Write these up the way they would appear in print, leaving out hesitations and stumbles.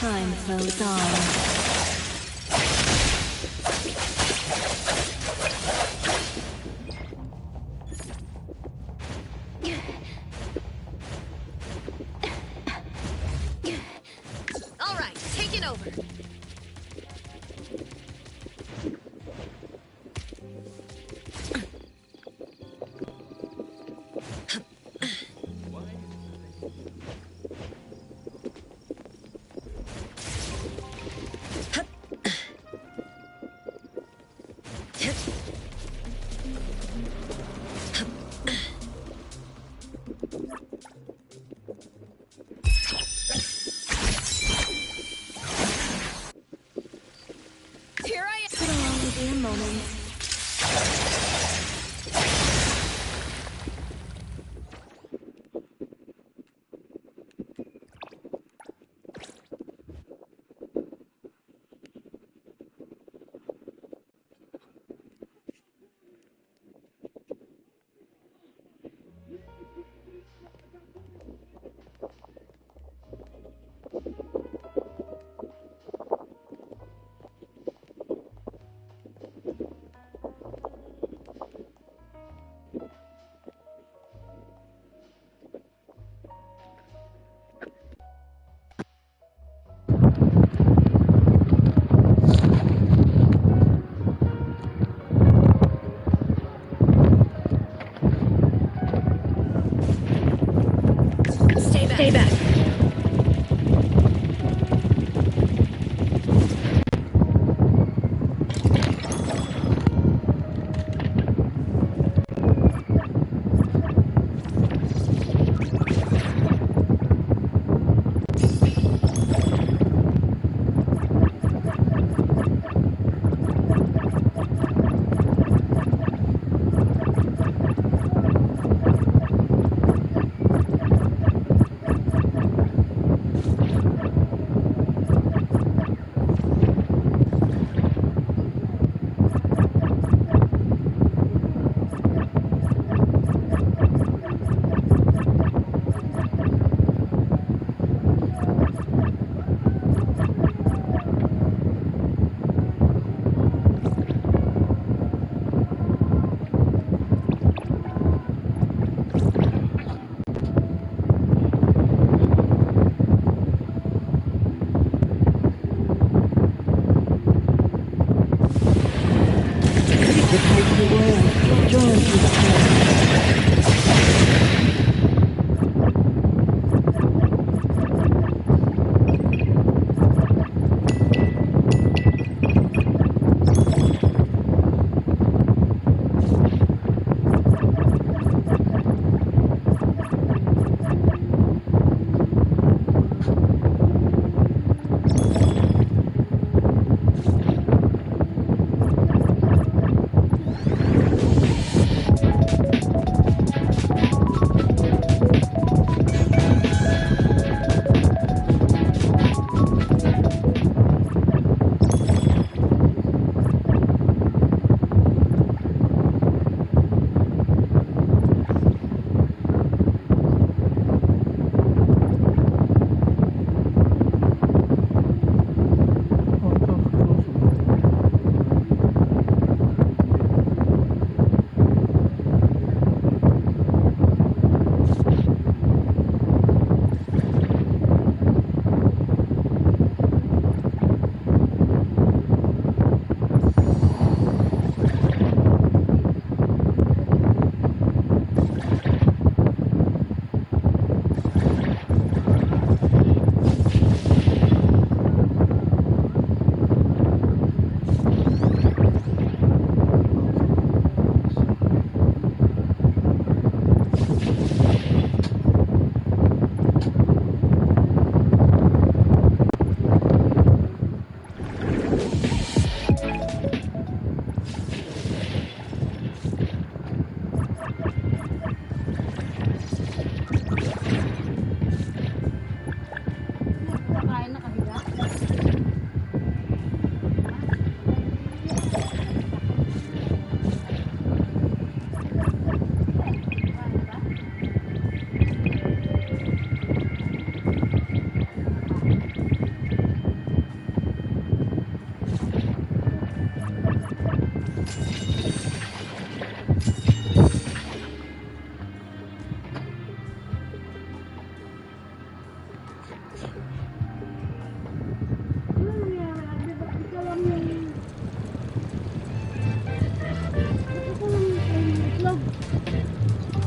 Time flows on. All right, take it over. Stay back.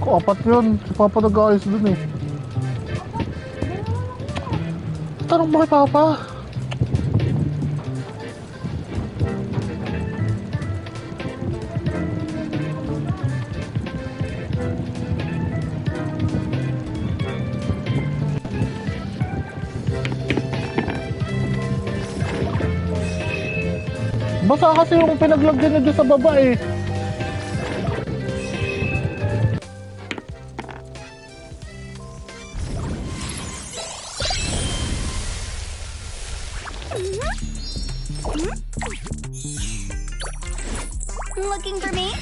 Apat yun. Si Papa nag-aayos dun eh. Tanong mo kay Papa. Basa kasi yung pinaglagyan niya doon sa baba eh. Looking for me?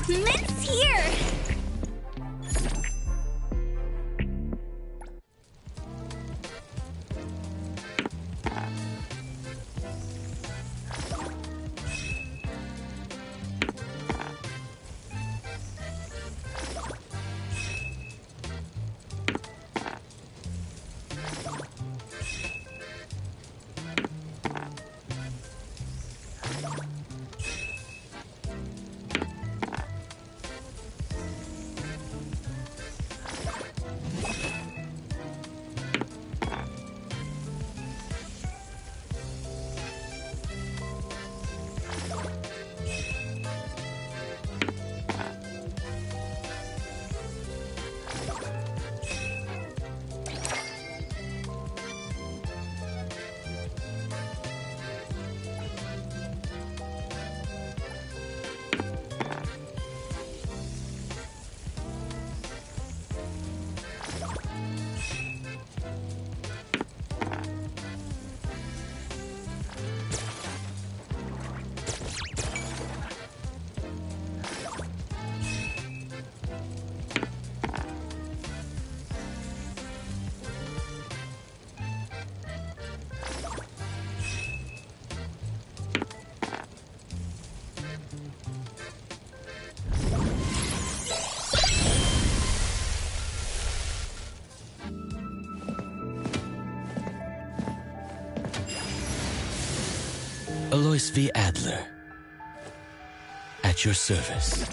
Mint's here! Alois V. Adler, at your service.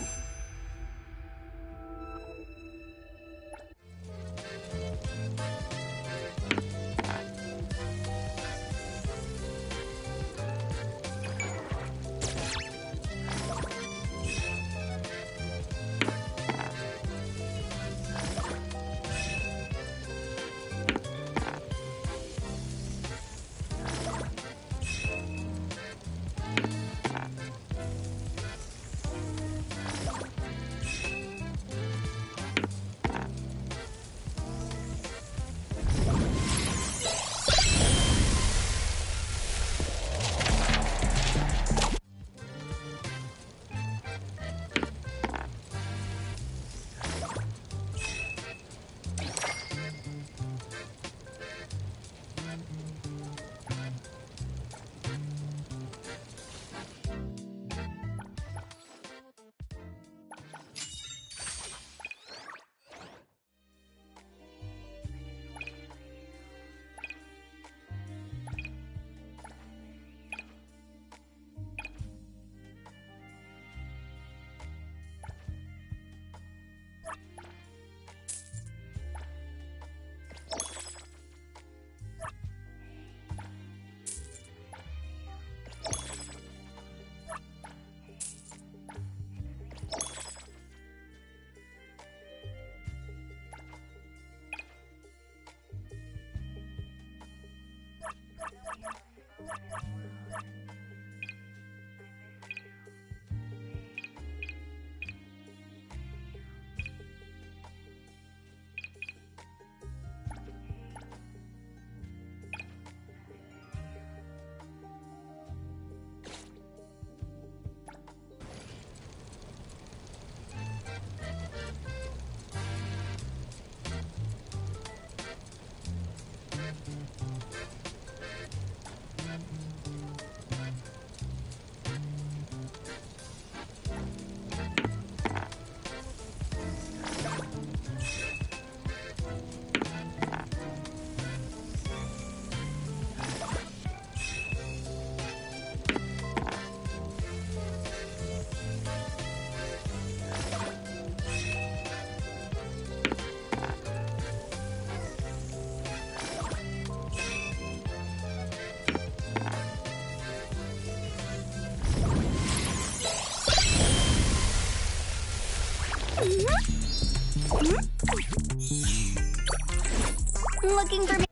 Looking for me?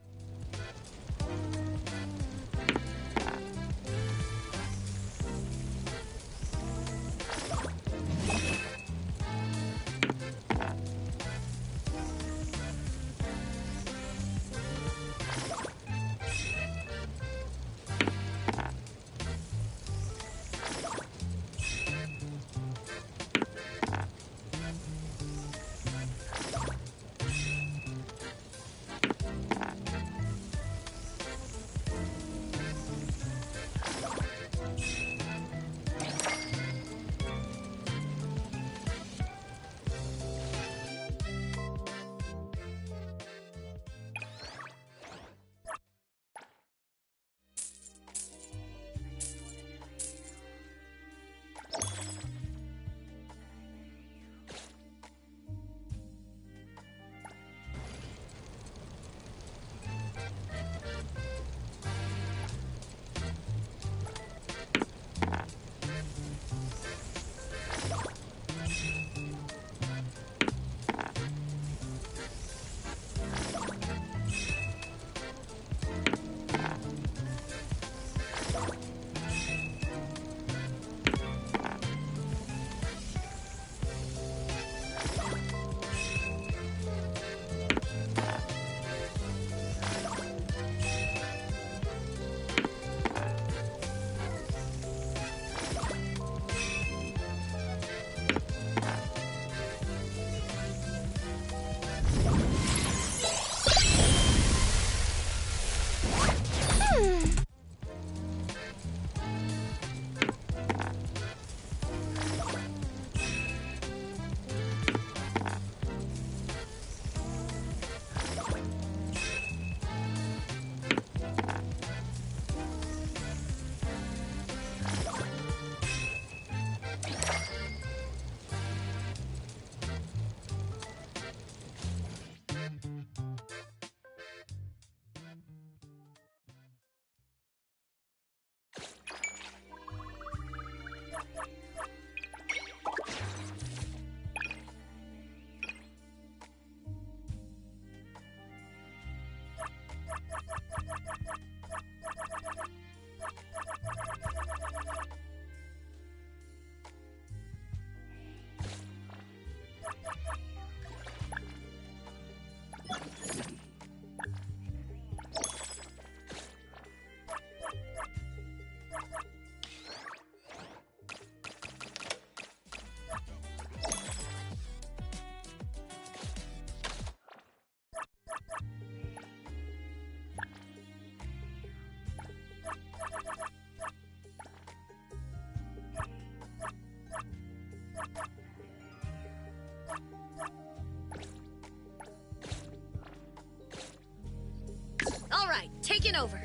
All right, taking over.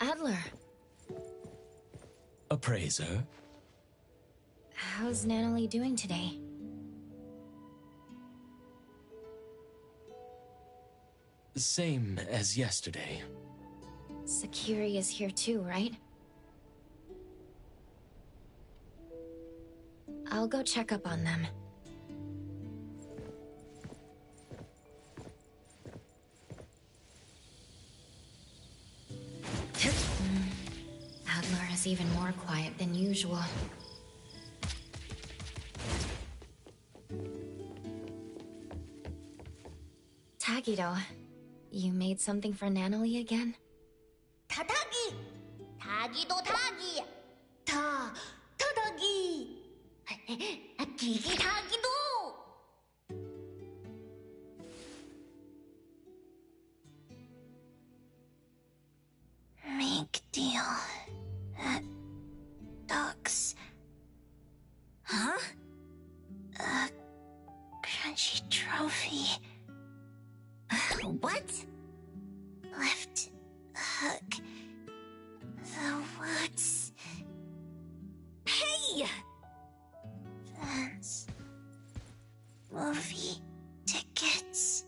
Adler, Appraiser? How's Natalie doing today? Same as yesterday. Sakiri is here too, right? I'll go check up on them. Adler is even more quiet than usual. Tagido, you made something for Natalie again? 타다기! 타기도 타기! 타다기! 기기 타기도! Make deal. Ducks. Huh? A crunchy trophy. What? Left hook. The woods. Hey! Fans. Movie tickets.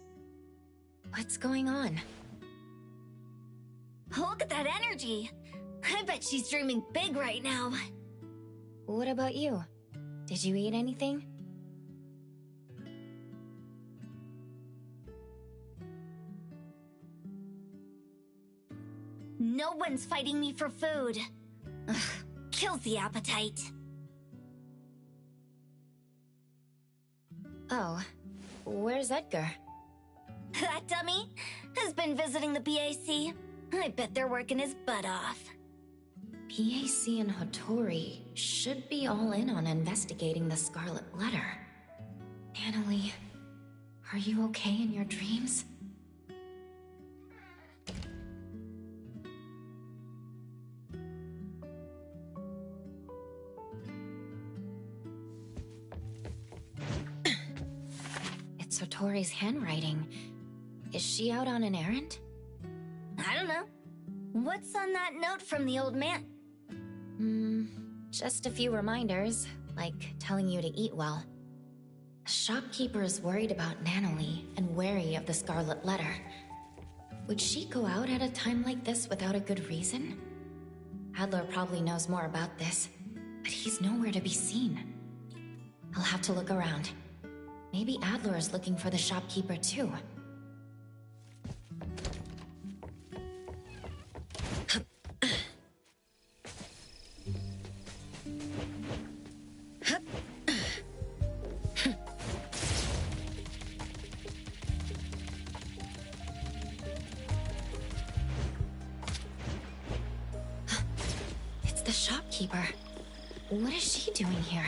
What's going on? Look at that energy. I bet she's dreaming big right now. What about you? Did you eat anything? No one's fighting me for food. Ugh, kills the appetite. Oh, where's Edgar? That dummy has been visiting the BAC. I bet they're working his butt off. PAC and Hattori should be all in on investigating the Scarlet Letter. Natalie, are you okay in your dreams? It's Hattori's handwriting. Is she out on an errand? I don't know. What's on that note from the old man? Just a few reminders, like telling you to eat well. The shopkeeper is worried about Natalie and wary of the Scarlet Letter. Would she go out at a time like this without a good reason? Adler probably knows more about this, but he's nowhere to be seen. I'll have to look around. Maybe Adler is looking for the shopkeeper too. It's the shopkeeper. What is she doing here?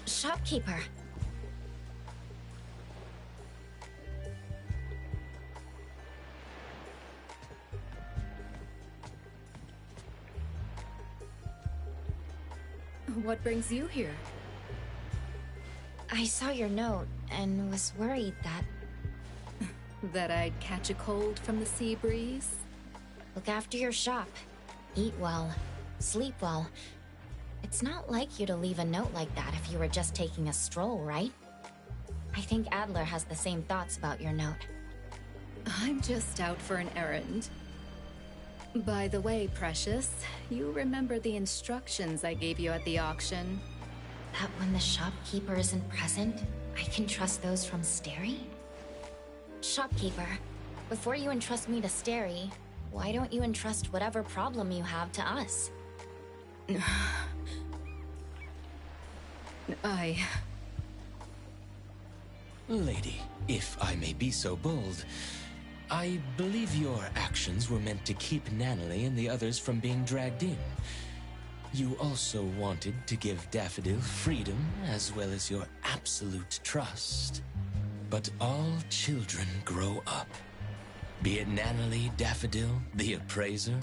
Shopkeeper. What brings you here? I saw your note and was worried that... That I'd catch a cold from the sea breeze? Look after your shop. Eat well. Sleep well. It's not like you to leave a note like that if you were just taking a stroll, right? I think Adler has the same thoughts about your note. I'm just out for an errand. By the way, Precious, you remember the instructions I gave you at the auction? That when the shopkeeper isn't present, I can trust those from Steri? Shopkeeper, before you entrust me to Steri, why don't you entrust whatever problem you have to us? Lady, if I may be so bold, I believe your actions were meant to keep Natalie and the others from being dragged in. You also wanted to give Daffodil freedom as well as your absolute trust. But all children grow up. Be it Natalie Daffodil, the appraiser,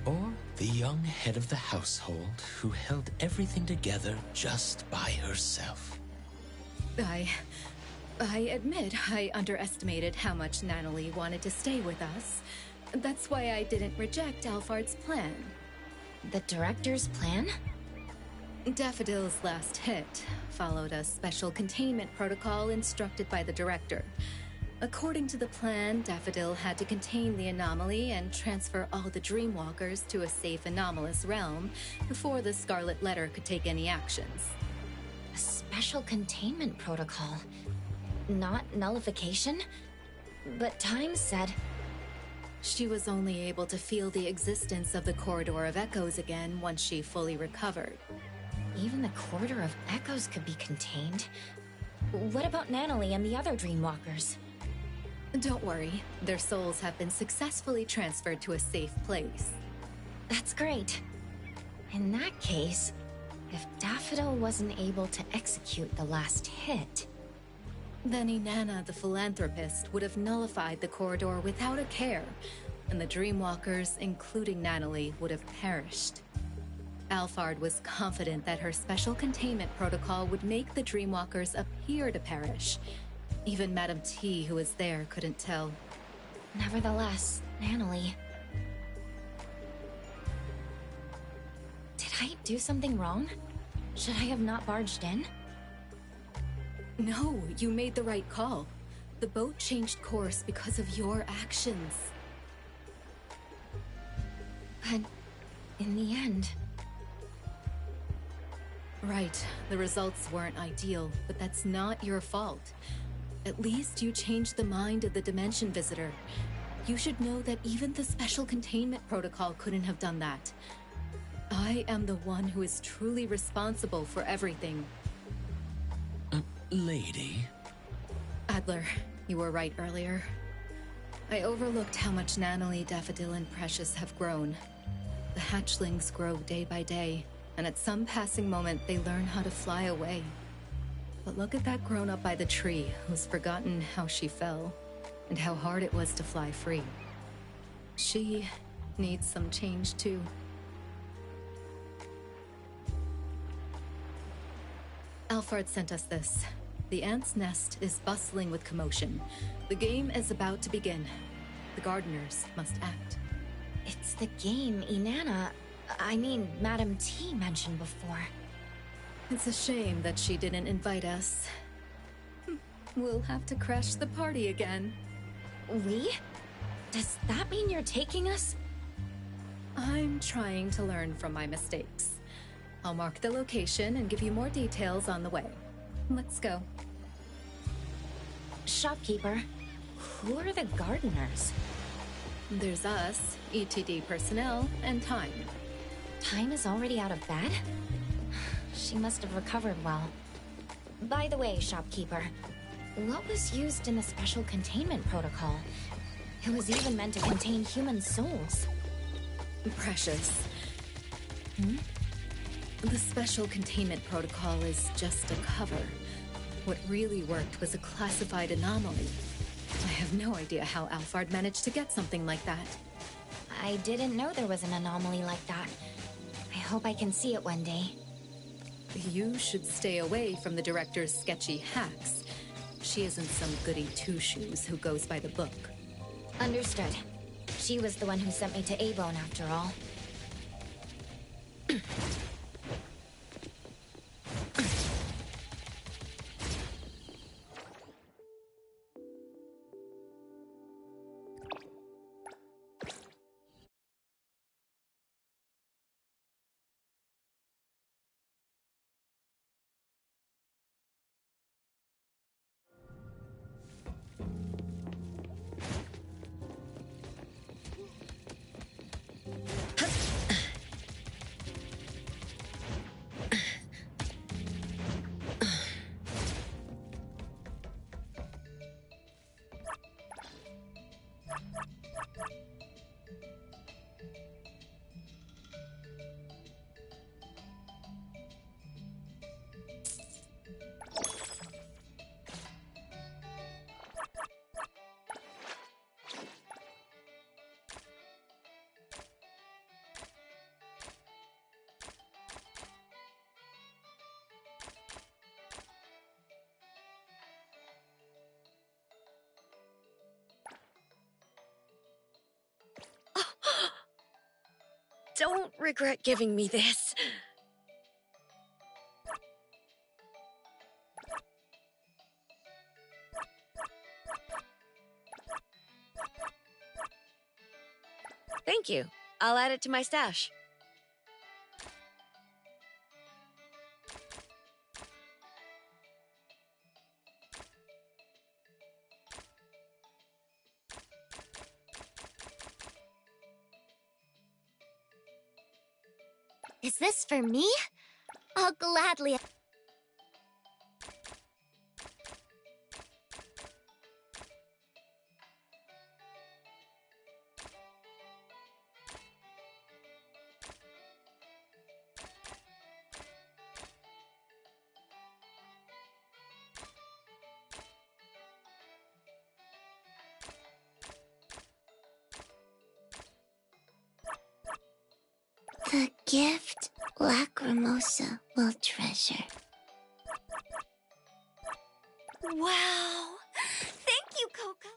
or the young head of the household who held everything together just by herself. I admit I underestimated how much Natalie wanted to stay with us. That's why I didn't reject Alphard's plan. The director's plan? Daffodil's last hit followed a special containment protocol instructed by the director. According to the plan, Daffodil had to contain the anomaly and transfer all the Dreamwalkers to a safe anomalous realm before the Scarlet Letter could take any actions. A special containment protocol? Not nullification? But Time said... She was only able to feel the existence of the Corridor of Echoes again once she fully recovered. Even the Corridor of Echoes could be contained. What about Natalie and the other Dreamwalkers? Don't worry, their souls have been successfully transferred to a safe place. That's great. In that case, if Daffodil wasn't able to execute the last hit... Then Inanna the Philanthropist would have nullified the corridor without a care, and the Dreamwalkers, including Natalie, would have perished. Alphard was confident that her special containment protocol would make the Dreamwalkers appear to perish. Even Madame T, who was there, couldn't tell. Nevertheless, Natalie... Did I do something wrong? Should I have not barged in? No, you made the right call. The boat changed course because of your actions. But in the end... Right, the results weren't ideal, but that's not your fault. At least you changed the mind of the Dimension Visitor. You should know that even the special containment protocol couldn't have done that. I am the one who is truly responsible for everything. Lady? Adler, you were right earlier. I overlooked how much Natalie, Daffodil, and Precious have grown. The hatchlings grow day by day, and at some passing moment they learn how to fly away. But look at that grown-up by the tree who's forgotten how she fell, and how hard it was to fly free. She needs some change too. Alphard sent us this. The ant's nest is bustling with commotion. The game is about to begin. The gardeners must act. It's the game Madame T mentioned before. It's a shame that she didn't invite us. We'll have to crash the party again. We? Does that mean you're taking us? I'm trying to learn from my mistakes. I'll mark the location and give you more details on the way. Let's go. Shopkeeper, who are the gardeners? There's us, ETD personnel, and Time. Time is already out of bed? She must have recovered well. By the way, Shopkeeper, what was used in the special containment protocol? It was even meant to contain human souls. Precious. The special containment protocol is just a cover. What really worked was a classified anomaly. I have no idea how Alphard managed to get something like that. I didn't know there was an anomaly like that. I hope I can see it one day. You should stay away from the director's sketchy hacks. She isn't some goody two-shoes who goes by the book. Understood. She was the one who sent me to A-Bone after all. regret giving me this. Thank you. I'll add it to my stash. Is this for me? I'll gladly... The gift Lacrimosa will treasure. Wow! Thank you, Coco!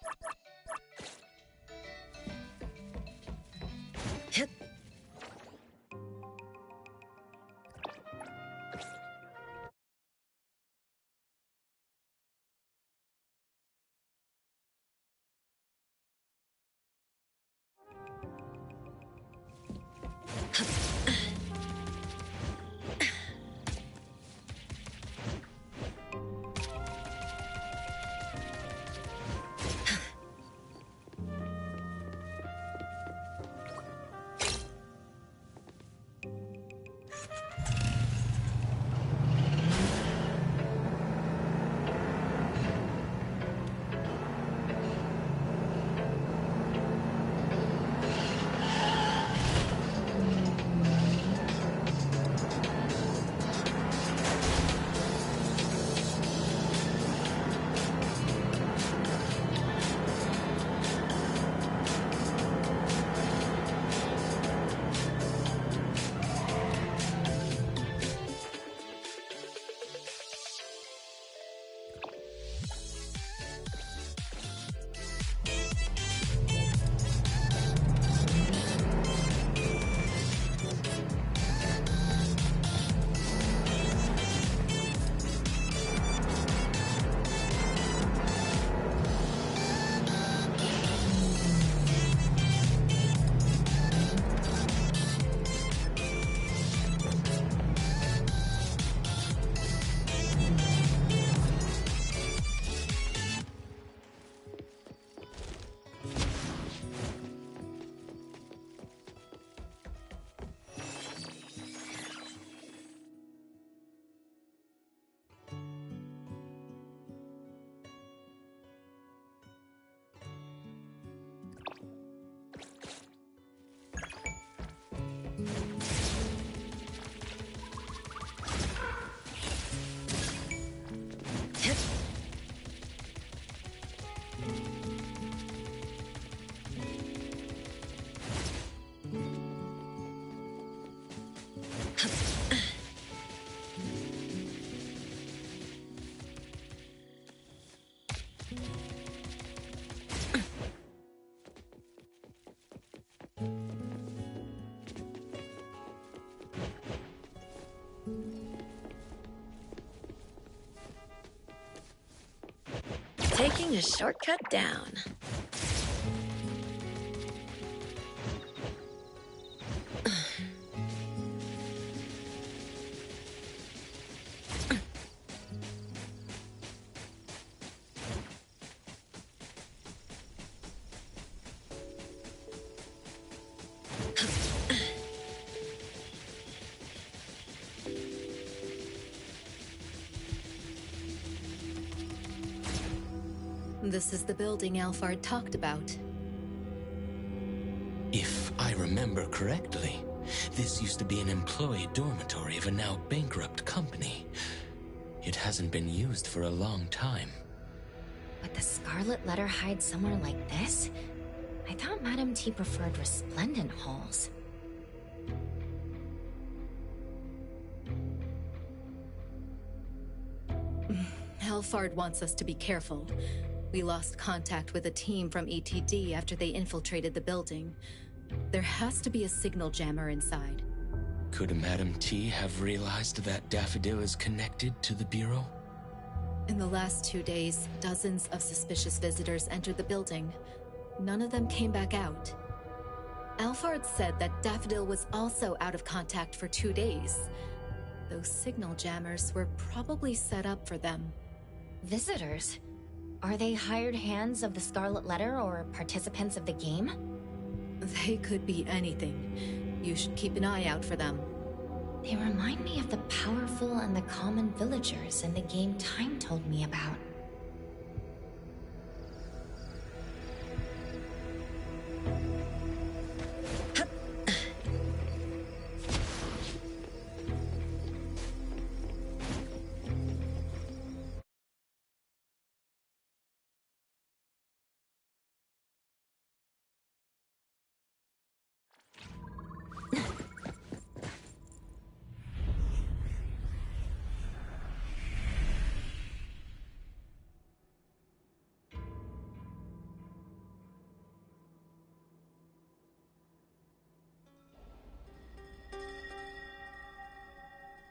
Taking a shortcut down. This is the building Alphard talked about. If I remember correctly, this used to be an employee dormitory of a now bankrupt company. It hasn't been used for a long time. Would the Scarlet Letter hide somewhere like this? I thought Madame T preferred resplendent halls. Alphard wants us to be careful. We lost contact with a team from ETD after they infiltrated the building. There has to be a signal jammer inside. Could Madame T have realized that Daffodil is connected to the Bureau? In the last 2 days, dozens of suspicious visitors entered the building. None of them came back out. Alphard said that Daffodil was also out of contact for 2 days. Those signal jammers were probably set up for them. Visitors? Are they hired hands of the Scarlet Letter or participants of the game? They could be anything. You should keep an eye out for them. They remind me of the powerful and the common villagers in the game Time told me about.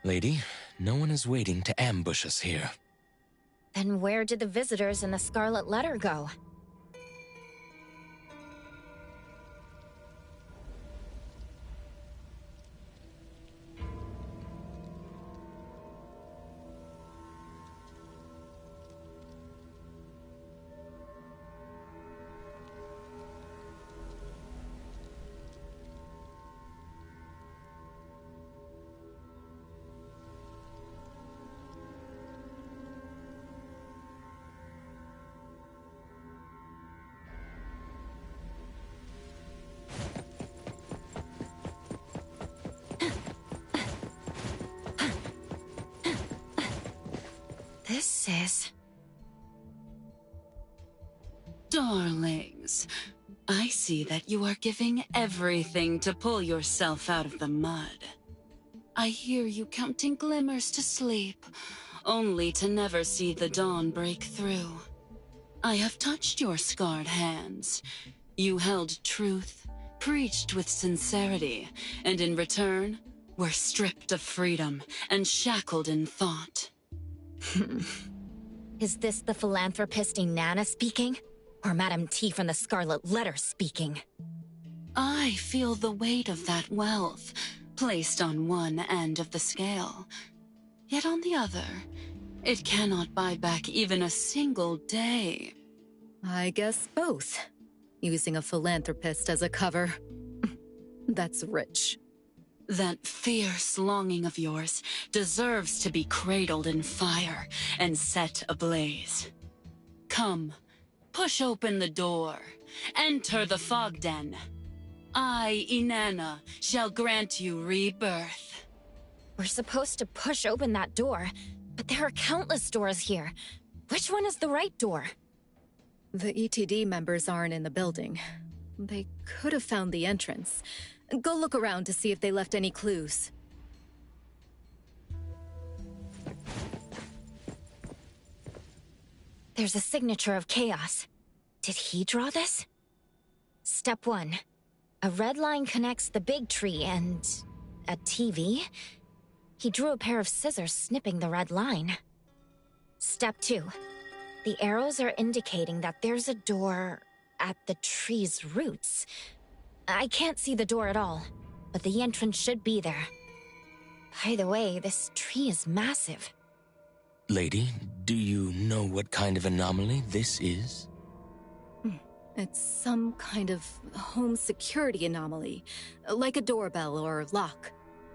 Lady, no one is waiting to ambush us here. Then where did the visitors in the Scarlet Letter go? This is... Darlings, I see that you are giving everything to pull yourself out of the mud. I hear you counting glimmers to sleep, only to never see the dawn break through. I have touched your scarred hands. You held truth, preached with sincerity, and in return, were stripped of freedom and shackled in thought. Is this the philanthropist Inanna speaking? Or Madame T from the Scarlet Letter speaking? I feel the weight of that wealth, placed on one end of the scale. Yet on the other, it cannot buy back even a single day. I guess both. Using a philanthropist as a cover. That's rich. That fierce longing of yours deserves to be cradled in fire and set ablaze. Come, push open the door. Enter the fog den. I, Inanna, shall grant you rebirth. We're supposed to push open that door, but there are countless doors here. Which one is the right door? The ETD members aren't in the building. They could have found the entrance. Go look around to see if they left any clues. There's a signature of chaos. Did he draw this? Step 1. A red line connects the big tree and... a TV? He drew a pair of scissors snipping the red line. Step 2. The arrows are indicating that there's a door at the tree's roots. I can't see the door at all, but the entrance should be there. By the way, this tree is massive. Lady, do you know what kind of anomaly this is? It's some kind of home security anomaly, like a doorbell or lock.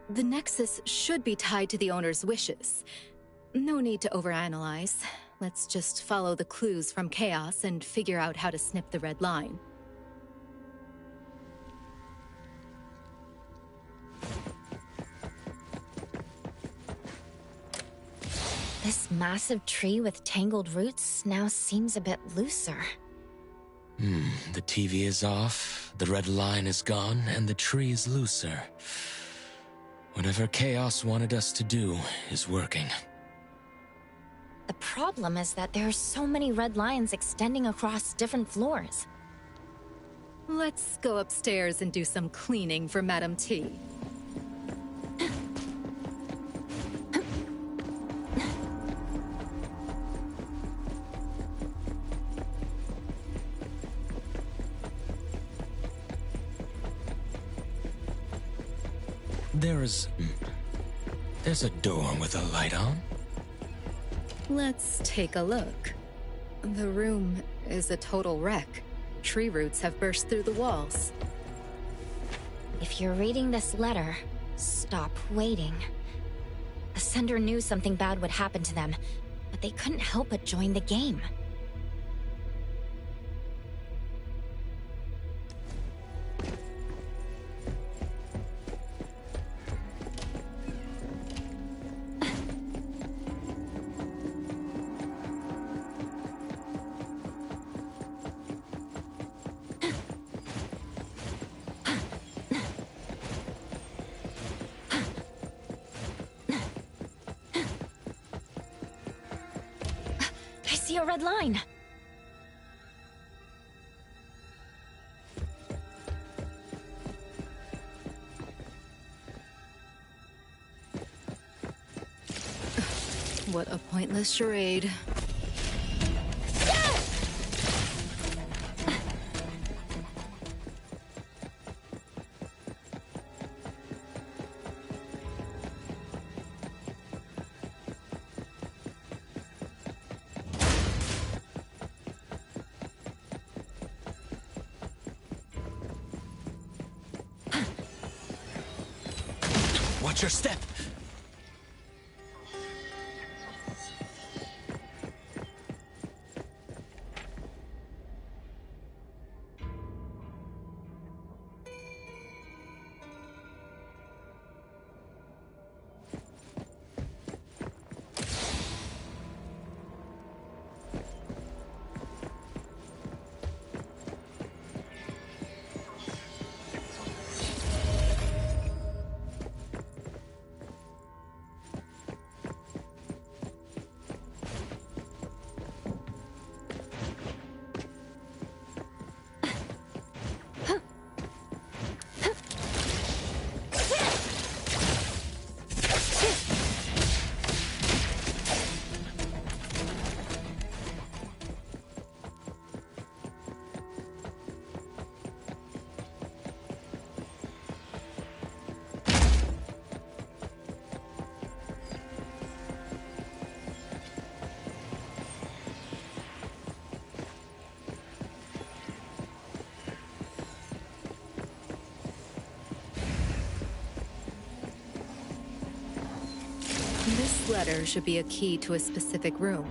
The nexus should be tied to the owner's wishes. No need to overanalyze. Let's just follow the clues from Chaos and figure out how to snip the red line. This massive tree with tangled roots now seems a bit looser. The TV is off, the red line is gone, and the tree is looser. Whatever Chaos wanted us to do is working. The problem is that there are so many red lines extending across different floors. Let's go upstairs and do some cleaning for Madame T. There's a door with a light on. Let's take a look. The room is a total wreck. Tree roots have burst through the walls. If you're reading this letter, stop waiting. The sender knew something bad would happen to them, but they couldn't help but join the game. I see a red line. What a pointless charade. Watch your step. This letter should be a key to a specific room.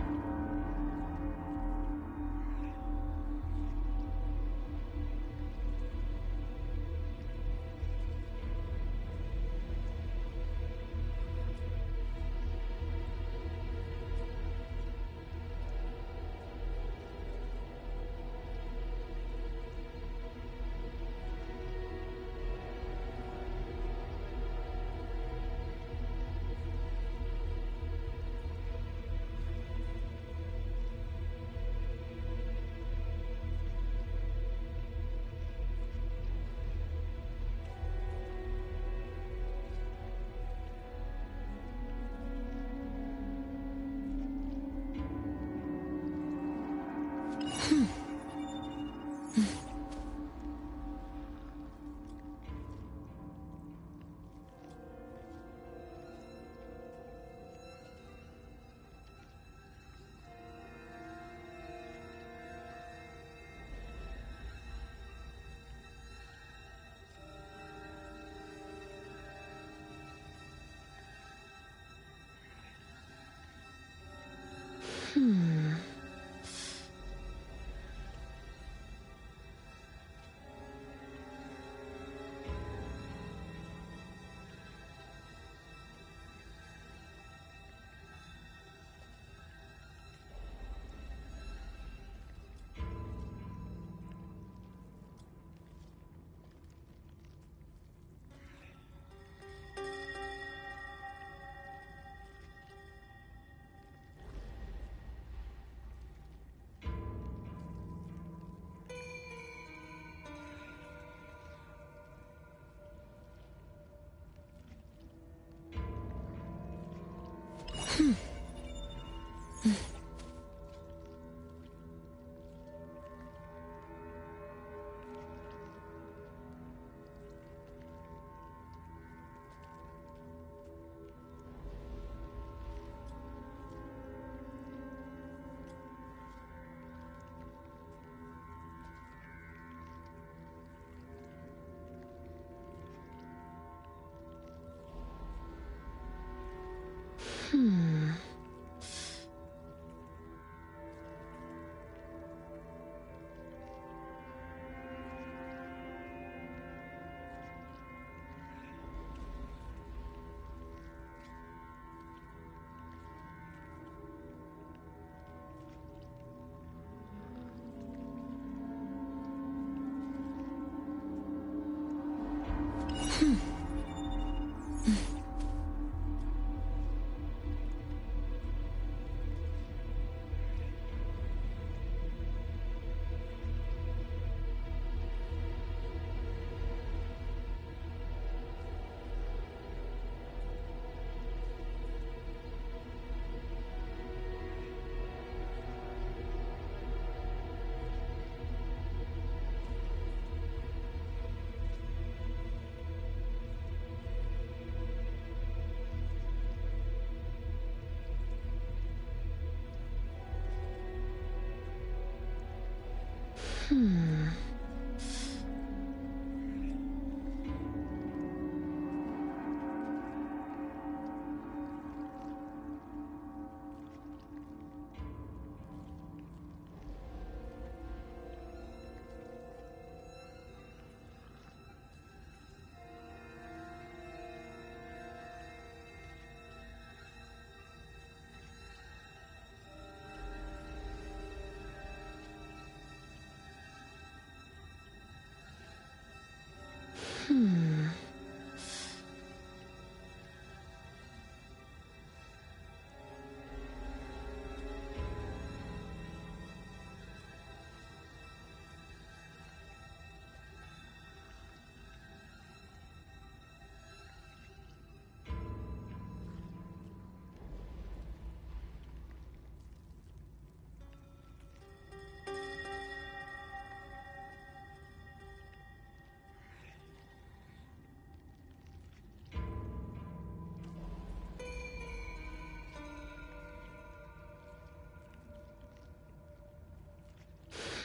Hmm. Hmm. Hmm.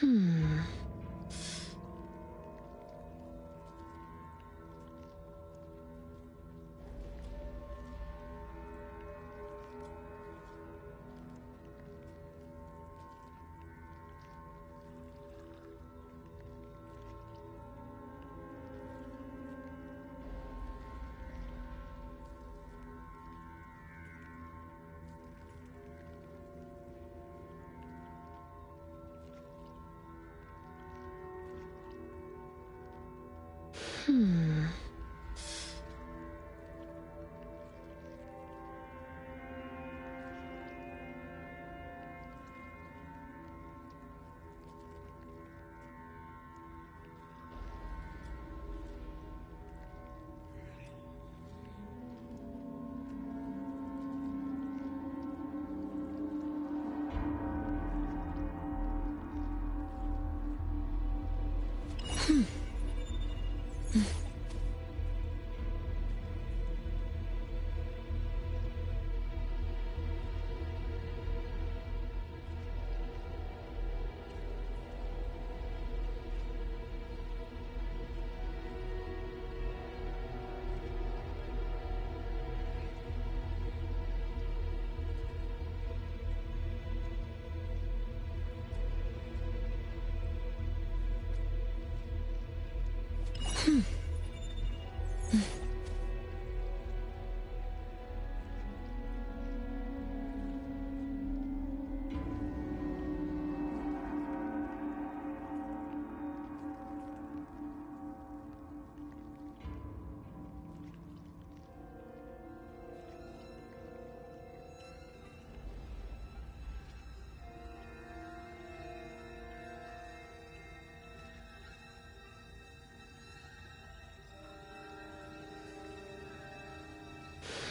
Hmm. Hmm.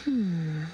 Hmm.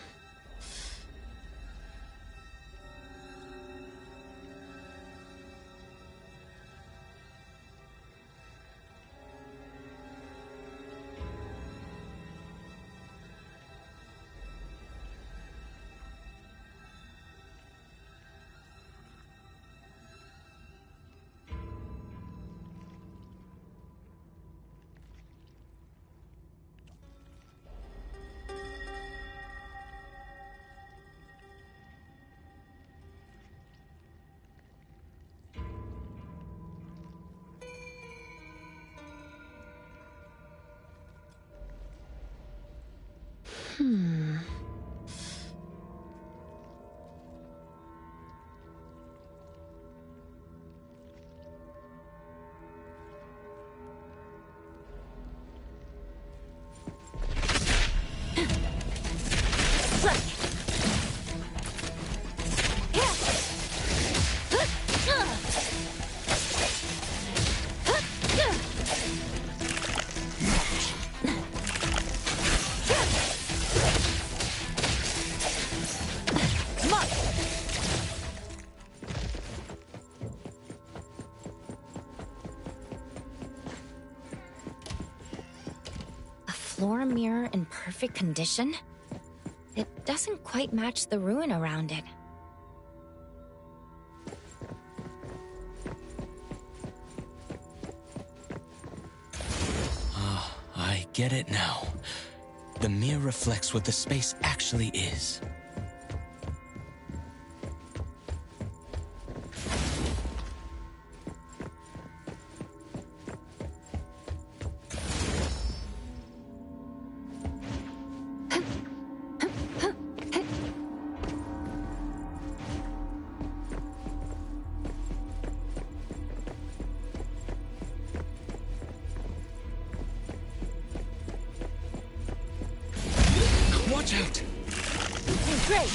A floor mirror in perfect condition? It doesn't quite match the ruin around it. I get it now. The mirror reflects what the space actually is. Watch out! Great!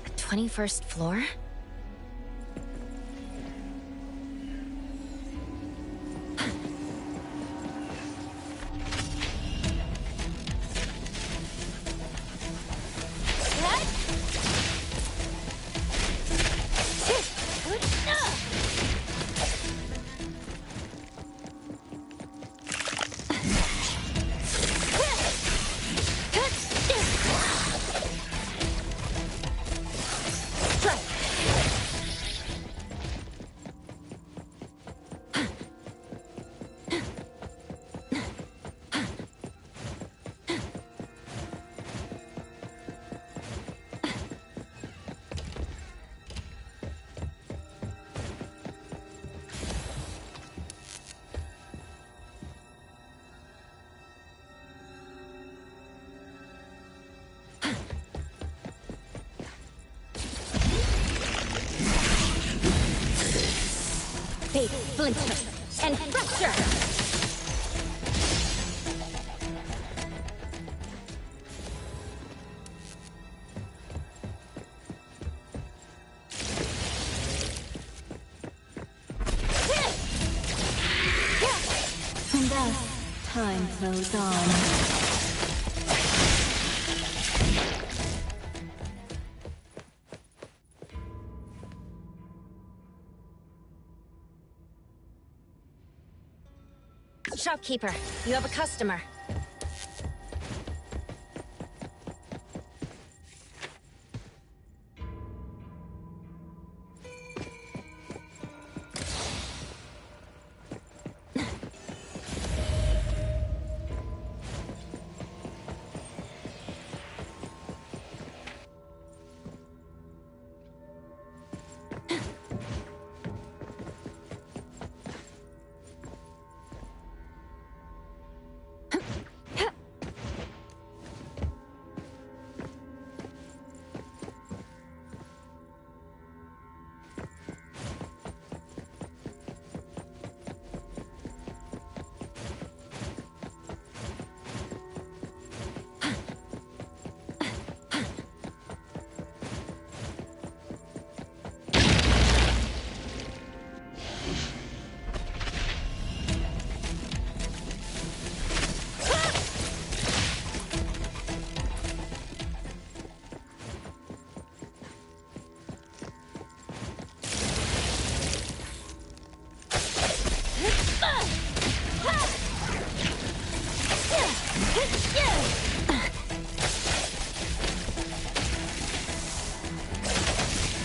A 21st floor? Fate, splinter, and fracture! And thus, time flows on. Shopkeeper, you have a customer.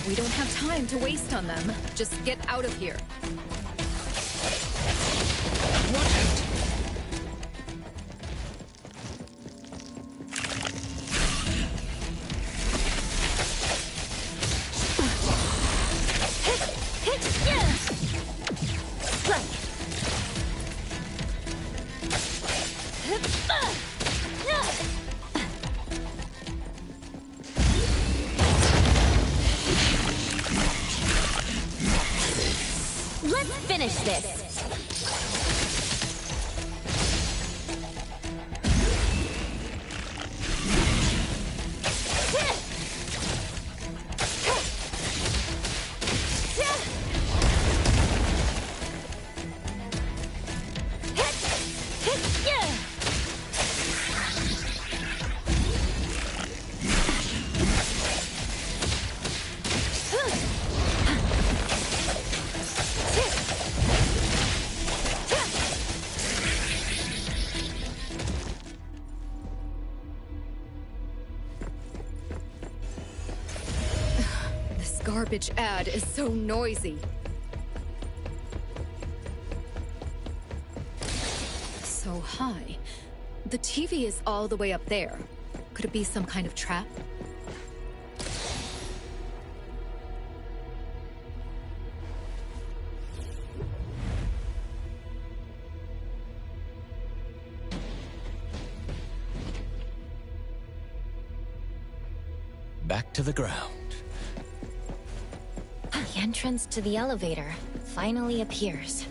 We don't have time to waste on them. Just get out of here. Let's finish this! Garbage ad is so noisy. So high. The TV is all the way up there. Could it be some kind of trap? Back to the ground. The entrance to the elevator finally appears.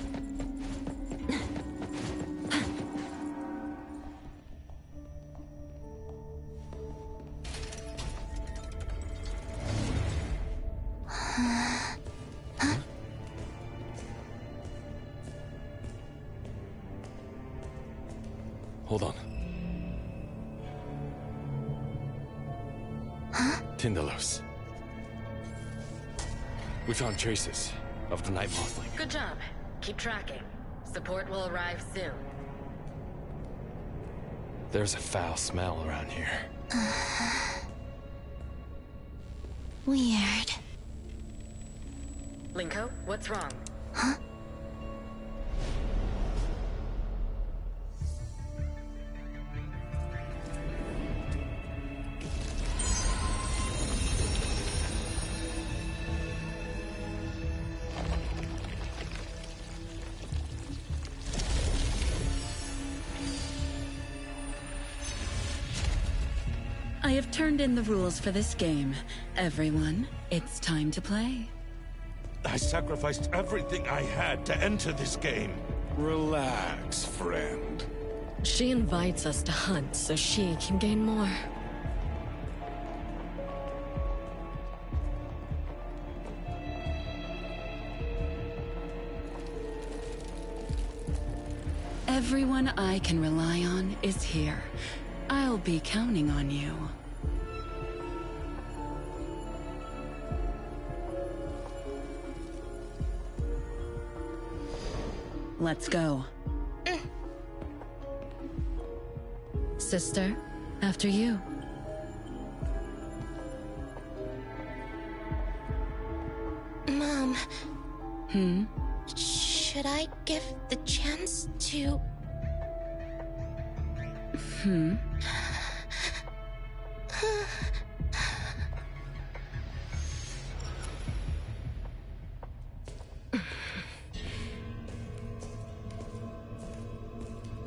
Hold on. Tindalos. We found traces of the night mothling. Good job. Keep tracking. Support will arrive soon. There's a foul smell around here. Weird. Linko, what's wrong? Huh? I have turned in the rules for this game. Everyone, it's time to play. I sacrificed everything I had to enter this game. Relax, friend. She invites us to hunt so she can gain more. Everyone I can rely on is here. I'll be counting on you. Let's go. Sister, after you. Mom. Hmm? Should I give the chance to... Hmm?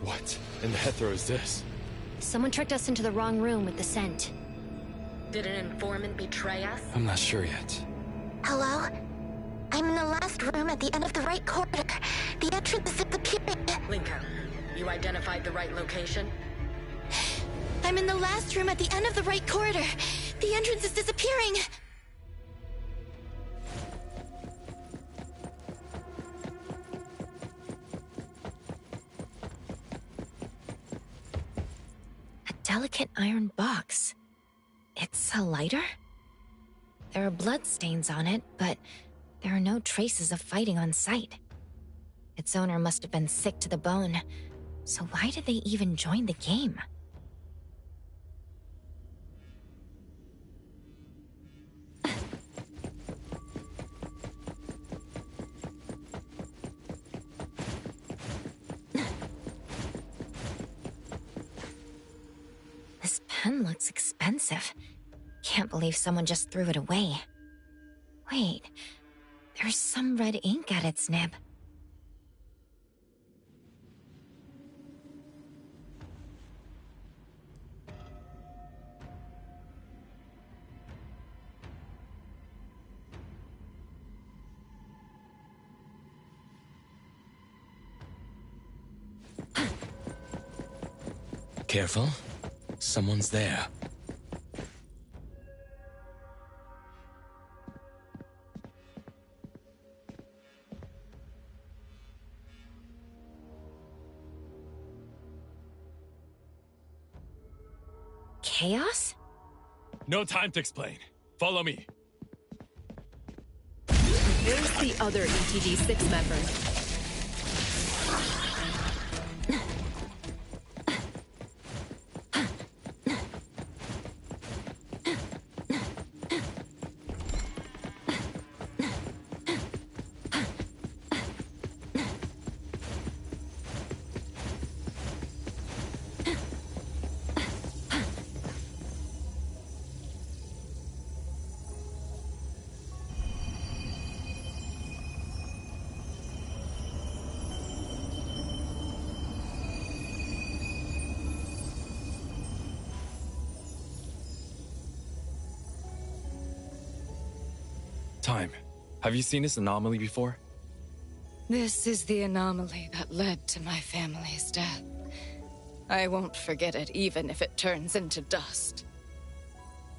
What in the Hethro is this? Someone tricked us into the wrong room with the scent. Did an informant betray us? I'm not sure yet. Hello? I'm in the last room at the end of the right corridor. The entrance is disappearing. Linko, you identified the right location? I'm in the last room at the end of the right corridor. The entrance is disappearing. A delicate iron box. It's a lighter? There are blood stains on it, but there are no traces of fighting on sight. Its owner must have been sick to the bone. So why did they even join the game? pen looks expensive. Can't believe someone just threw it away. Wait, there's some red ink at its nib. Careful. Someone's there. Chaos? No time to explain. Follow me. Where's the other ETG-6 member? Time. Have you seen this anomaly before? This is the anomaly that led to my family's death. I won't forget it even if it turns into dust.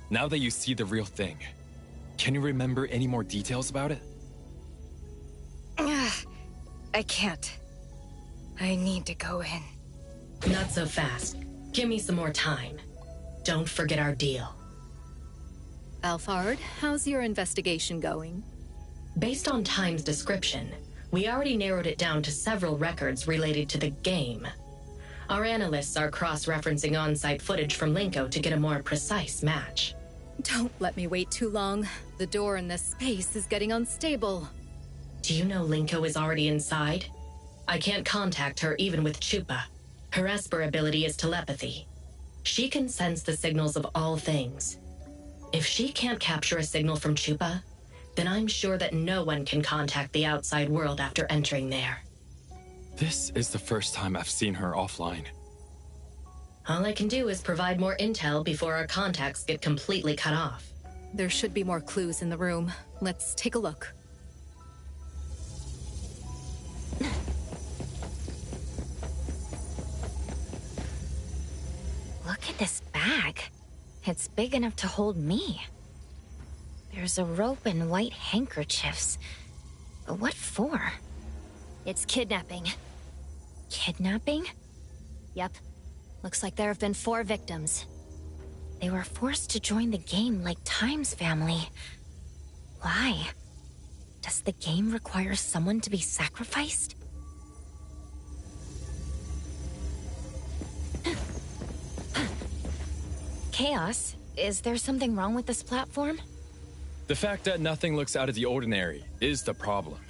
Now that you see the real thing, can you remember any more details about it? I can't. I need to go in. Not so fast. Give me some more time. Don't forget our deal. Alphard, how's your investigation going? Based on Time's description, we already narrowed it down to several records related to the game. Our analysts are cross-referencing on-site footage from Linko to get a more precise match. Don't let me wait too long. The door in this space is getting unstable. Do you know Linko is already inside? I can't contact her even with Chupa. Her Esper ability is telepathy. She can sense the signals of all things. If she can't capture a signal from Chupa, then I'm sure that no one can contact the outside world after entering there. This is the first time I've seen her offline. All I can do is provide more intel before our contacts get completely cut off. There should be more clues in the room. Let's take a look. Look at this bag. It's big enough to hold me. There's a rope and white handkerchiefs. But what for? It's kidnapping. Kidnapping? Yep. Looks like there have been 4 victims. They were forced to join the game like Time's family. Why? Does the game require someone to be sacrificed? Chaos, is there something wrong with this platform? The fact that nothing looks out of the ordinary is the problem.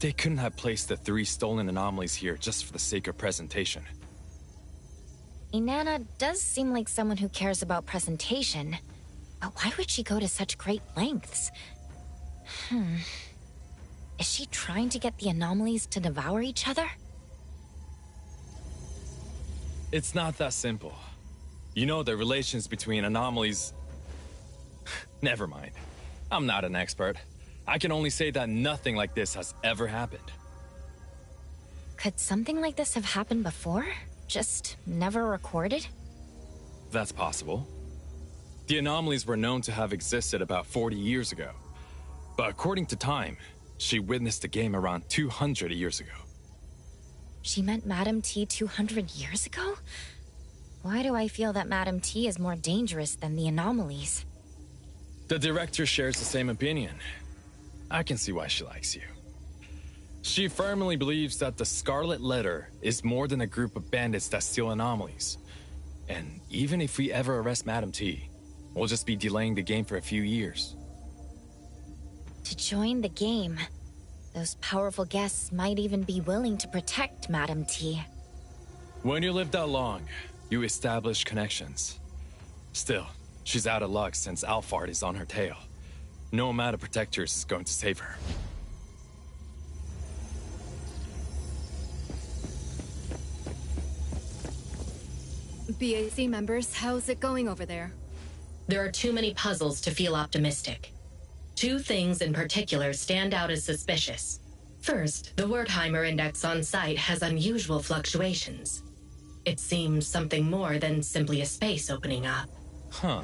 They couldn't have placed the 3 stolen anomalies here just for the sake of presentation. Inanna does seem like someone who cares about presentation, but why would she go to such great lengths? Is she trying to get the anomalies to devour each other? It's not that simple. You know the relations between anomalies... Never mind. I'm not an expert. I can only say that nothing like this has ever happened. Could something like this have happened before? Just never recorded? That's possible. The anomalies were known to have existed about 40 years ago. But according to Time, she witnessed the game around 200 years ago. She met Madame T 200 years ago? Why do I feel that Madame T is more dangerous than the anomalies? The director shares the same opinion. I can see why she likes you. She firmly believes that the Scarlet Letter is more than a group of bandits that steal anomalies. And even if we ever arrest Madame T, we'll just be delaying the game for a few years. To join the game, those powerful guests might even be willing to protect Madame T. When you live that long, you establish connections. Still, she's out of luck since Alphard is on her tail. No amount of protectors is going to save her. BAC members, how's it going over there? There are too many puzzles to feel optimistic. Two things in particular stand out as suspicious. First, the Wertheimer index on site has unusual fluctuations. It seems something more than simply a space opening up. Huh.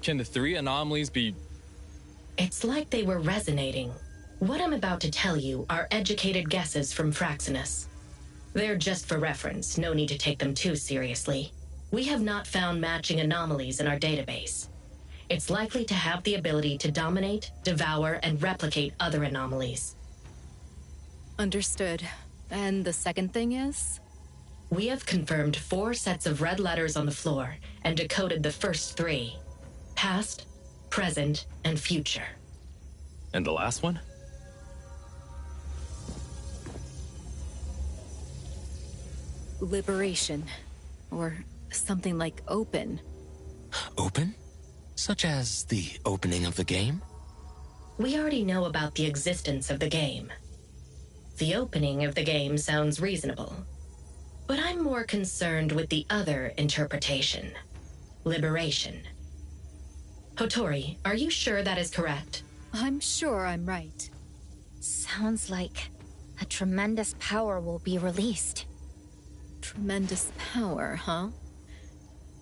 Can the three anomalies be... It's like they were resonating. What I'm about to tell you are educated guesses from Fraxinus. They're just for reference, no need to take them too seriously. We have not found matching anomalies in our database. It's likely to have the ability to dominate, devour, and replicate other anomalies. Understood. And the second thing is? We have confirmed 4 sets of red letters on the floor and decoded the first 3. Past, present, and future. And the last one? Liberation. Or something like open. Open? Such as the opening of the game? We already know about the existence of the game. The opening of the game sounds reasonable. But I'm more concerned with the other interpretation. Liberation. Hotori, are you sure that is correct? I'm sure I'm right. Sounds like a tremendous power will be released. Tremendous power, huh?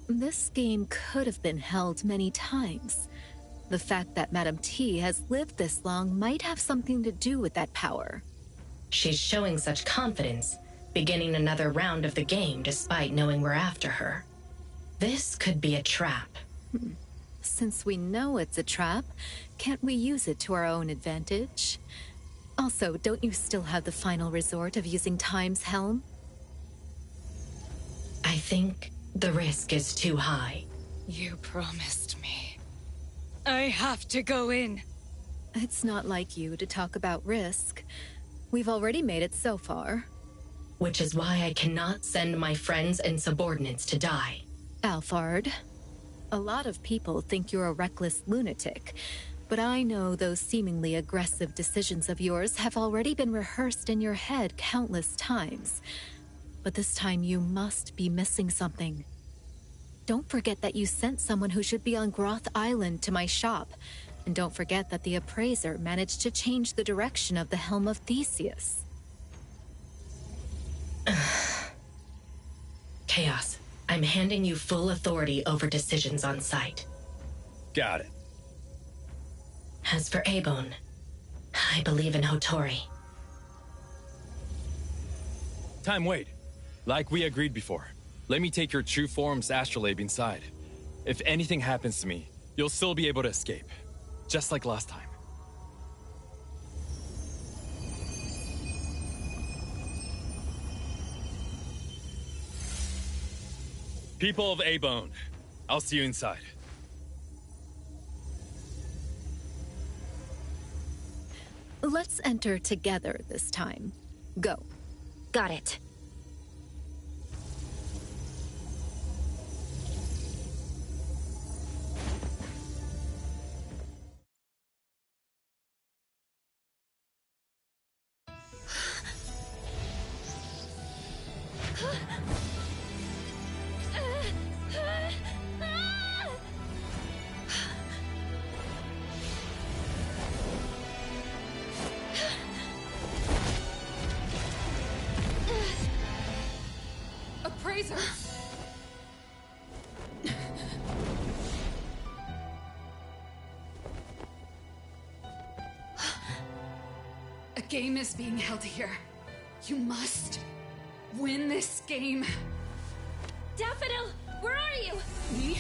This game could have been held many times. The fact that Madame T has lived this long might have something to do with that power. She's showing such confidence, beginning another round of the game despite knowing we're after her. This could be a trap. Since we know it's a trap, can't we use it to our own advantage? Also, don't you still have the final resort of using Time's helm? I think the risk is too high. You promised me. I have to go in. It's not like you to talk about risk. We've already made it so far. Which is why I cannot send my friends and subordinates to die. Alphard, a lot of people think you're a reckless lunatic, but I know those seemingly aggressive decisions of yours have already been rehearsed in your head countless times. But this time you must be missing something. Don't forget that you sent someone who should be on Groth Island to my shop. And don't forget that the appraiser managed to change the direction of the Helm of Theseus. Chaos, I'm handing you full authority over decisions on site. Got it. As for Abone, I believe in Hotori. Time, wait. Like we agreed before, let me take your true form's astrolabe inside. If anything happens to me, you'll still be able to escape. Just like last time. People of Abone, I'll see you inside. Let's enter together this time. Go. Got it. Appraiser! A game is being held here. You must win this game. Daffodil, where are you? Me?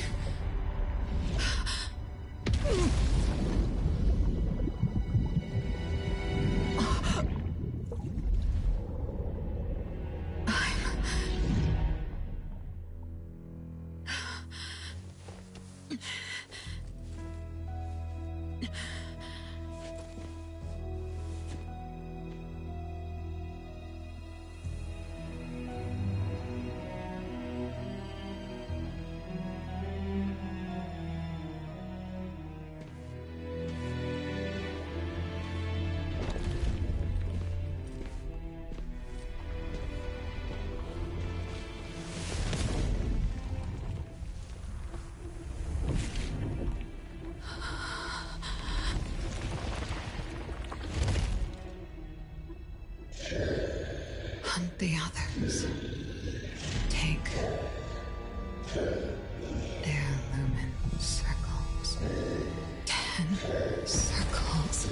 circles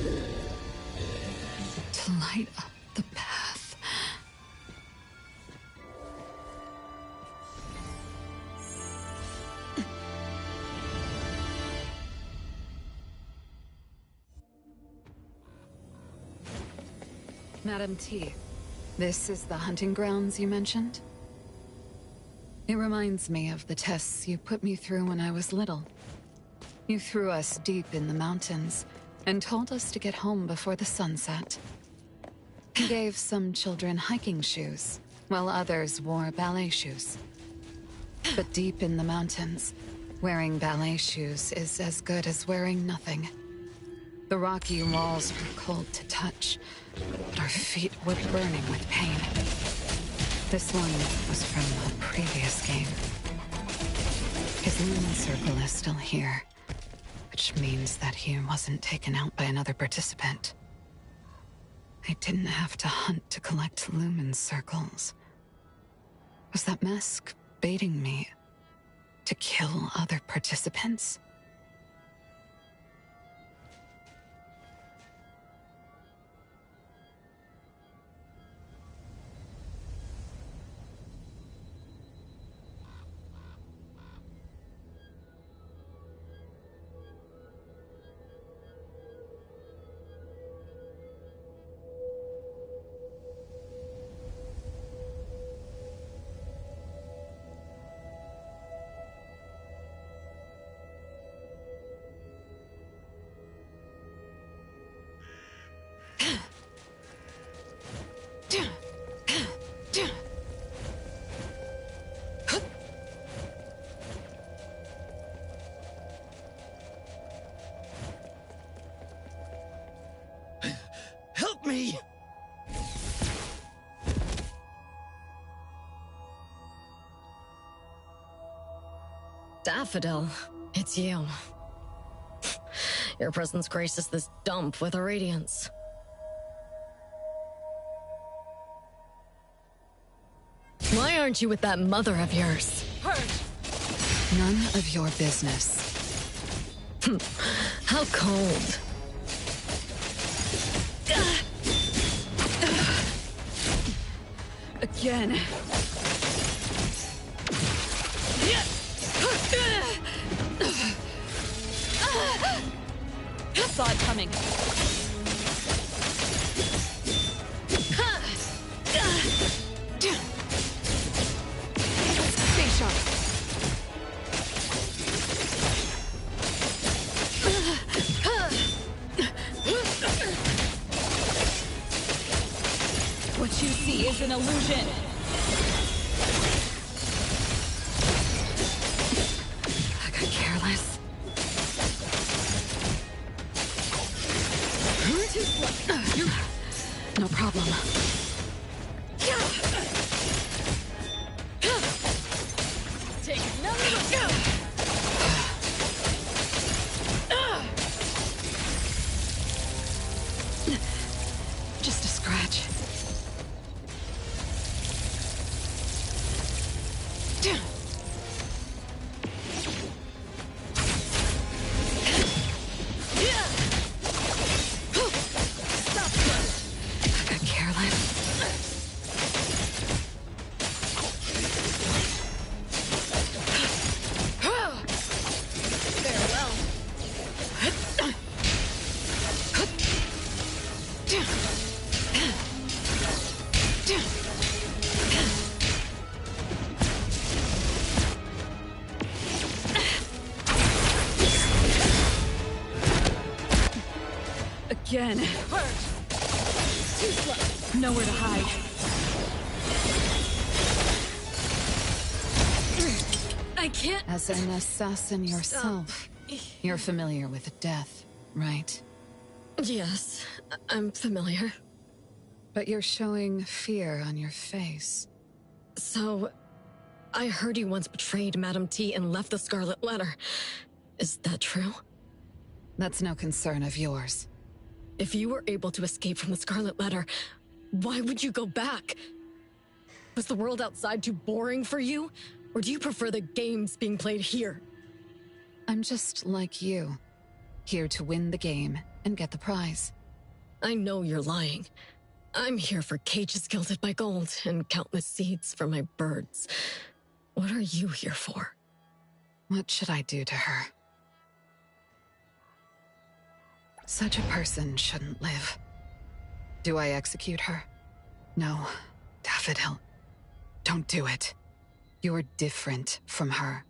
to light up the path. Madam T, this is the hunting grounds you mentioned? It reminds me of the tests you put me through when I was little. You threw us deep in the mountains and told us to get home before the sunset. You gave some children hiking shoes, while others wore ballet shoes. But deep in the mountains, wearing ballet shoes is as good as wearing nothing. The rocky walls were cold to touch, but our feet were burning with pain. This one was from a previous game. His lumen circle is still here, which means that he wasn't taken out by another participant. I didn't have to hunt to collect lumen circles. Was that mask baiting me to kill other participants? Help me! Daffodil, it's you. Your presence graces this dump with a radiance. Why aren't you with that mother of yours? None of your business. How cold. Again. Saw it coming. Stay sharp. What you see is an illusion. I got careless. No problem. Take another look. Just a scratch. Again. Too slow. Nowhere to hide. I can't. As an assassin yourself, you're familiar with death, right? Yes, I'm familiar. But you're showing fear on your face. So, I heard you once betrayed Madam T and left the Scarlet Letter. Is that true? That's no concern of yours. If you were able to escape from the Scarlet Letter, why would you go back? Was the world outside too boring for you? Or do you prefer the games being played here? I'm just like you. here to win the game and get the prize. I know you're lying. I'm here for cages gilded by gold and countless seeds for my birds. What are you here for? What should I do to her? Such a person shouldn't live. Do I execute her? No, Daffodil. Don't do it. You're different from her.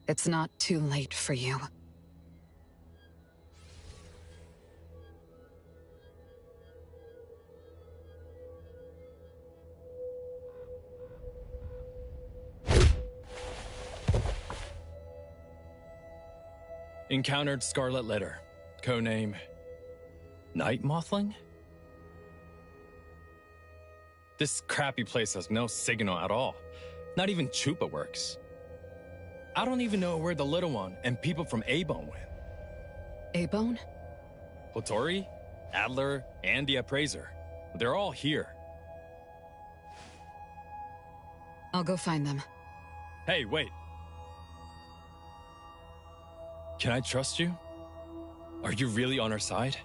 It's not too late for you. Encountered Scarlet Letter. Codename... Night Mothling? This crappy place has no signal at all. Not even Chupa works. I don't even know where the little one and people from A-Bone went. A-Bone? Latori, Adler, and the Appraiser. They're all here. I'll go find them. Hey, wait. Can I trust you? Are you really on our side?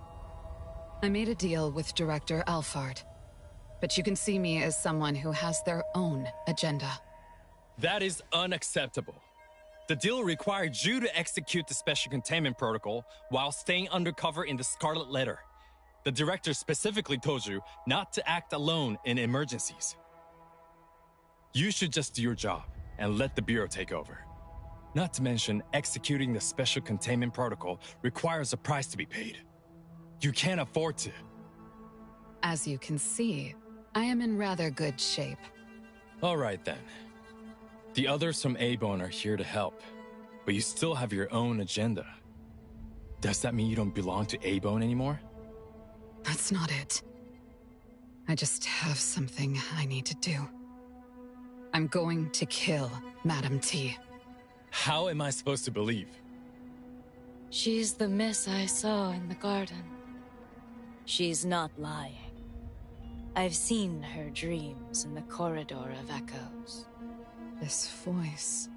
I made a deal with Director Alfard, but you can see me as someone who has their own agenda. That is unacceptable. The deal required you to execute the special containment protocol while staying undercover in the Scarlet Letter. The director specifically told you not to act alone in emergencies. You should just do your job and let the Bureau take over. Not to mention, executing the special containment protocol requires a price to be paid. You can't afford to. As you can see, I am in rather good shape. All right then. The others from A-Bone are here to help, but you still have your own agenda. Does that mean you don't belong to A-Bone anymore? That's not it. I just have something I need to do. I'm going to kill Madam T. How am I supposed to believe? She's the miss I saw in the garden. She's not lying. I've seen her dreams in the corridor of echoes. This voice...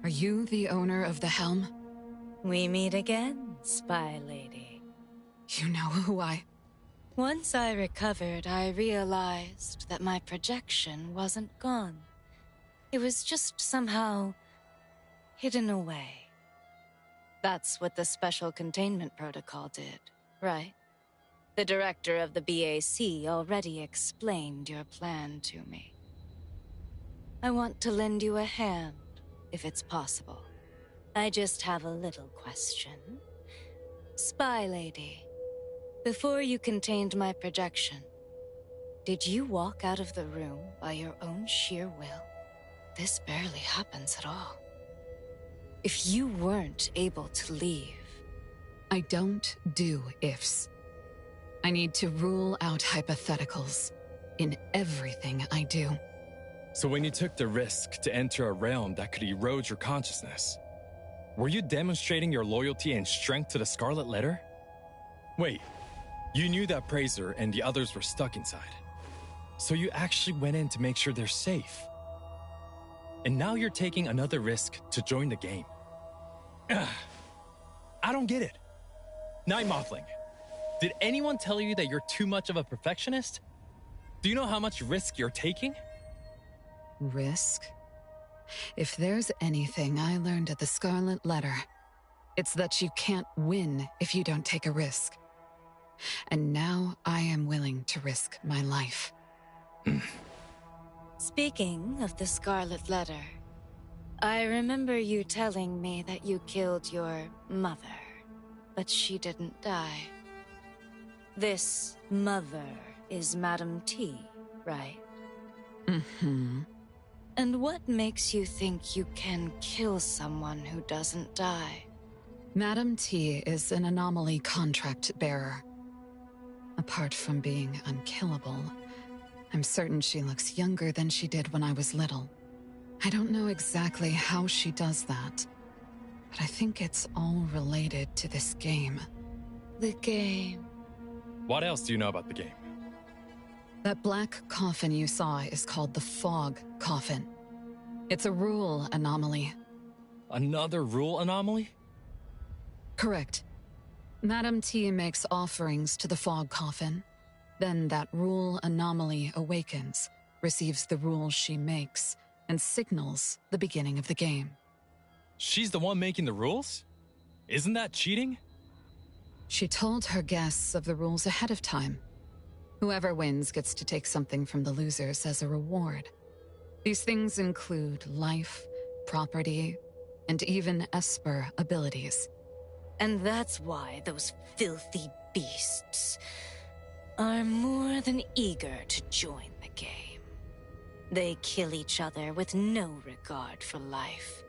Are you the owner of the helm? We meet again, spy lady. You know who I... Once I recovered, I realized that my projection wasn't gone. It was just somehow hidden away. That's what the special containment protocol did, right? The director of the BAC already explained your plan to me. I want to lend you a hand, if it's possible. I just have a little question. Spy lady, before you contained my projection, did you walk out of the room by your own sheer will? This barely happens at all. If you weren't able to leave... I don't do ifs. I need to rule out hypotheticals in everything I do. So when you took the risk to enter a realm that could erode your consciousness, were you demonstrating your loyalty and strength to the Scarlet Letter? Wait, you knew that Praiser and the others were stuck inside. So you actually went in to make sure they're safe. And now you're taking another risk to join the game. Ugh. I don't get it. Night Mothling, did anyone tell you that you're too much of a perfectionist? Do you know how much risk you're taking? Risk? If there's anything I learned at the Scarlet Letter, it's that you can't win if you don't take a risk. And now I am willing to risk my life. Speaking of the Scarlet Letter, I remember you telling me that you killed your mother, but she didn't die. This mother is Madam T, right? Mm-hmm. And what makes you think you can kill someone who doesn't die? Madam T is an anomaly contract bearer. Apart from being unkillable, I'm certain she looks younger than she did when I was little. I don't know exactly how she does that, but I think it's all related to this game. The game. What else do you know about the game? That black coffin you saw is called the Fog Coffin. It's a rule anomaly. Another rule anomaly? Correct. Madame T makes offerings to the fog coffin. Then that rule anomaly awakens, receives the rules she makes, and signals the beginning of the game. She's the one making the rules? Isn't that cheating? She told her guests of the rules ahead of time. Whoever wins gets to take something from the losers as a reward. These things include life, property, and even Esper abilities. And that's why those filthy beasts are more than eager to join the game. They kill each other with no regard for life,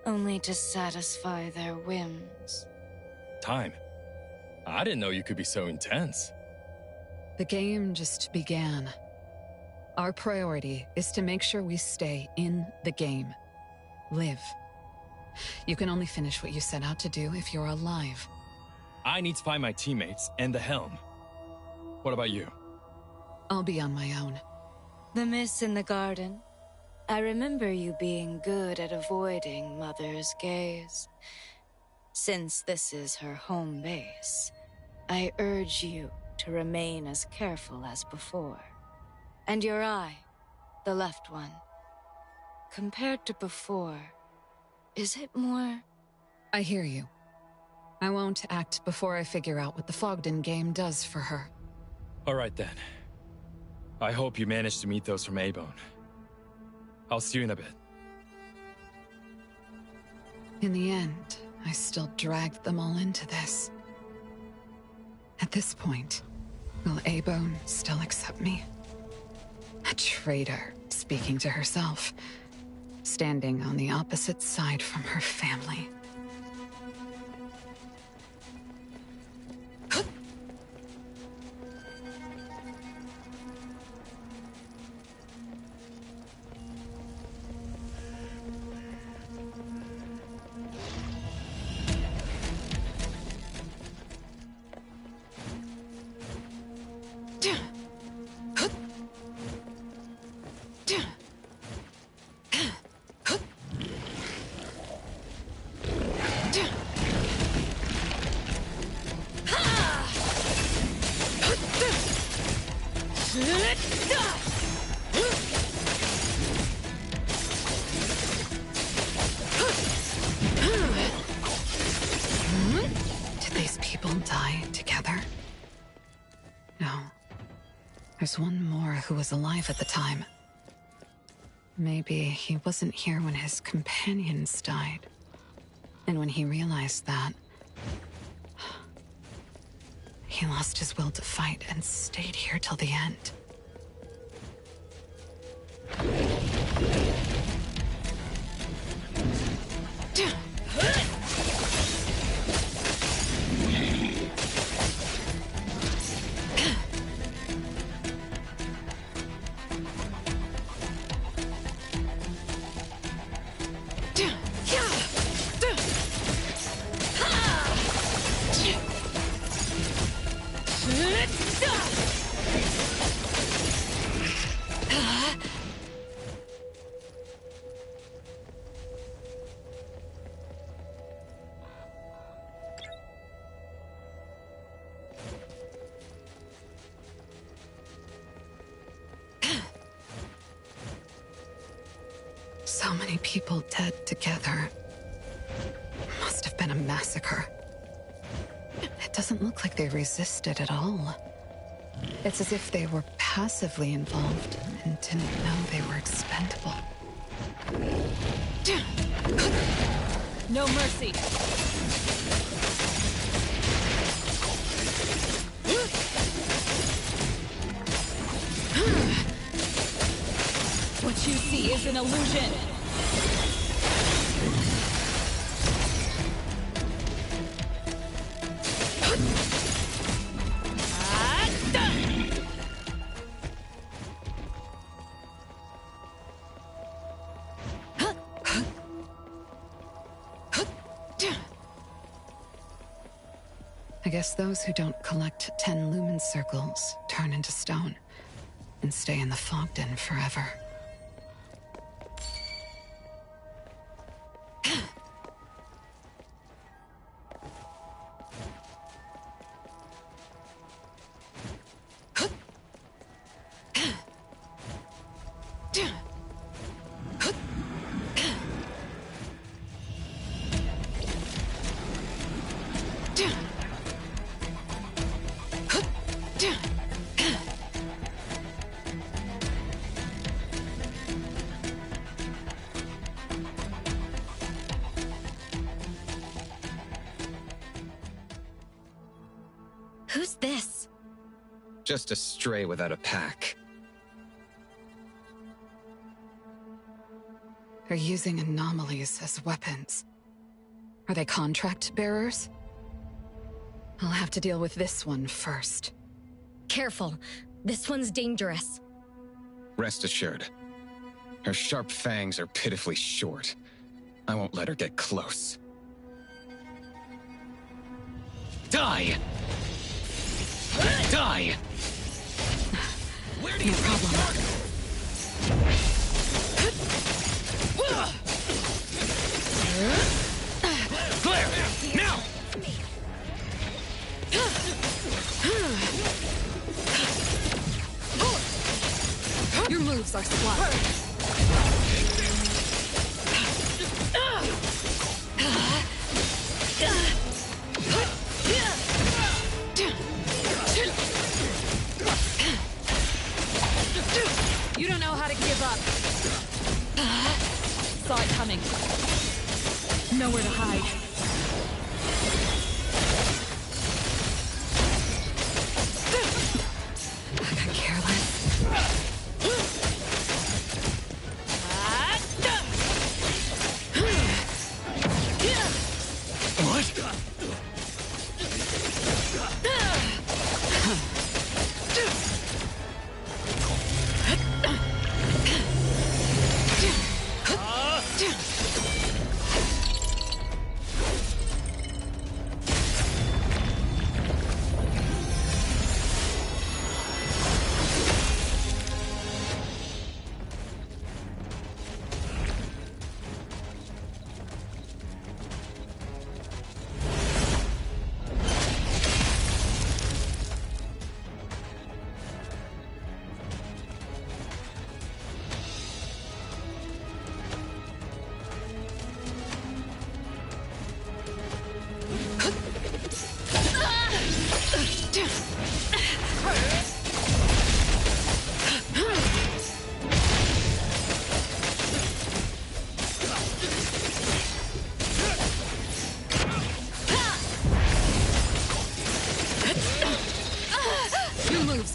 only to satisfy their whims. Time. I didn't know you could be so intense. The game just began. Our priority is to make sure we stay in the game. Live. You can only finish what you set out to do if you're alive. I need to find my teammates and the helm. What about you? I'll be on my own. The miss in the garden. I remember you being good at avoiding Mother's gaze. Since this is her home base, I urge you to remain as careful as before. And your eye, the left one. Compared to before, is it more... I hear you. I won't act before I figure out what the Fogden game does for her. All right then. I hope you managed to meet those from A-Bone. I'll see you in a bit. In the end, I still dragged them all into this. At this point, will A-Bone still accept me? A traitor speaking to herself, standing on the opposite side from her family. Did these people die together? No. There's one more who was alive at the time. Maybe he wasn't here when his companions died. And when he realized that, he lost his will to fight and stayed here till the end. So many people dead together. Must have been a massacre. It doesn't look like they resisted at all. It's as if they were passively involved and didn't know they were expendable. No mercy. What you see is an illusion. I guess those who don't collect 10 lumen circles turn into stone and stay in the Fogden forever. Who's this? Just a stray without a pack. They're using anomalies as weapons. Are they contract bearers? I'll have to deal with this one first. Careful. This one's dangerous. Rest assured. Her sharp fangs are pitifully short. I won't let her get close. Die! Die! Where do you problem? Claire! Now! Your moves are slow. You don't know how to give up. Saw it coming. Nowhere to hide. I got careless.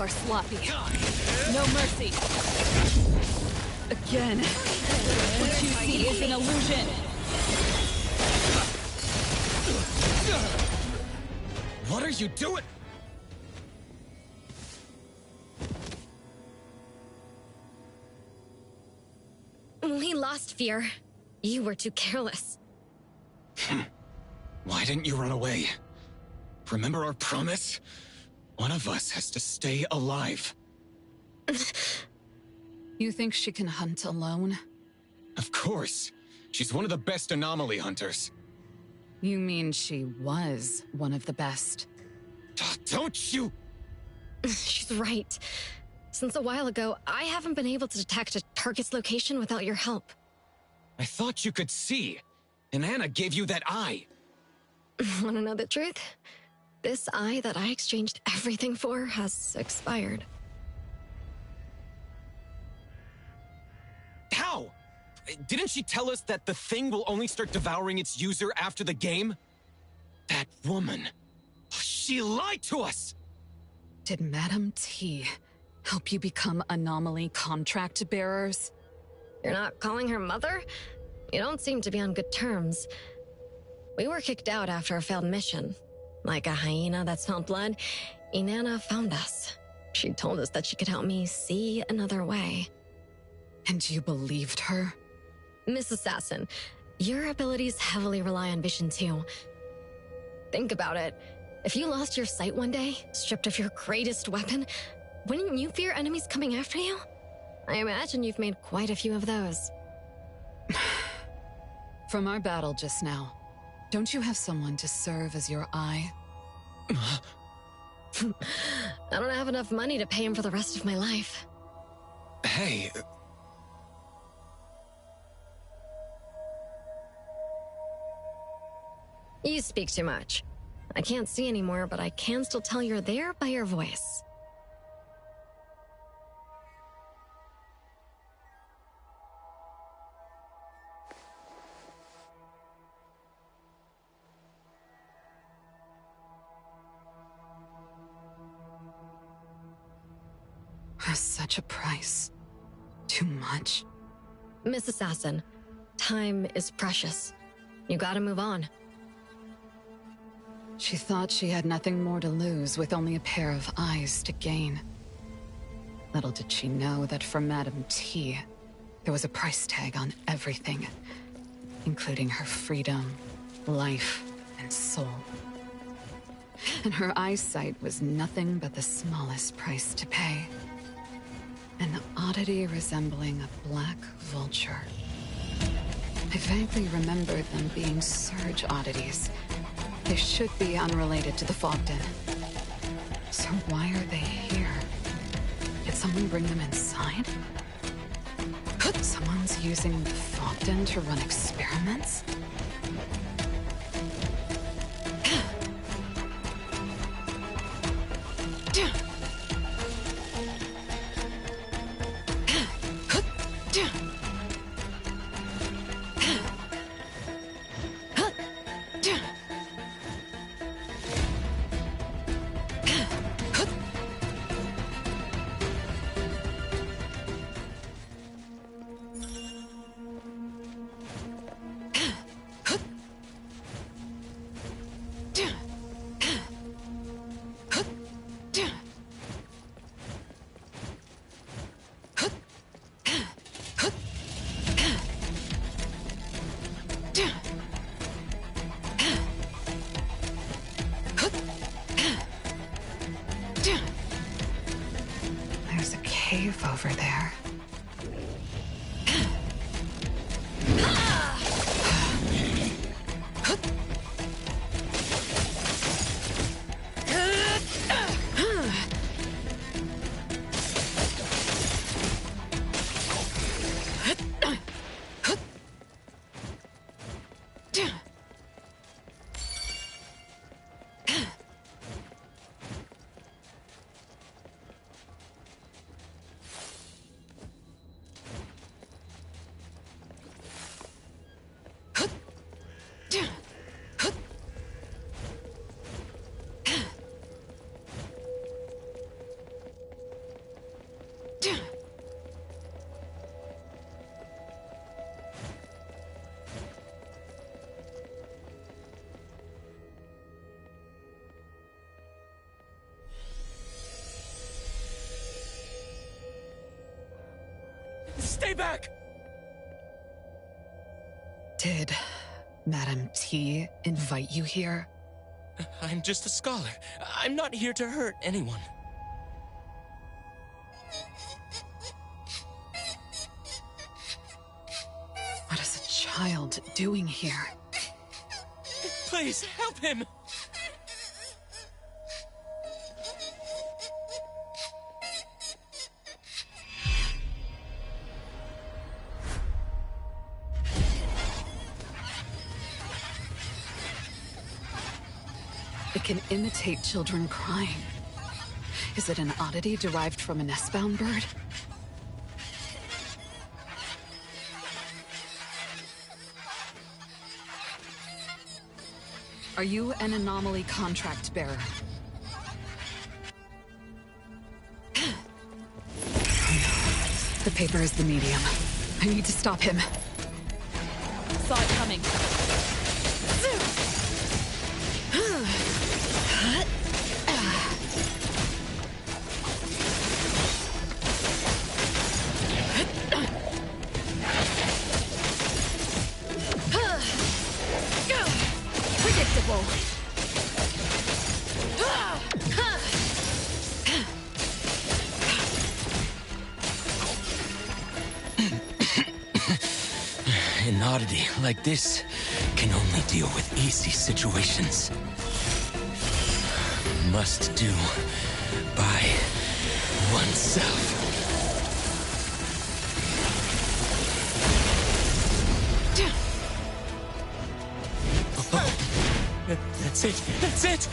Are sloppy. No mercy. Again. What you see is an illusion. What are you doing? We lost Fear. You were too careless. Why didn't you run away? Remember our promise? One of us has to stay alive. You think she can hunt alone? Of course. She's one of the best anomaly hunters. You mean she was one of the best? Don't you? She's right. Since a while ago, I haven't been able to detect a target's location without your help. I thought you could see. And Anna gave you that eye. Want to know the truth? This eye that I exchanged everything for has expired. How? Didn't she tell us that the thing will only start devouring its user after the game? That woman. She lied to us! Did Madame T help you become anomaly contract bearers? You're not calling her mother? You don't seem to be on good terms. We were kicked out after a failed mission. Like a hyena that smelled blood, Inanna found us. She told us that she could help me see another way. And you believed her? Miss Assassin, your abilities heavily rely on vision too. Think about it. If you lost your sight one day, stripped of your greatest weapon, wouldn't you fear enemies coming after you? I imagine you've made quite a few of those. From our battle just now, don't you have someone to serve as your eye? I don't have enough money to pay him for the rest of my life. Hey... You speak too much. I can't see anymore, but I can still tell you're there by your voice. Such a price. Too much. Miss Assassin, time is precious. You gotta move on. She thought she had nothing more to lose with only a pair of eyes to gain. Little did she know that for Madame T, there was a price tag on everything, including her freedom, life, and soul. And her eyesight was nothing but the smallest price to pay. An oddity resembling a black vulture. I vaguely remember them being surge oddities. They should be unrelated to the Fogden. So why are they here? Did someone bring them inside? Someone's using the Fogden to run experiments? There's a cave over there. Stay back! Did Madame T invite you here? I'm just a scholar. I'm not here to hurt anyone. What is a child doing here? Please, help him! It can imitate children crying. Is it an oddity derived from a nestbound bird? Are you an anomaly contract bearer? The paper is the medium. I need to stop him. Saw it coming. Predictable. An oddity like this can only deal with easy situations. Must do by oneself. That's it! That's it!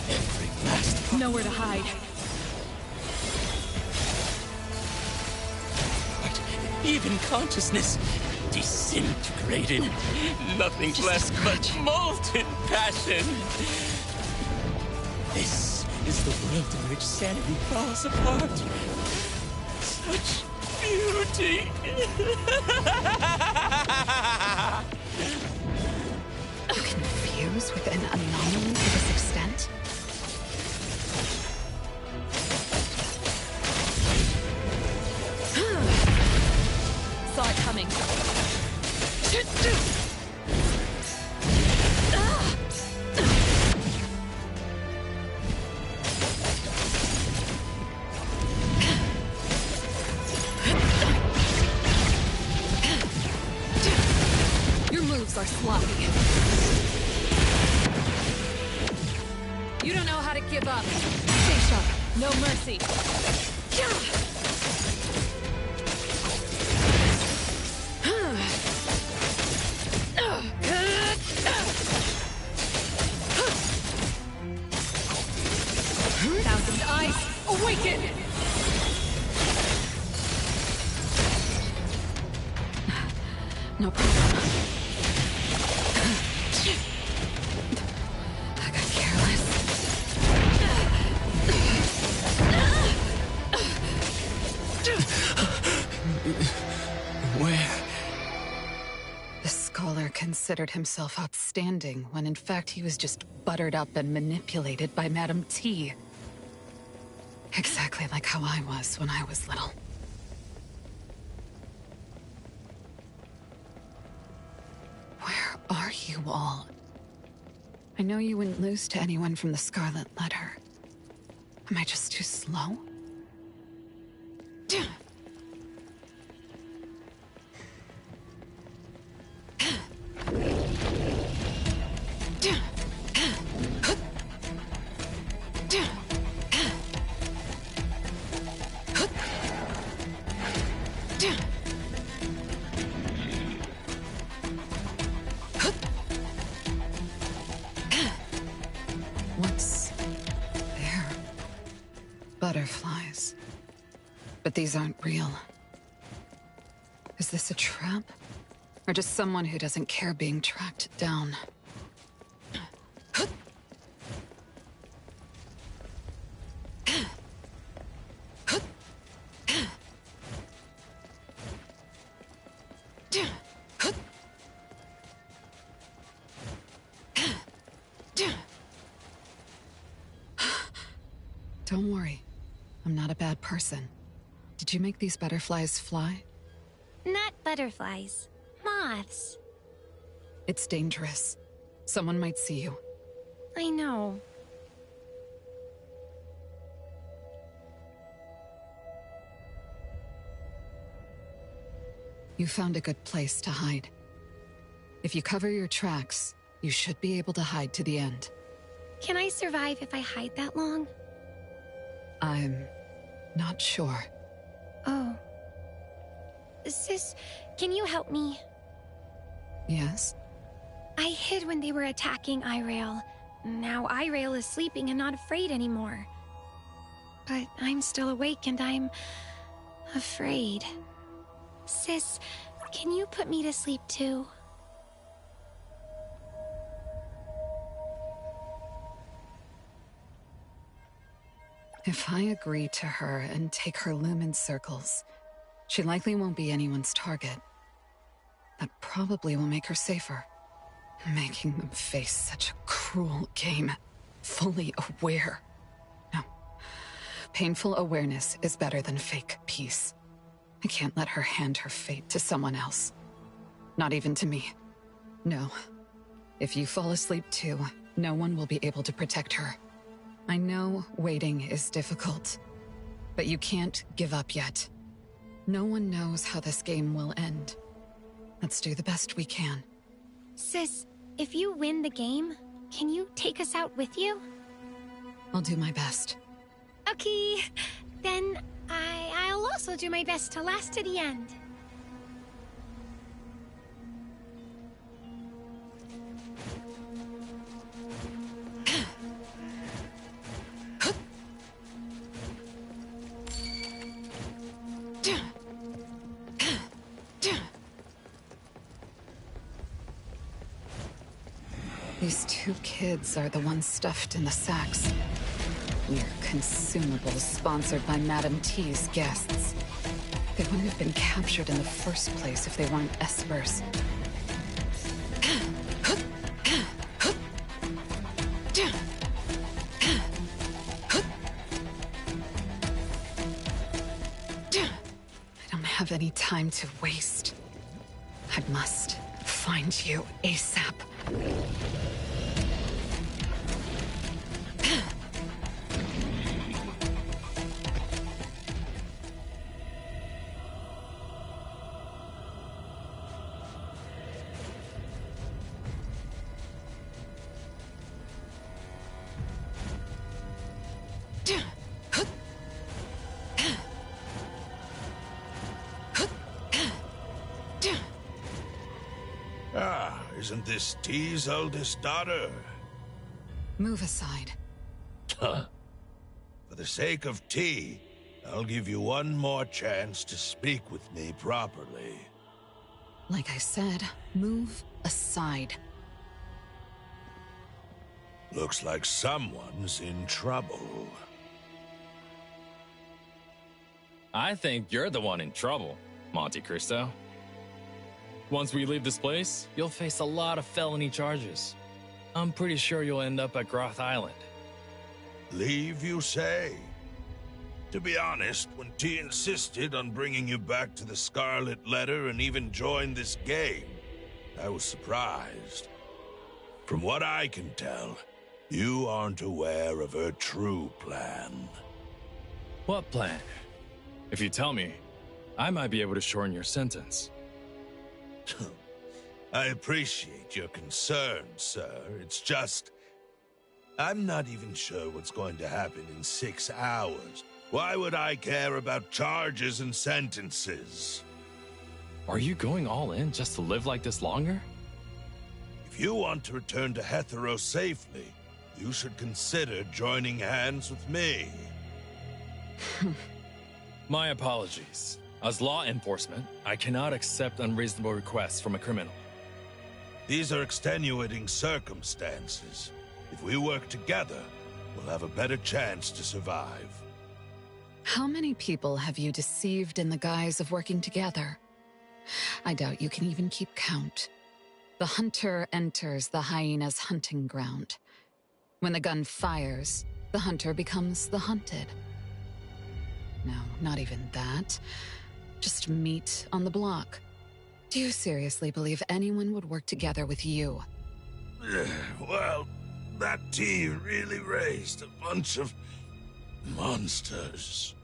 Every last part. Nowhere to hide. Even consciousness disintegrated. Nothing Just left but molten passion. This is the world in which sanity falls apart. Such beauty. You can fuse with an anomaly to this extent? Saw it coming. Your moves are sloppy. You don't know how to give up. Stay sharp. No mercy. Thousand eyes, awaken! No problem. I got careless. Where? The scholar considered himself outstanding, when in fact he was just buttered up and manipulated by Madame T. Exactly like how I was when I was little. Where are you all? I know you wouldn't lose to anyone from the Scarlet Letter. Am I just too slow? What's there? Butterflies. But these aren't real. Is this a trap? Or just someone who doesn't care being tracked down? Don't worry. I'm not a bad person. Did you make these butterflies fly? Not butterflies. Moths. It's dangerous. Someone might see you. I know. You found a good place to hide. If you cover your tracks, you should be able to hide to the end. Can I survive if I hide that long? I'm not sure. Oh. Sis, can you help me? Yes? I hid when they were attacking Irail. Now Irail is sleeping and not afraid anymore. But I'm still awake and I'm afraid. Sis, can you put me to sleep too? If I agree to her and take her lumen circles, she likely won't be anyone's target. That probably will make her safer. Making them face such a cruel game, fully aware. No. Painful awareness is better than fake peace. I can't let her hand her fate to someone else. Not even to me. No. If you fall asleep too, no one will be able to protect her. I know waiting is difficult, but you can't give up yet. No one knows how this game will end. Let's do the best we can. Sis, if you win the game, can you take us out with you? I'll do my best. Okay, then I'll also do my best to last to the end. These two kids are the ones stuffed in the sacks. Mere consumables sponsored by Madame T's guests. They wouldn't have been captured in the first place if they weren't espers. I don't have any time to waste. I must find you ASAP. Isn't this T's oldest daughter? Move aside. Huh. For the sake of T, I'll give you one more chance to speak with me properly. Like I said, move aside. Looks like someone's in trouble. I think you're the one in trouble, Monte Cristo. Once we leave this place, you'll face a lot of felony charges. I'm pretty sure you'll end up at Groth Island. Leave, you say? To be honest, when T insisted on bringing you back to the Scarlet Letter and even joined this game, I was surprised. From what I can tell, you aren't aware of her true plan. What plan? If you tell me, I might be able to shorten your sentence. I appreciate your concern, sir. It's just, I'm not even sure what's going to happen in 6 hours. Why would I care about charges and sentences? Are you going all in just to live like this longer? If you want to return to Hetero safely, you should consider joining hands with me. My apologies. As law enforcement, I cannot accept unreasonable requests from a criminal. These are extenuating circumstances. If we work together, we'll have a better chance to survive. How many people have you deceived in the guise of working together? I doubt you can even keep count. The hunter enters the hyena's hunting ground. When the gun fires, the hunter becomes the hunted. No, not even that. Just meat on the block. Do you seriously believe anyone would work together with you? Well, that T really raised a bunch of monsters.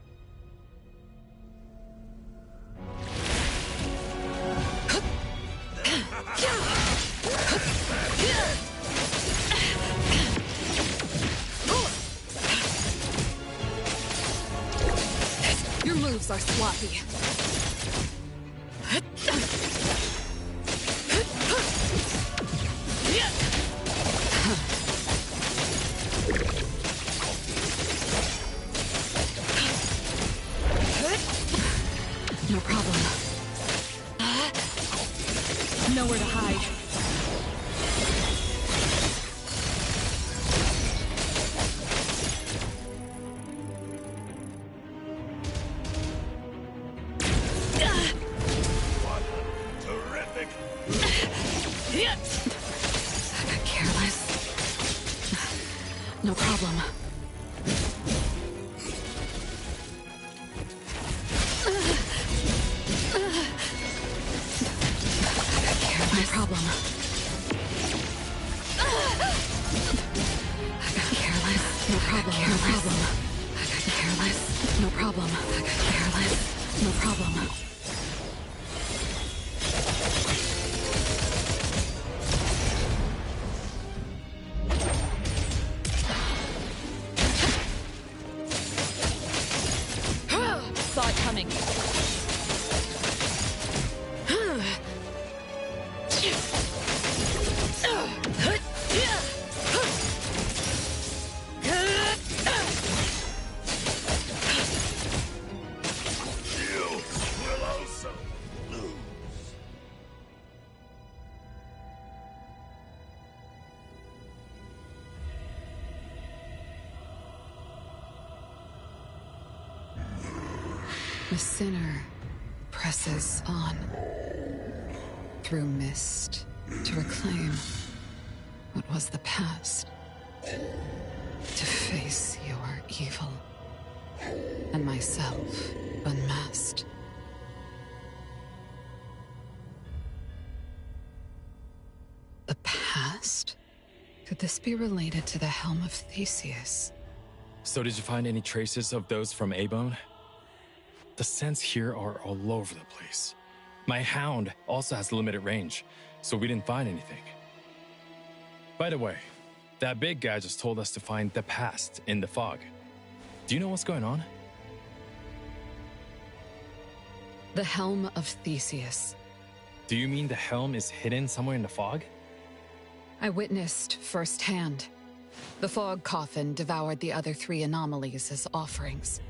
Your moves are sloppy. No problem. Nowhere to hide. Terrific. I got careless. No problem. No problem. I got careless. No problem. No problem. I got careless. No problem. I got careless. No problem. Saw it coming. You will The sinner presses on through mist to reclaim what was the past, to face your evil and myself unmasked. The past? Could this be related to the Helm of Theseus? So did you find any traces of those from A-Bone? The scents here are all over the place. My hound also has limited range, so we didn't find anything. By the way, that big guy just told us to find the past in the fog. Do you know what's going on? The Helm of Theseus. Do you mean the helm is hidden somewhere in the fog? I witnessed firsthand. The fog coffin devoured the other 3 anomalies as offerings.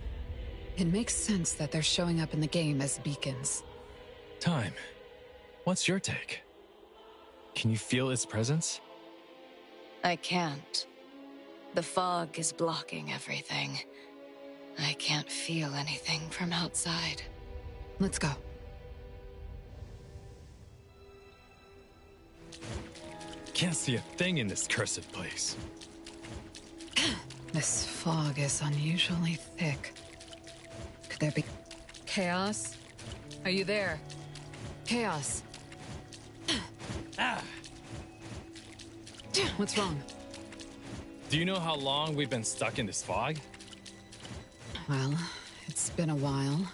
It makes sense that they're showing up in the game as beacons. Time. What's your take? Can you feel its presence? I can't. The fog is blocking everything. I can't feel anything from outside. Let's go. Can't see a thing in this cursed place. This fog is unusually thick. Could there be... Chaos? Are you there? Chaos. Ah! What's wrong? Do you know how long we've been stuck in this fog? Well, it's been a while.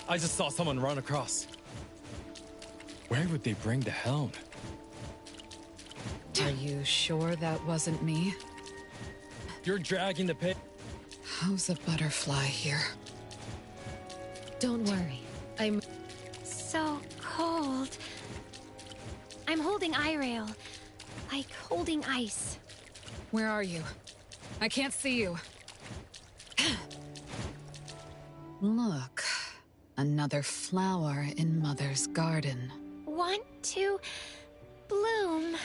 I just saw someone run across. Where would they bring the helm? Are you sure that wasn't me? You're dragging the pit. How's a butterfly here? Don't worry. I'm So cold. I'm holding Irail. Like holding ice. Where are you? I can't see you. Look. Another flower in Mother's garden. Want to bloom.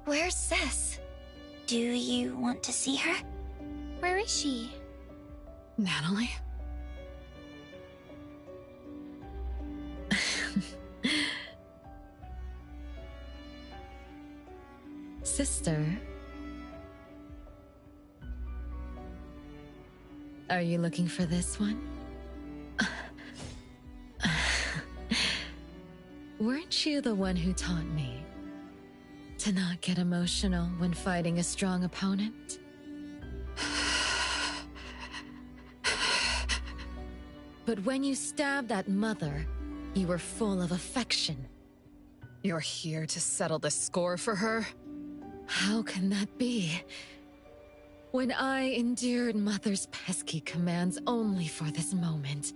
Where's Sis? Do you want to see her? Where is she? Natalie? Sister? Are you looking for this one? Weren't you the one who taught me to not get emotional when fighting a strong opponent? But when you stabbed that mother, you were full of affection. You're here to settle the score for her? How can that be? When I endured Mother's pesky commands only for this moment.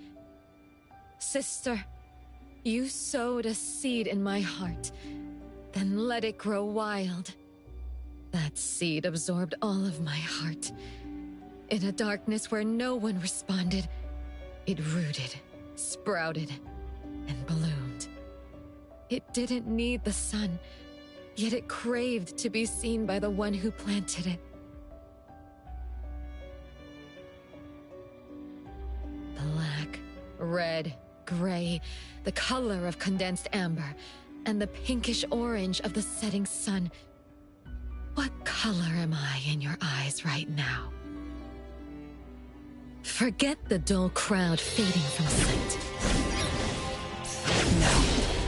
Sister, you sowed a seed in my heart, then let it grow wild. That seed absorbed all of my heart. In a darkness where no one responded, it rooted, sprouted, and bloomed. It didn't need the sun, yet it craved to be seen by the one who planted it. Black, red, gray, the color of condensed amber, and the pinkish orange of the setting sun. What color am I in your eyes right now? Forget the dull crowd fading from sight. No,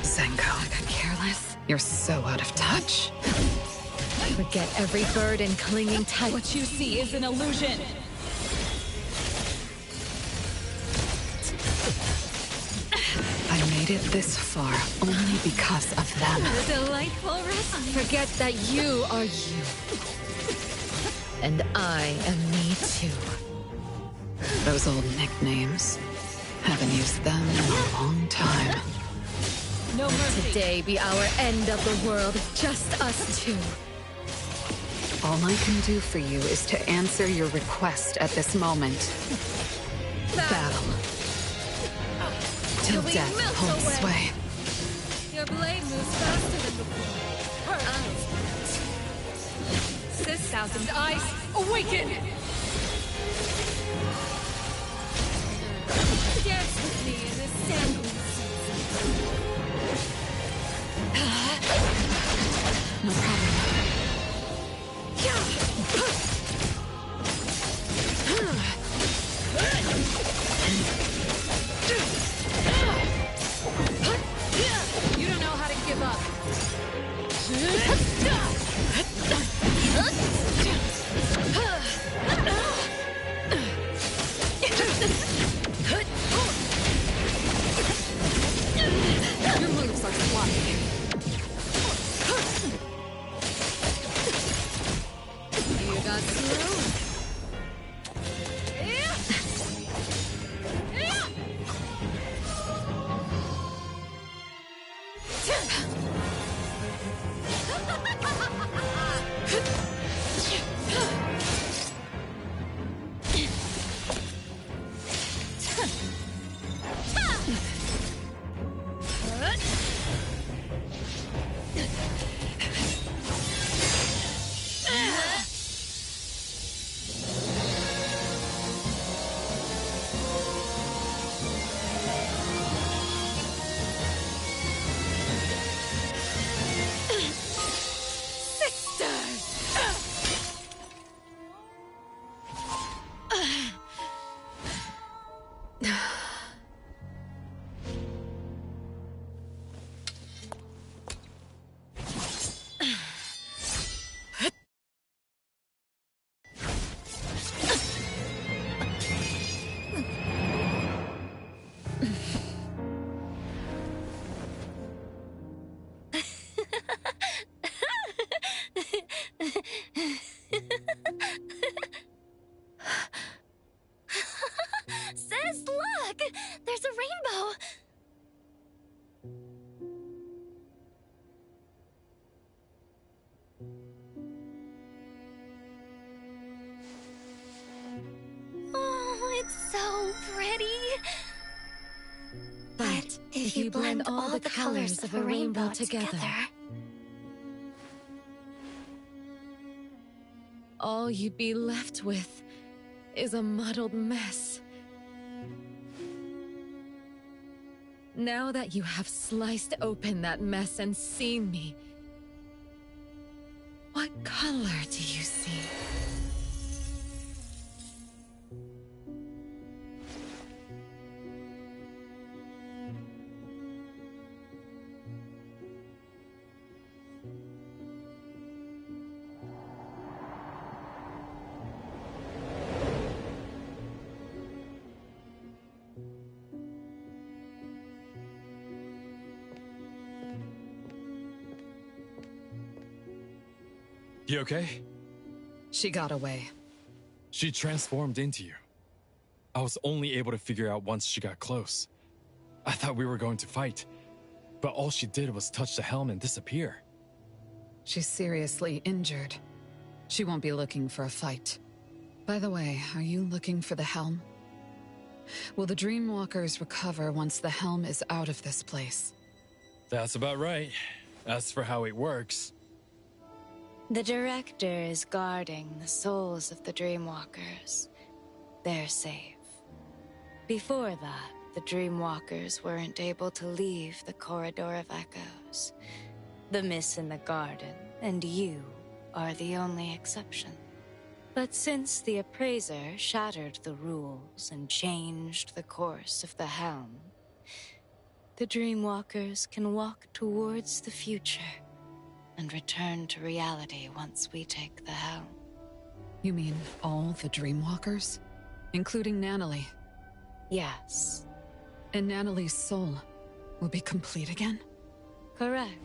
Zenko. I got careless. You're so out of touch. Forget every burden clinging tight. What you see is an illusion. I made it this far only because of them. Delightful rest. Forget that you are you. And I am me too. Those old nicknames. Haven't used them in a long time. No mercy. Today be our end of the world, just us two. All I can do for you is to answer your request at this moment. Battle. Till death holds sway. Your blade moves faster than before. Sis Thousand Eyes, awaken! Dance with me in this sanguine season. No problem. You don't know how to give up. Your moves are sloppy. You got through. Sis, look! There's a rainbow! Oh, it's so pretty! But if you blend all the colors of a rainbow together, all you'd be left with is a muddled mess. Now that you have sliced open that mess and seen me, what color do you see? You okay? She got away. She transformed into you. I was only able to figure out once she got close. I thought we were going to fight, but all she did was touch the helm and disappear. She's seriously injured. She won't be looking for a fight. By the way, are you looking for the helm? Will the Dreamwalkers recover once the helm is out of this place? That's about right. As for how it works... The Director is guarding the souls of the Dreamwalkers. They're safe. Before that, the Dreamwalkers weren't able to leave the Corridor of Echoes. The Miss in the Garden and you are the only exception. But since the Appraiser shattered the rules and changed the course of the helm, the Dreamwalkers can walk towards the future and return to reality once we take the helm. You mean all the Dreamwalkers? Including Nanalie? Yes. And Nanalie's soul will be complete again? Correct.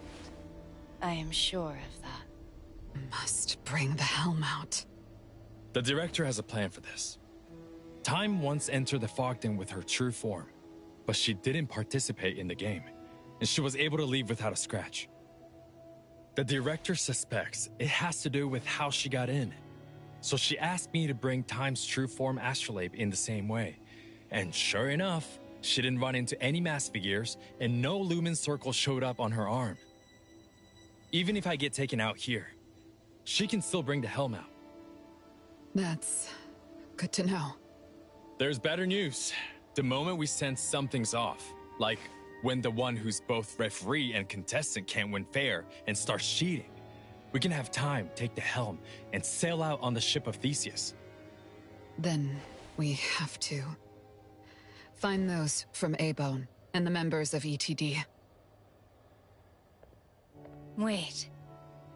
I am sure of that. Must bring the helm out. The Director has a plan for this. Time once entered the Fogden with her true form, but she didn't participate in the game, and she was able to leave without a scratch. The director suspects it has to do with how she got in. So she asked me to bring Time's true form astrolabe in the same way. And sure enough, she didn't run into any mass figures, and no lumen circle showed up on her arm. Even if I get taken out here, she can still bring the helm out. That's good to know. There's better news. The moment we sense something's off, like when the one who's both referee and contestant can't win fair and starts cheating, we can have Time take the helm and sail out on the ship of Theseus. Then we have to find those from A-Bone and the members of ETD. Wait.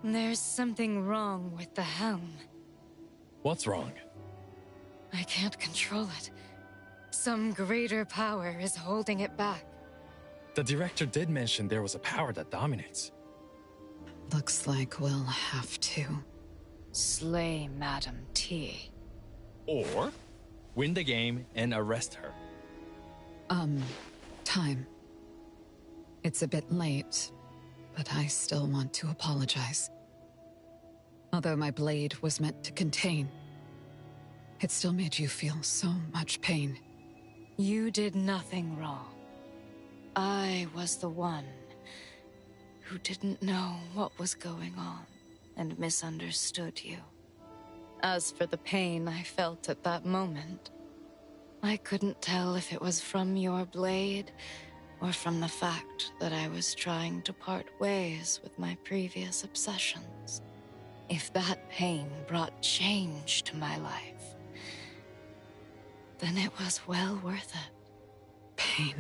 There's something wrong with the helm. What's wrong? I can't control it. Some greater power is holding it back. The director did mention there was a power that dominates. Looks like we'll have to slay Madam T. Or win the game and arrest her. Time. It's a bit late, but I still want to apologize. Although my blade was meant to contain, it still made you feel so much pain. You did nothing wrong. I was the one who didn't know what was going on and misunderstood you. As for the pain I felt at that moment, I couldn't tell if it was from your blade or from the fact that I was trying to part ways with my previous obsessions. If that pain brought change to my life, then it was well worth it. Pain.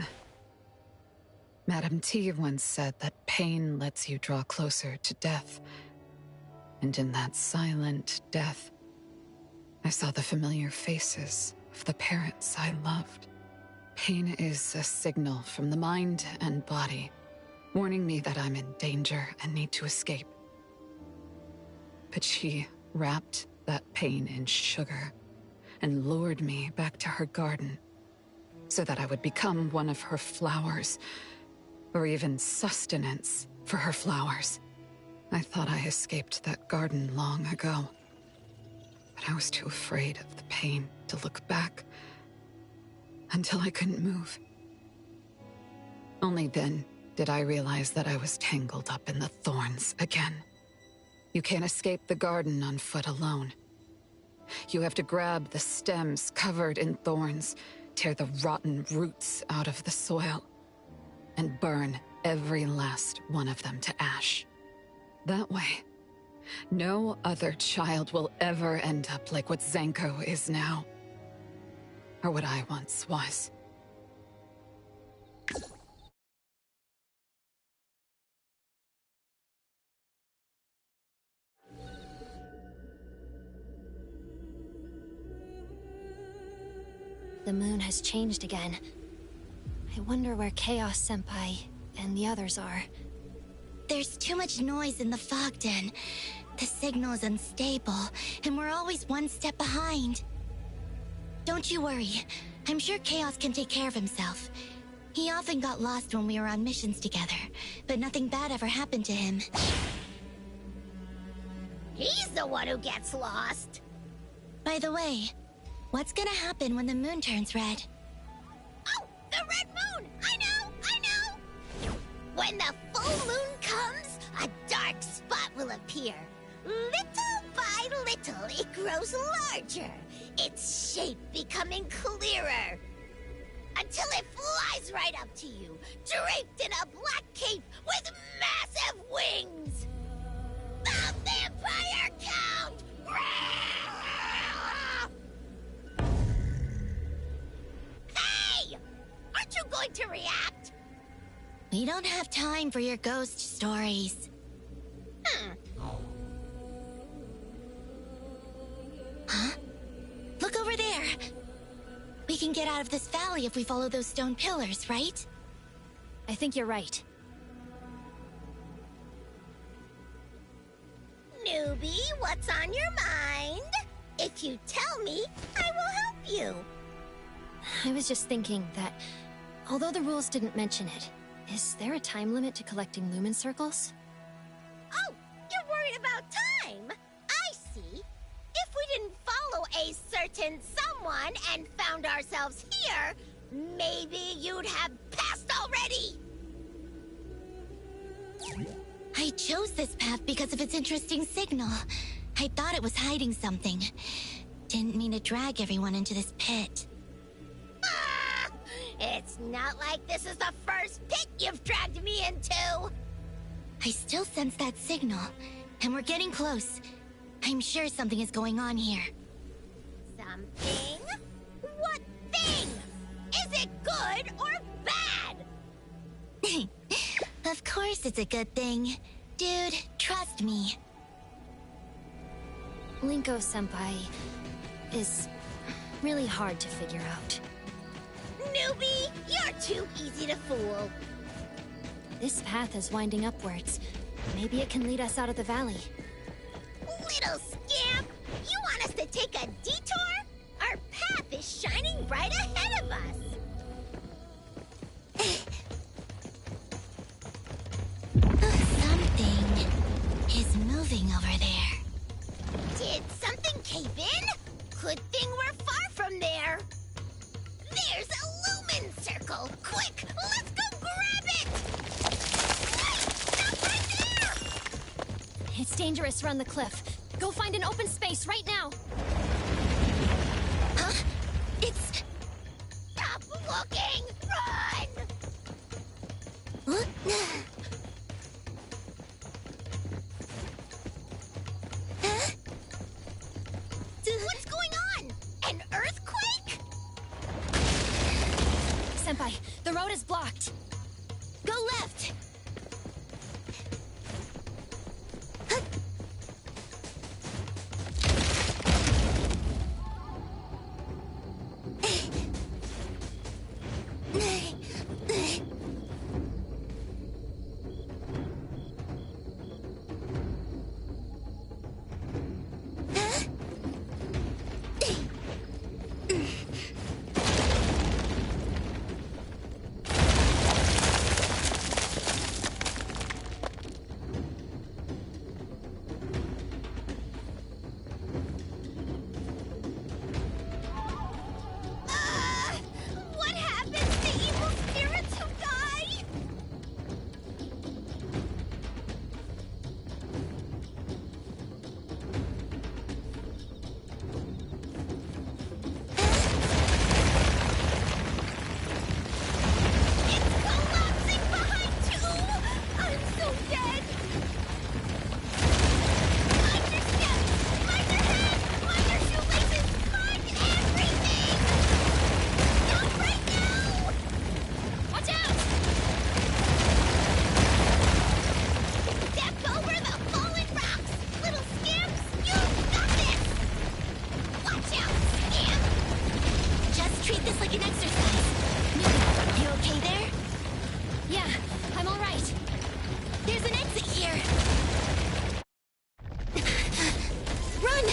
Madam T once said that pain lets you draw closer to death. And in that silent death, I saw the familiar faces of the parents I loved. Pain is a signal from the mind and body, warning me that I'm in danger and need to escape. But she wrapped that pain in sugar and lured me back to her garden so that I would become one of her flowers, or even sustenance for her flowers. I thought I escaped that garden long ago, but I was too afraid of the pain to look back until I couldn't move. Only then did I realize that I was tangled up in the thorns again. You can't escape the garden on foot alone. You have to grab the stems covered in thorns, tear the rotten roots out of the soil, and burn every last one of them to ash. That way, no other child will ever end up like what Zanko is now. Or what I once was. The moon has changed again. I wonder where Chaos Senpai and the others are. There's too much noise in the fog den. The signal is unstable, and we're always one step behind. Don't you worry. I'm sure Chaos can take care of himself. He often got lost when we were on missions together, but nothing bad ever happened to him. He's the one who gets lost. By the way, what's gonna happen when the moon turns red? Oh, the red moon! I know! When the full moon comes, a dark spot will appear. Little by little, it grows larger, its shape becoming clearer. Until it flies right up to you, draped in a black cape with massive wings. The Vampire Count! Hey! Aren't you going to react? We don't have time for your ghost stories. Huh? Look over there! We can get out of this valley if we follow those stone pillars, right? I think you're right. Newbie, what's on your mind? If you tell me, I will help you. I was just thinking that, although the rules didn't mention it, is there a time limit to collecting lumen circles? Oh, worried about time. I see. If we didn't follow a certain someone and found ourselves here, maybe you'd have passed already. I chose this path because of its interesting signal. I thought it was hiding something. Didn't mean to drag everyone into this pit. Ah, it's not like this is the first pit you've dragged me into. I still sense that signal, and we're getting close. I'm sure something is going on here. Something? What thing? Is it good or bad? Of course it's a good thing. Dude, trust me. Linko-senpai is really hard to figure out. Newbie, you're too easy to fool. This path is winding upwards. Maybe it can lead us out of the valley. Little scamp! You want us to take a detour? Our path is shining right ahead of us! Something is moving over there. Did something cave in? Good thing we're far from there. There's a lumen circle! Quick, let's go grab it! Wait! Stop right there! It's dangerous around the cliff. Go find an open space right now. Huh? It's... Stop looking! Run! What? What's going on? An earthquake? Senpai, the road is blocked. Go left! What happens to evil spirits who die? It's collapsing behind too! I'm so dead! Mind your steps! Mind your head! Mind your shoelaces! Mind everything! Stop right now! Watch out! Step over the fallen rocks! Little scamps, you've got this! Watch out, scamp! Just treat this like an exercise. You okay there? Yeah, I'm all right. There's an exit here. Run!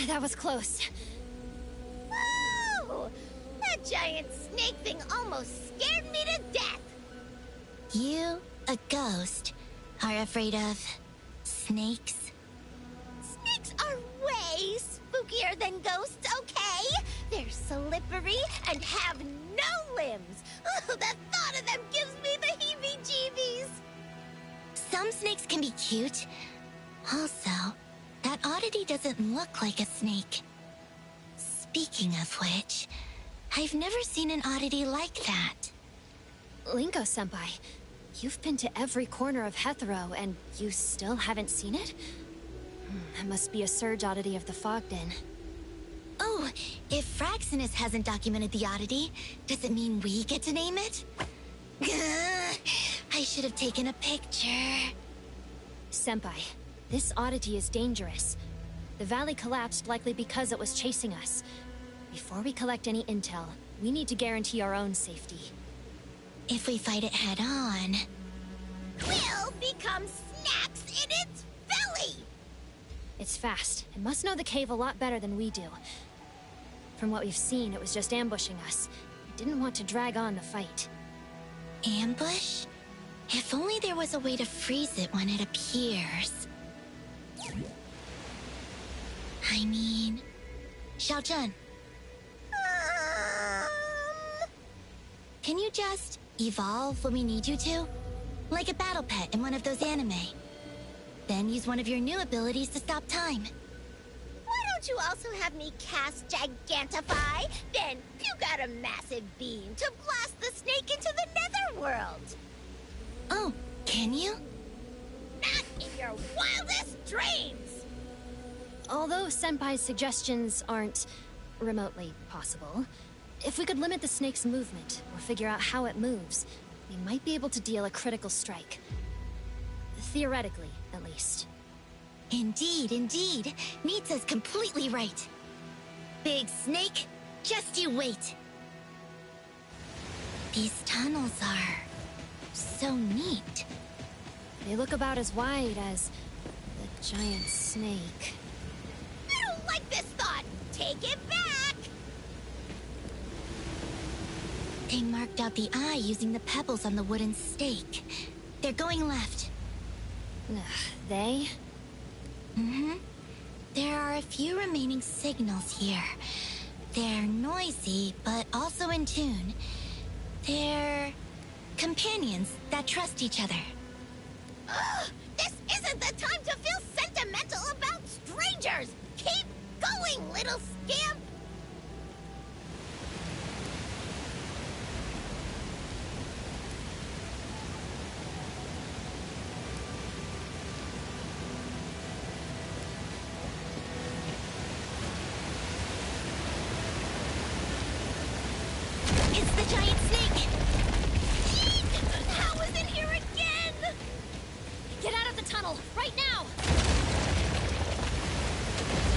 That was close. Woo! That giant snake thing almost scared me to death! You, a ghost. are afraid of snakes. Snakes are way spookier than ghosts, okay? They're slippery and have no limbs. Oh, the thought of them gives me the heebie-jeebies. Some snakes can be cute. Also, that oddity doesn't look like a snake. Speaking of which, I've never seen an oddity like that. Linko-senpai, you've been to every corner of Hetero, and you still haven't seen it? That must be a surge oddity of the Fog Den. Oh, if Fraxinus hasn't documented the oddity, does it mean we get to name it? I should have taken a picture. Senpai, this oddity is dangerous. The valley collapsed likely because it was chasing us. Before we collect any intel, we need to guarantee our own safety. If we fight it head-on, we'll become snacks in its belly! It's fast. It must know the cave a lot better than we do. From what we've seen, it was just ambushing us. It didn't want to drag on the fight. Ambush? If only there was a way to freeze it when it appears. I mean... Xiaojun. Can you just evolve when we need you to? Like a battle pet in one of those anime. Then use one of your new abilities to stop time. Why don't you also have me cast Gigantify? Then you got a massive beam to blast the snake into the netherworld. Oh, can you? Not in your wildest dreams! Although Senpai's suggestions aren't remotely possible, if we could limit the snake's movement, or figure out how it moves, we might be able to deal a critical strike. Theoretically, at least. Indeed, indeed. Nitsa's completely right. Big Snake, just you wait. These tunnels are... so neat. They look about as wide as the giant snake. I don't like this thought! Take it back! They marked out the eye using the pebbles on the wooden stake. They're going left. They? Mm-hmm. There are a few remaining signals here. They're noisy, but also in tune. They're... companions that trust each other. Ugh! This isn't the time to feel sentimental about strangers! Keep going, little scamp! It's the giant snake! How is it here again? Get out of the tunnel, right now!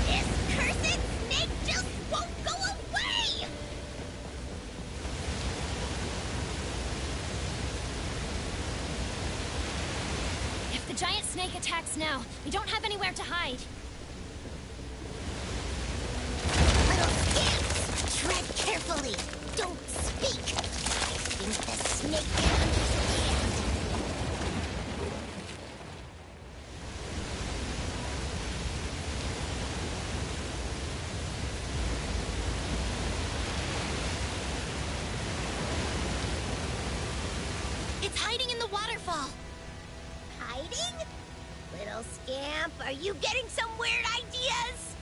This cursed snake just won't go away! If the giant snake attacks now, we don't have anywhere to hide. Little scamps! Tread carefully! Don't speak! I think the snake can understand. It's hiding in the waterfall. Hiding? Little scamp, are you getting some weird ideas?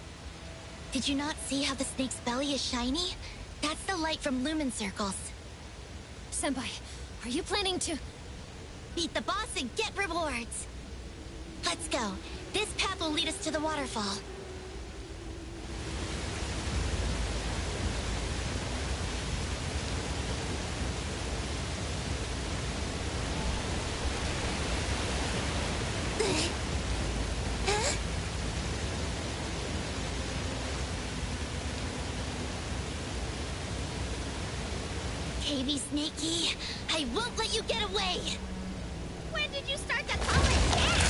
Did you not see how the snake's belly is shiny? That's the light from lumen circles. Senpai, are you planning to... beat the boss and get rewards? Let's go. This path will lead us to the waterfall. KB Snakey, I won't let you get away! When did you start to call it cat?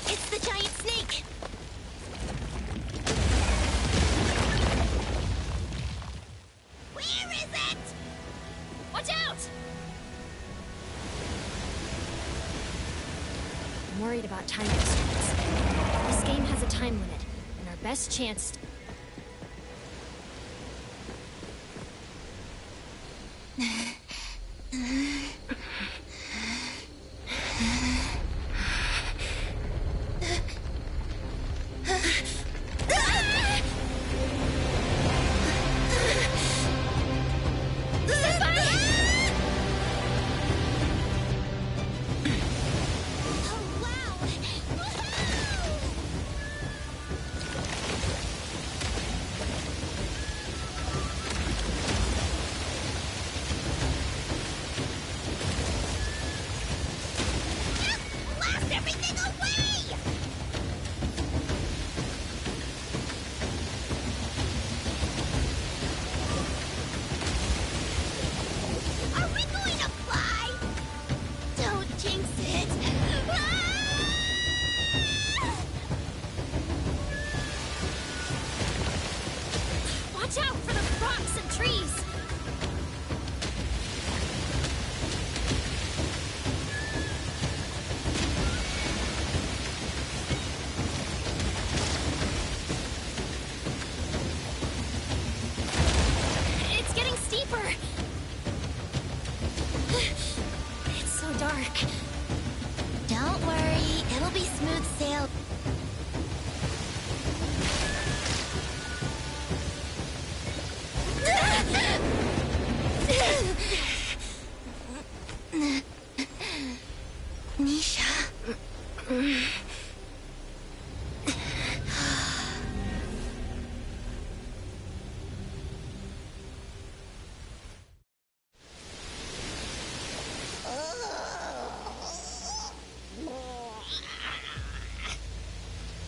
It's the giant snake! Where is it? Watch out! worried about time constraints. This game has a time limit, and our best chance... Watch out for the rocks and trees! It's getting steeper! It's so dark. Don't worry, it'll be smooth sail.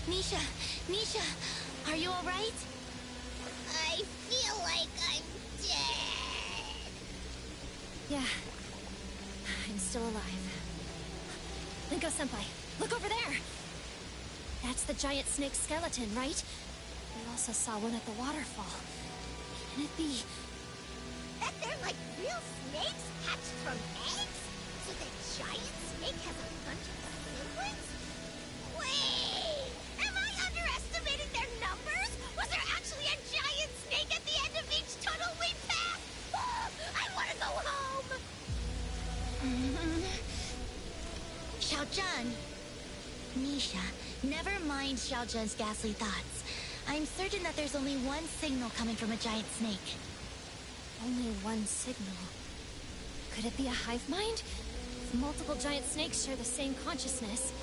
Nisha. Nisha, are you all right? I feel like I'm dead. Yeah, I'm still alive. Linko-senpai, look over there! That's the giant snake skeleton, right? We also saw one at the waterfall. Can it be... That they're like real snakes hatched from eggs? So the giant snake has a bunch of siblings? Wait! Am I underestimating their numbers? Was there actually a giant snake at the end of each tunnel we passed? I want to go home! Xiaozhen. Nisha, never mind Xiaozhen's ghastly thoughts. I'm certain that there's only one signal coming from a giant snake. Only one signal. Could it be a hive mind? Multiple giant snakes share the same consciousness.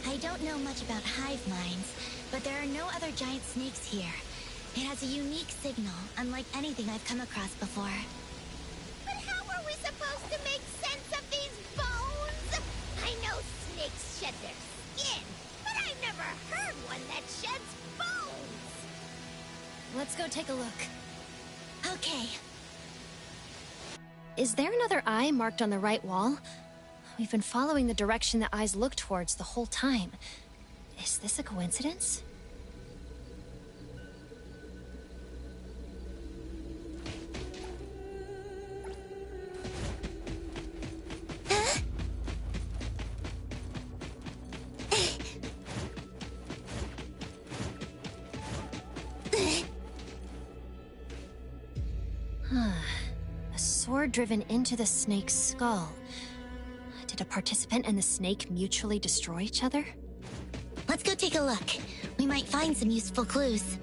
I don't know much about hive minds, but there are no other giant snakes here. It has a unique signal, unlike anything I've come across before. But how are we supposed to make sense of these bones? I know snakes shed their skin, but I've never heard one that sheds bones. Let's go take a look. Okay. Is there another eye marked on the right wall? We've been following the direction the eyes look towards the whole time. Is this a coincidence? A sword driven into the snake's skull. Did a participant and the snake mutually destroy each other? Let's go take a look. We might find some useful clues.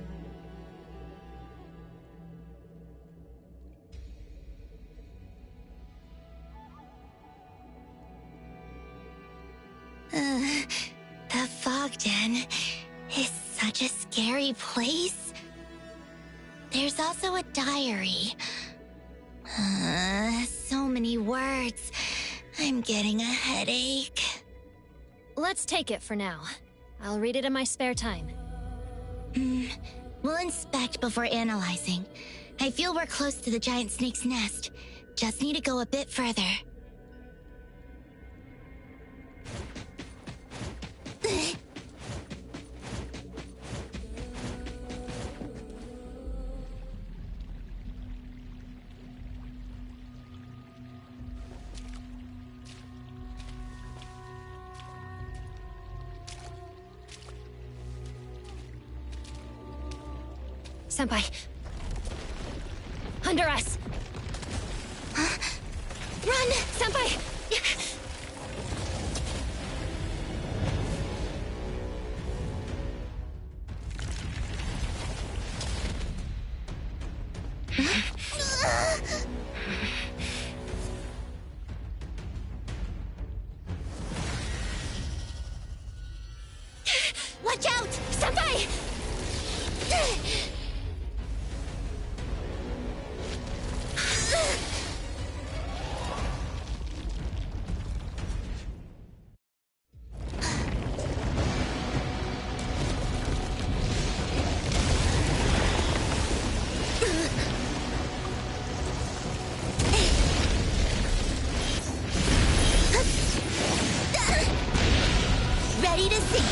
The fog den is such a scary place. There's also a diary. So many words. I'm getting a headache. Let's take it for now. I'll read it in my spare time. We'll inspect before analyzing. I feel we're close to the giant snake's nest. Just need to go a bit further. Senpai. Under us! Huh? Run, Senpai! Watch out! Senpai! Ready to see.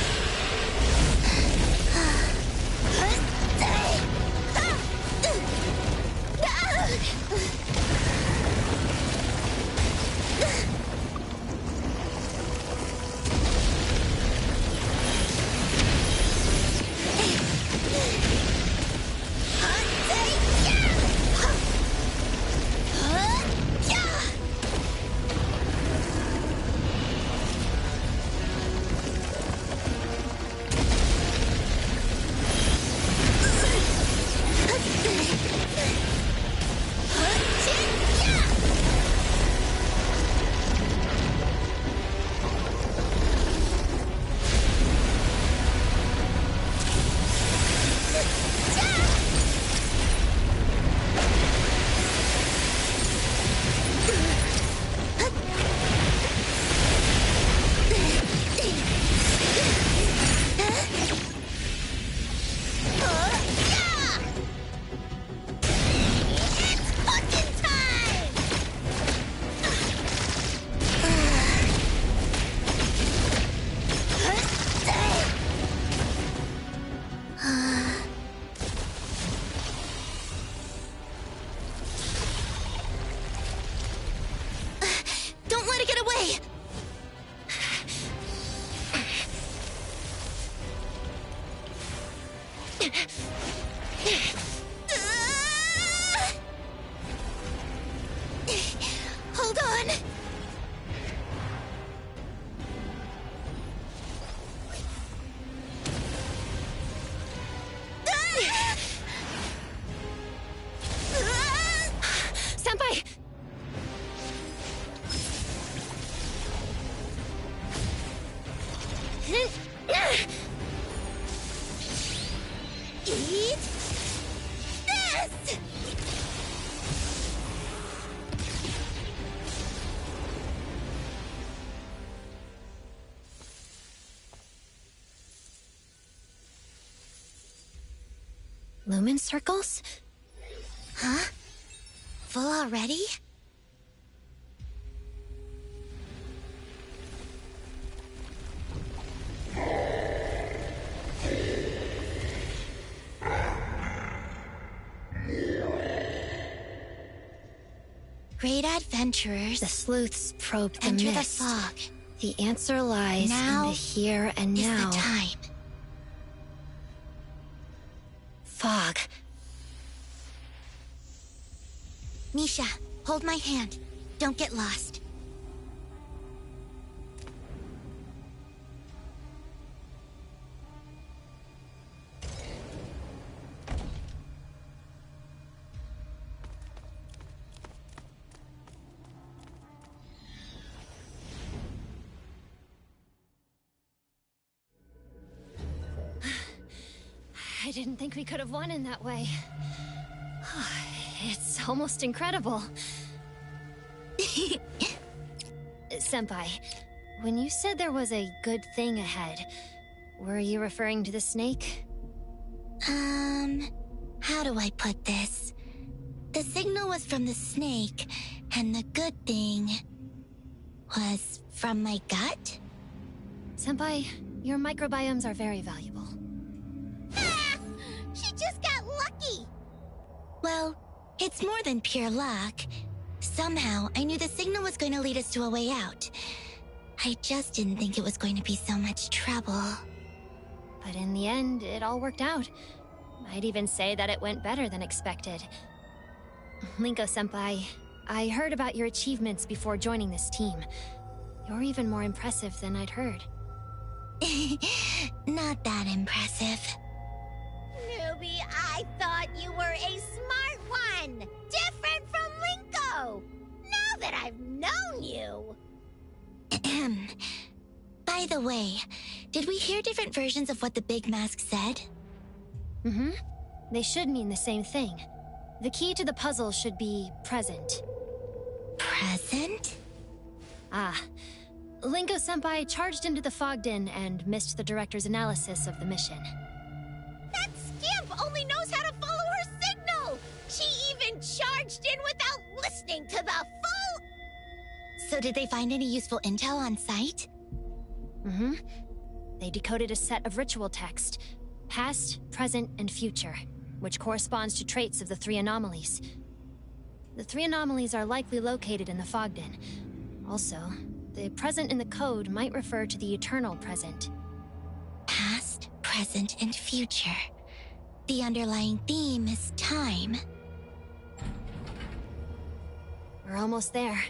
Don't let it get away! Hold on! Senpai! Eat this! Lumen circles? Huh? Full already? Great adventurers. The sleuths probe the Enter mist. the fog. The answer lies Now in the here and is now. the time. Fog. Misha, hold my hand. Don't get lost. I didn't think we could have won in that way. It's almost incredible. Senpai, when you said there was a good thing ahead, were you referring to the snake? How do I put this? The signal was from the snake, and the good thing was from my gut? Senpai, your microbiomes are very valuable. She just got lucky! Well, it's more than pure luck. Somehow, I knew the signal was going to lead us to a way out. I just didn't think it was going to be so much trouble. But in the end, it all worked out. I'd even say that it went better than expected. Linko-senpai, I heard about your achievements before joining this team. You're even more impressive than I'd heard. Not that impressive. Newbie, I thought you were a smart one! Different from Linko! Now that I've known you! By the way, did we hear different versions of what the Big Mask said? Mm-hmm. They should mean the same thing. The key to the puzzle should be present. Present? Ah. Linko-senpai charged into the Fogden and missed the director's analysis of the mission. That scamp only knows how to follow her signal! She even charged in without listening to the full... So did they find any useful intel on site? Mm-hmm. They decoded a set of ritual text. Past, present, and future, which corresponds to traits of the 3 anomalies. The 3 anomalies are likely located in the Fogden. Also, the present in the code might refer to the eternal present. Past, present, and future. The underlying theme is time. We're almost there.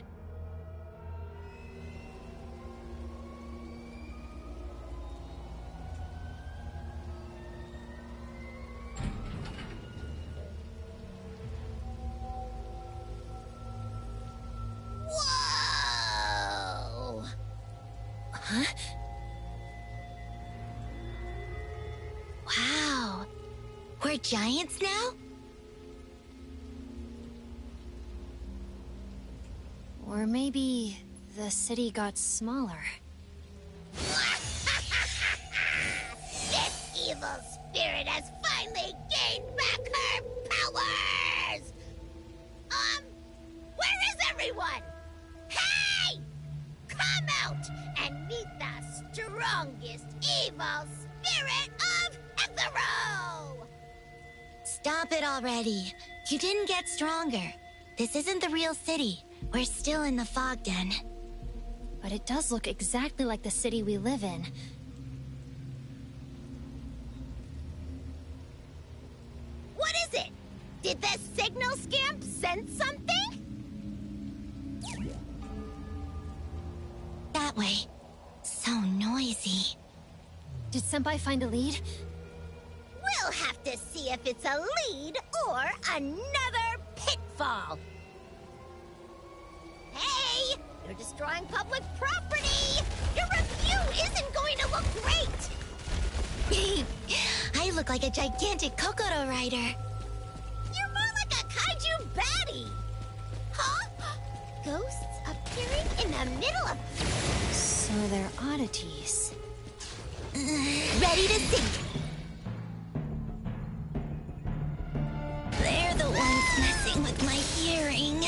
Whoa! Huh? Wow. We're giants now? Or maybe the city got smaller. This evil spirit has finally gained back her powers! Where is everyone? Hey! Come out and meet the strongest evil spirit of Evero! Stop it already. You didn't get stronger. This isn't the real city. We're still in the Fogden. But it does look exactly like the city we live in. What is it? Did the signal scamp sense something? That way. So noisy. Did Senpai find a lead? We'll have to see if it's a lead or another pitfall. Hey! You're destroying public property! Your review isn't going to look great! I look like a gigantic Kokoro rider. You're more like a kaiju baddie! Huh? Ghosts appearing in the middle of... So they're oddities. Ready to sink! They're the ones messing with my hearing.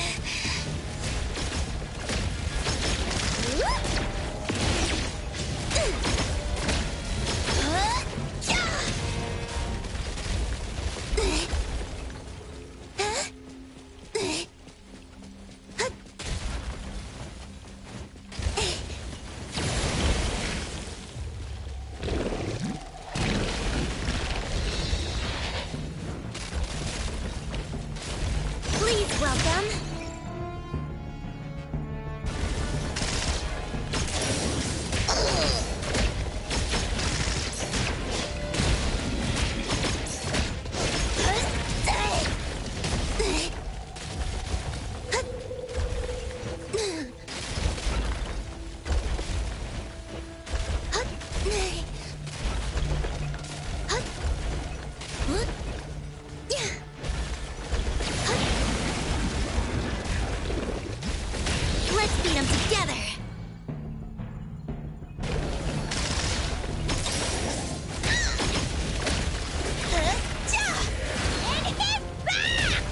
Please welcome. Let's beat them together. And hit back!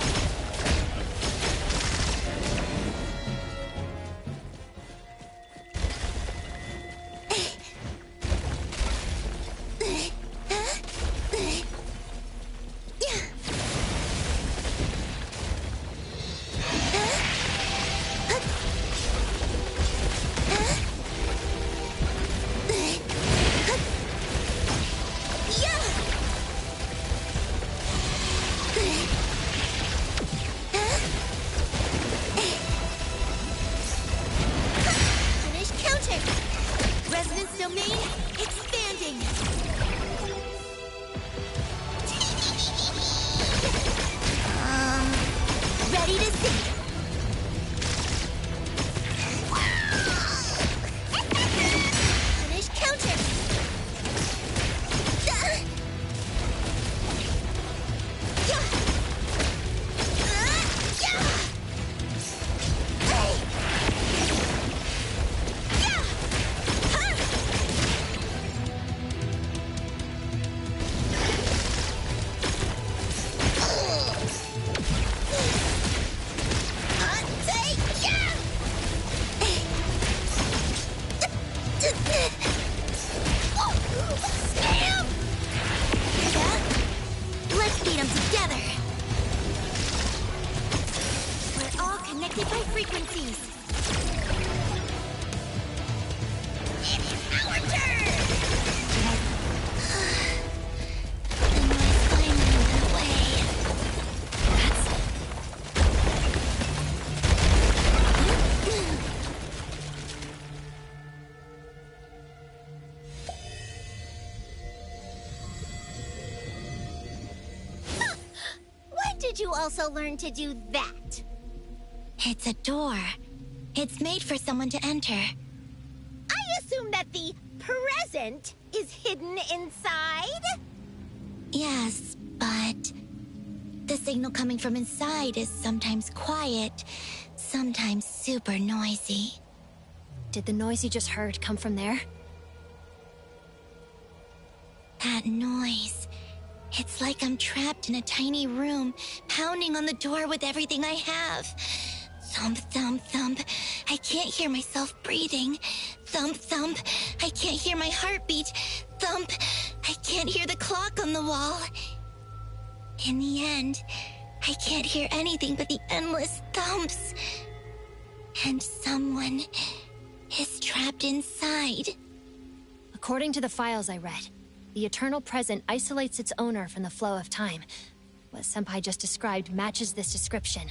you also learn to do that? It's a door. It's made for someone to enter. I assume that the present is hidden inside? Yes, but the signal coming from inside is sometimes quiet, sometimes super noisy. Did the noise you just heard come from there? That noise. It's like I'm trapped in a tiny room, pounding on the door with everything I have. Thump, thump, thump. I can't hear myself breathing. Thump, thump. I can't hear my heartbeat. Thump. I can't hear the clock on the wall. In the end, I can't hear anything but the endless thumps. And someone is trapped inside. According to the files I read, the eternal present isolates its owner from the flow of time. What Senpai just described matches this description.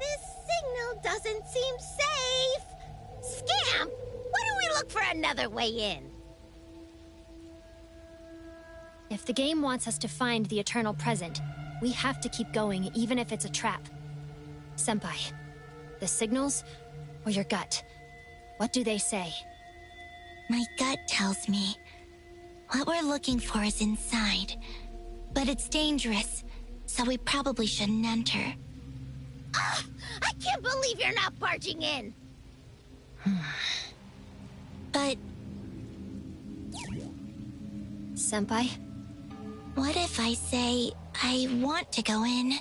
This signal doesn't seem safe. Scamp, why don't we look for another way in? If the game wants us to find the eternal present, we have to keep going even if it's a trap. Senpai, the signals or your gut? What do they say? My gut tells me what we're looking for is inside, but it's dangerous, so we probably shouldn't enter. I can't believe you're not barging in. But... Senpai? What if I say I want to go in?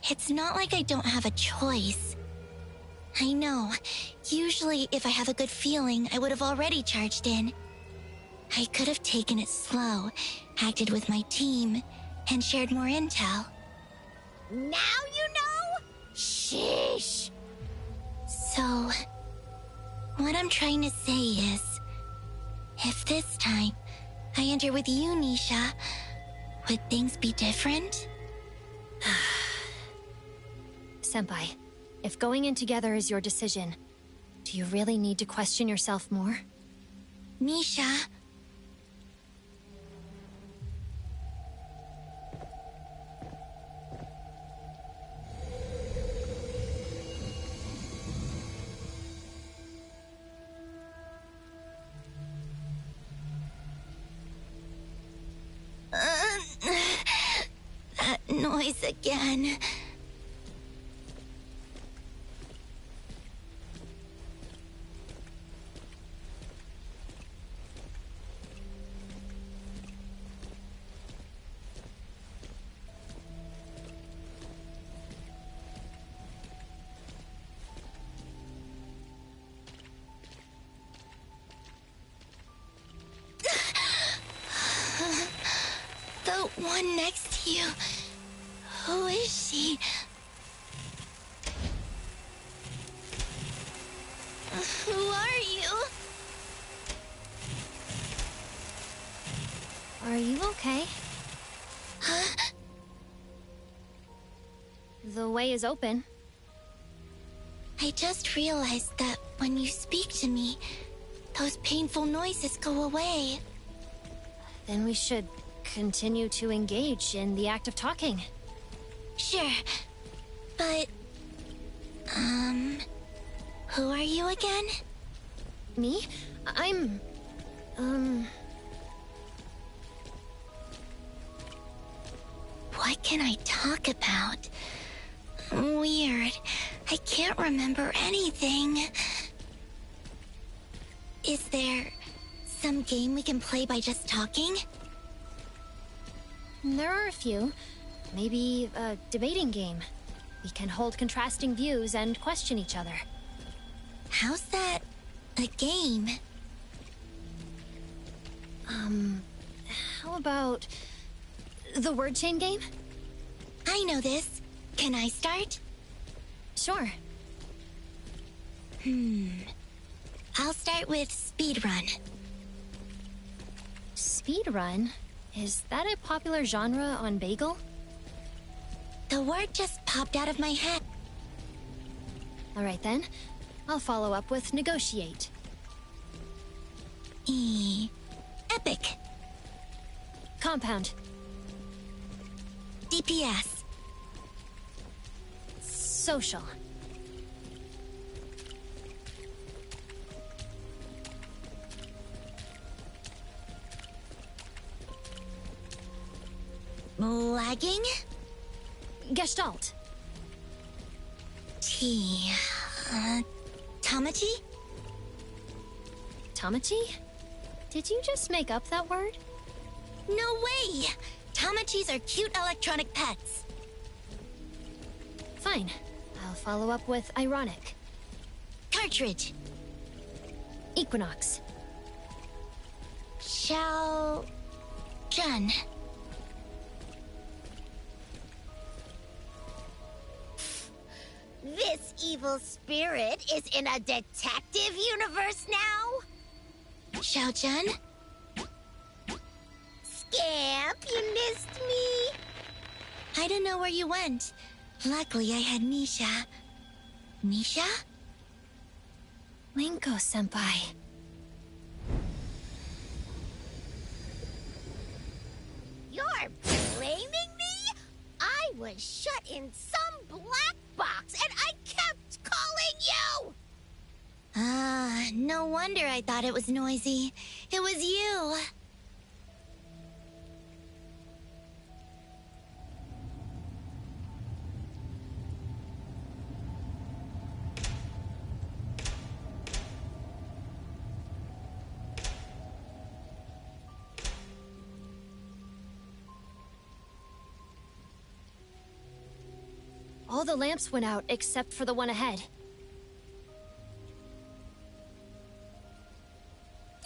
It's not like I don't have a choice. I know. Usually, if I have a good feeling, I would have already charged in. I could have taken it slow, acted with my team, and shared more intel. Now you know? Sheesh. So, what I'm trying to say is, if this time I enter with you, Nisha, would things be different? Senpai, if going in together is your decision, do you really need to question yourself more? Nisha... that noise again. The one next to you. Who is she? Who are you? Are you okay? Huh? The way is open. I just realized that when you speak to me, those painful noises go away. Then we should continue to engage in the act of talking. Sure, but... who are you again? Me? I'm... What can I talk about? Weird. I can't remember anything. Is there some game we can play by just talking? There are a few. Maybe a debating game. We can hold contrasting views and question each other. How's that a game? How about the word chain game? I know this. Can I start? Sure. I'll start with speedrun. Speedrun? Is that a popular genre on Bagel? The word just popped out of my head. Alright then. I'll follow up with negotiate. Epic. Compound. DPS. social. Lagging? Gestalt. T. Tamachi? Tamachi? Did you just make up that word? No way! Tamachis are cute electronic pets. Fine. I'll follow up with ironic. Cartridge. Equinox. Xiao... Jun. This evil spirit is in a detective universe now? Xiao Jun? Scamp, you missed me. I don't know where you went. Luckily, I had Nisha. Nisha? Linko-senpai. You're blaming me? I was shut in some black box and I kept calling you! No wonder I thought it was noisy. It was you. All the lamps went out except for the one ahead.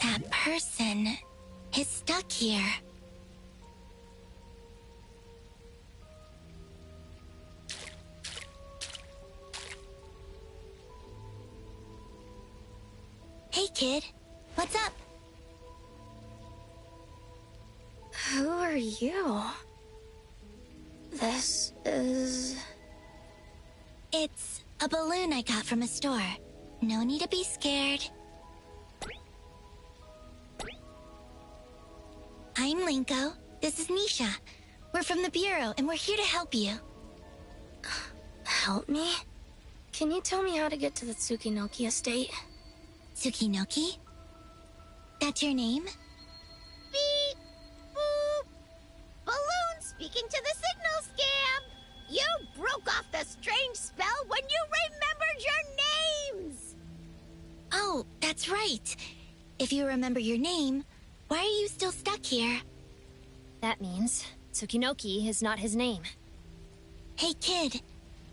That person is stuck here. Hey, kid. What's up? Who are you? This is... It's a balloon I got from a store. No need to be scared. I'm Linko. This is Nisha. We're from the Bureau, and we're here to help you. Help me? Can you tell me how to get to the Tsukinoki estate? Tsukinoki? That's your name? Beep! Boop! Balloon speaking to the signal scam! You broke off the strange spell when you remembered your names! Oh, that's right. If you remember your name, why are you still stuck here? That means Tsukinoki is not his name. Hey, kid.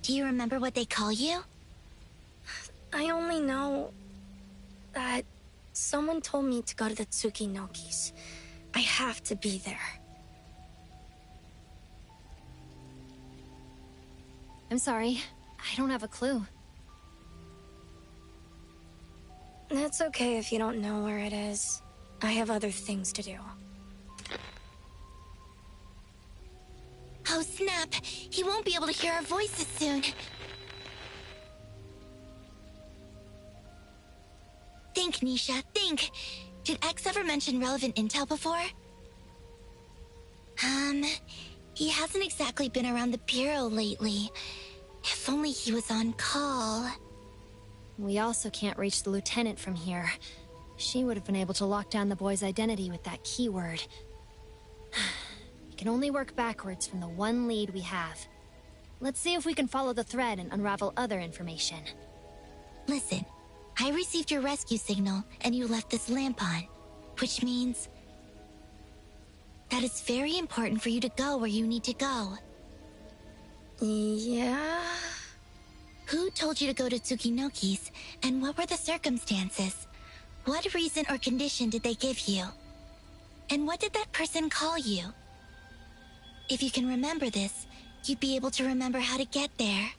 Do you remember what they call you? I only know that someone told me to go to the Tsukinokis. I have to be there. I'm sorry. I don't have a clue. That's okay if you don't know where it is. I have other things to do. Oh, snap. He won't be able to hear our voices soon. Think, Nisha, think. Did X ever mention relevant intel before? He hasn't exactly been around the Bureau lately. If only he was on call. We also can't reach the lieutenant from here. She would have been able to lock down the boy's identity with that keyword. We can only work backwards from the one lead we have. Let's see if we can follow the thread and unravel other information. Listen, I received your rescue signal, and you left this lamp on. Which means that it's very important for you to go where you need to go. Yeah? Who told you to go to Tsukinoki's, and what were the circumstances? What reason or condition did they give you? And what did that person call you? If you can remember this, you'd be able to remember how to get there.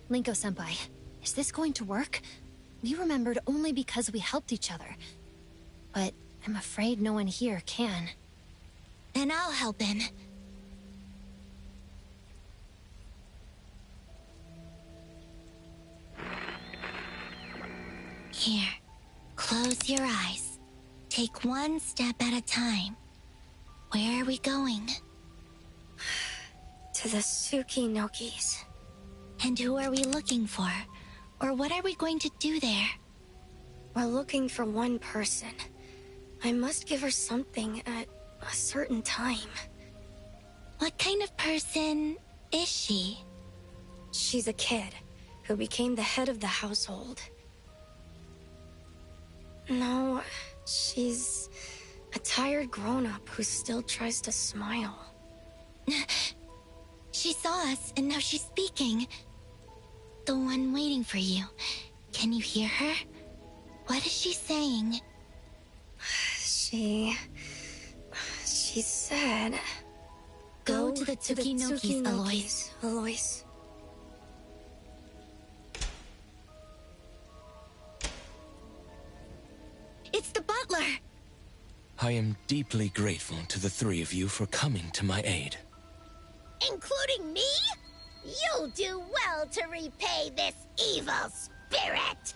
Linko-senpai, is this going to work? We remembered only because we helped each other. But I'm afraid no one here can. Then I'll help him. Here, close your eyes. Take one step at a time. Where are we going? To the Tsukinokis. And who are we looking for? Or what are we going to do there? We're looking for one person. I must give her something at a certain time. What kind of person is she? She's a kid who became the head of the household. No, she's a tired grown-up who still tries to smile. She saw us, and now she's speaking. The one waiting for you. Can you hear her? What is she saying? She said... Go to the Tsukinokis, Alois. Alois. It's the butler! I am deeply grateful to the three of you for coming to my aid. Including me? You'll do well to repay this evil spirit!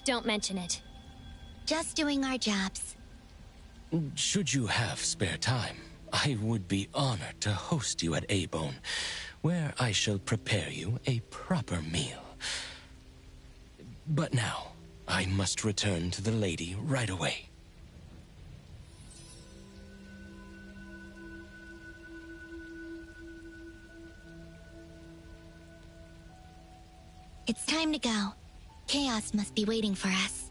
Don't mention it. Just doing our jobs. Should you have spare time, I would be honored to host you at Abone, where I shall prepare you a proper meal. But now, I must return to the lady right away. It's time to go. Chaos must be waiting for us.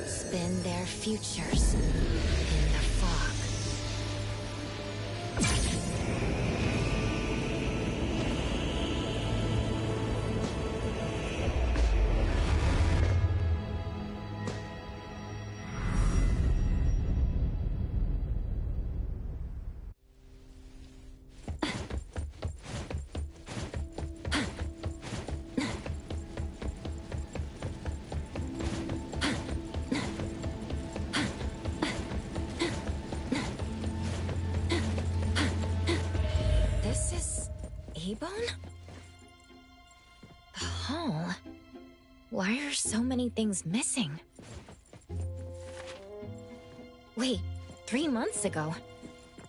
Spin their futures in the fog. The hall? Why are so many things missing? Wait, 3 months ago?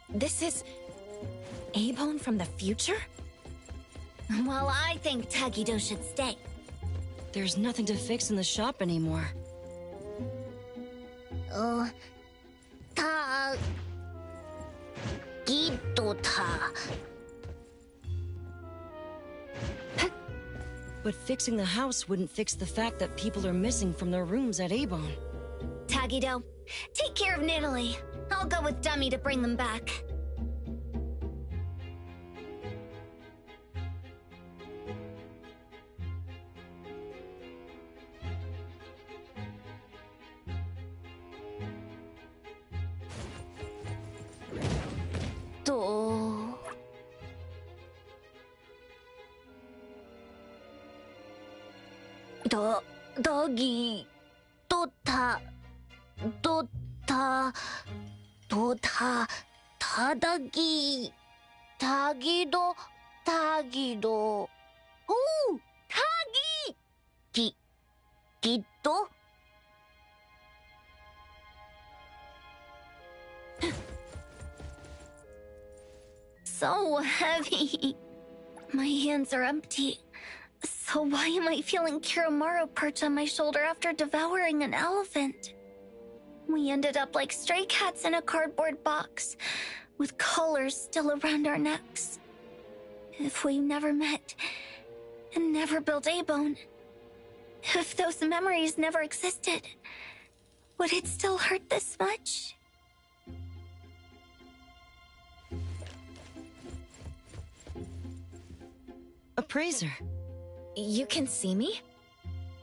This is... Abone from the future? Well, I think Tagido should stay. There's nothing to fix in the shop anymore. But fixing the house wouldn't fix the fact that people are missing from their rooms at Abone. Tagido, take care of Nidalee. I'll go with Dummy to bring them back. Doggy. Tadagi. Tagido. Oh, Tagi. Giddo? So heavy. My hands are empty. So why am I feeling Kiramaru perch on my shoulder after devouring an elephant? We ended up like stray cats in a cardboard box, with collars still around our necks. If we never met, and never built A-Bone, if those memories never existed, would it still hurt this much? Appraiser. You can see me?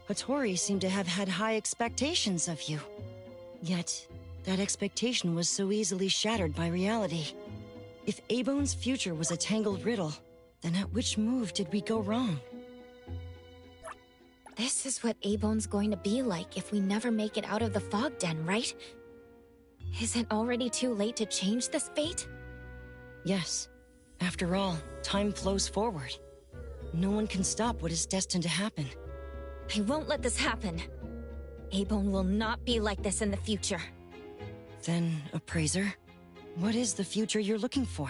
Hattori seemed to have had high expectations of you. Yet, that expectation was so easily shattered by reality. If A-Bone's future was a tangled riddle, then at which move did we go wrong? This is what A-Bone's going to be like if we never make it out of the fog den, right? Is it already too late to change this fate? Yes. After all, time flows forward. No one can stop what is destined to happen. I won't let this happen. A-Bone will not be like this in the future. Then, Appraiser, what is the future you're looking for?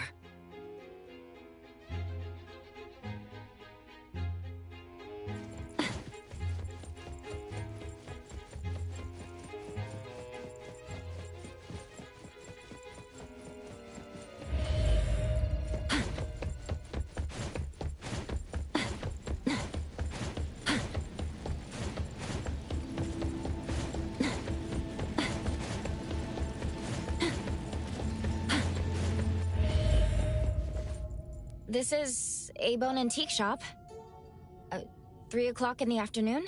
This is A-Bone Antique Shop. 3 o'clock in the afternoon?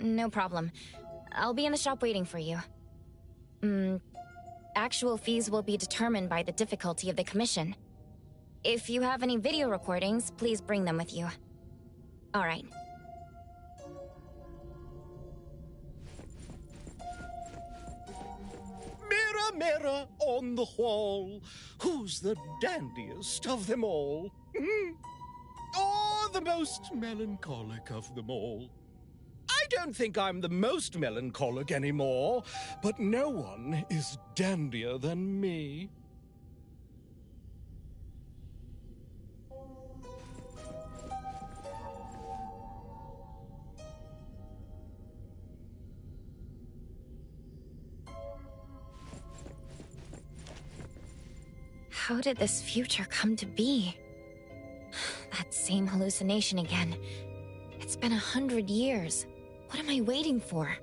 No problem. I'll be in the shop waiting for you. Actual fees will be determined by the difficulty of the commission. If you have any video recordings, please bring them with you. All right. Mirror, mirror on the wall, who's the dandiest of them all? Or the most melancholic of them all? I don't think I'm the most melancholic anymore, but no one is dandier than me. How did this future come to be? That same hallucination again. It's been 100 years. What am I waiting for?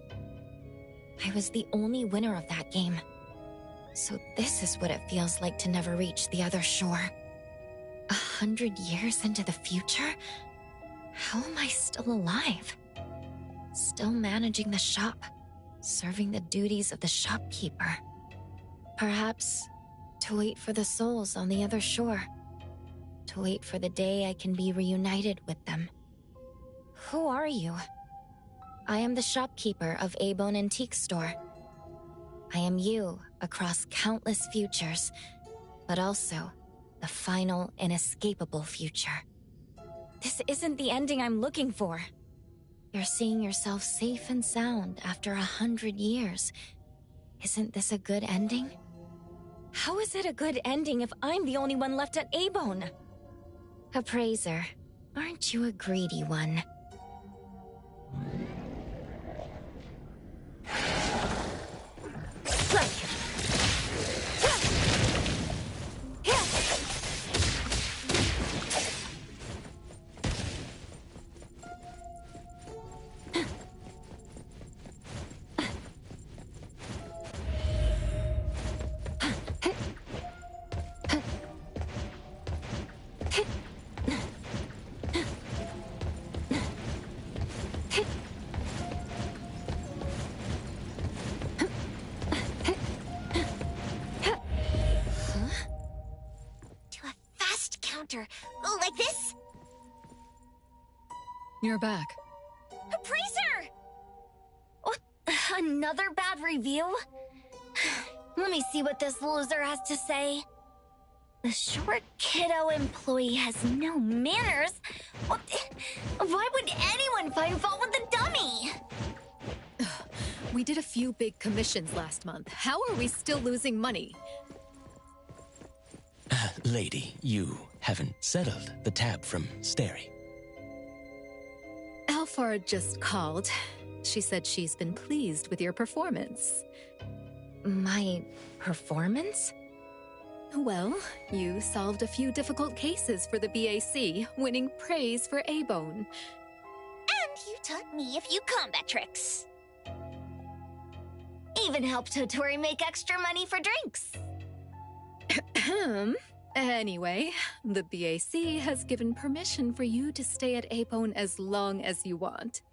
I was the only winner of that game. So this is what it feels like to never reach the other shore. 100 years into the future? How am I still alive? Still managing the shop, serving the duties of the shopkeeper. Perhaps to wait for the souls on the other shore. To wait for the day I can be reunited with them. Who are you? I am the shopkeeper of A-Bone Antique Store. I am you across countless futures, but also the final inescapable future. This isn't the ending I'm looking for. You're seeing yourself safe and sound after 100 years. Isn't this a good ending? How is it a good ending if I'm the only one left at A-Bone? Appraiser, aren't you a greedy one? Oh, like this? You're back. Appraiser! What? Another bad review? Let me see what this loser has to say. The short kiddo employee has no manners. What? Why would anyone find fault with the dummy? We did a few big commissions last month. How are we still losing money? Lady, you haven't settled the tab from Steri. Alfard just called. She said she's been pleased with your performance. My performance? Well, you solved a few difficult cases for the BAC, winning praise for Abone. And you taught me a few combat tricks. Even helped Totori make extra money for drinks. Anyway, the BAC has given permission for you to stay at Abone as long as you want.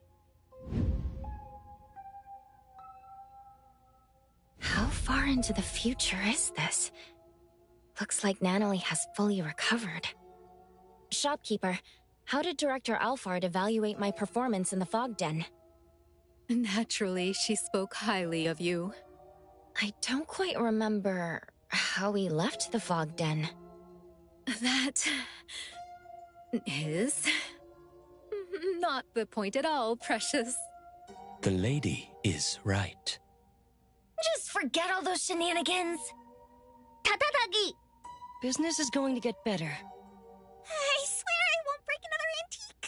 How far into the future is this? Looks like Natalie has fully recovered. Shopkeeper, how did Director Alfard evaluate my performance in the fog den? Naturally, she spoke highly of you. I don't quite remember how we left the fog den. That is not the point at all, precious. The lady is right. Just forget all those shenanigans. Tatatagi! Business is going to get better. I swear I won't break another antique.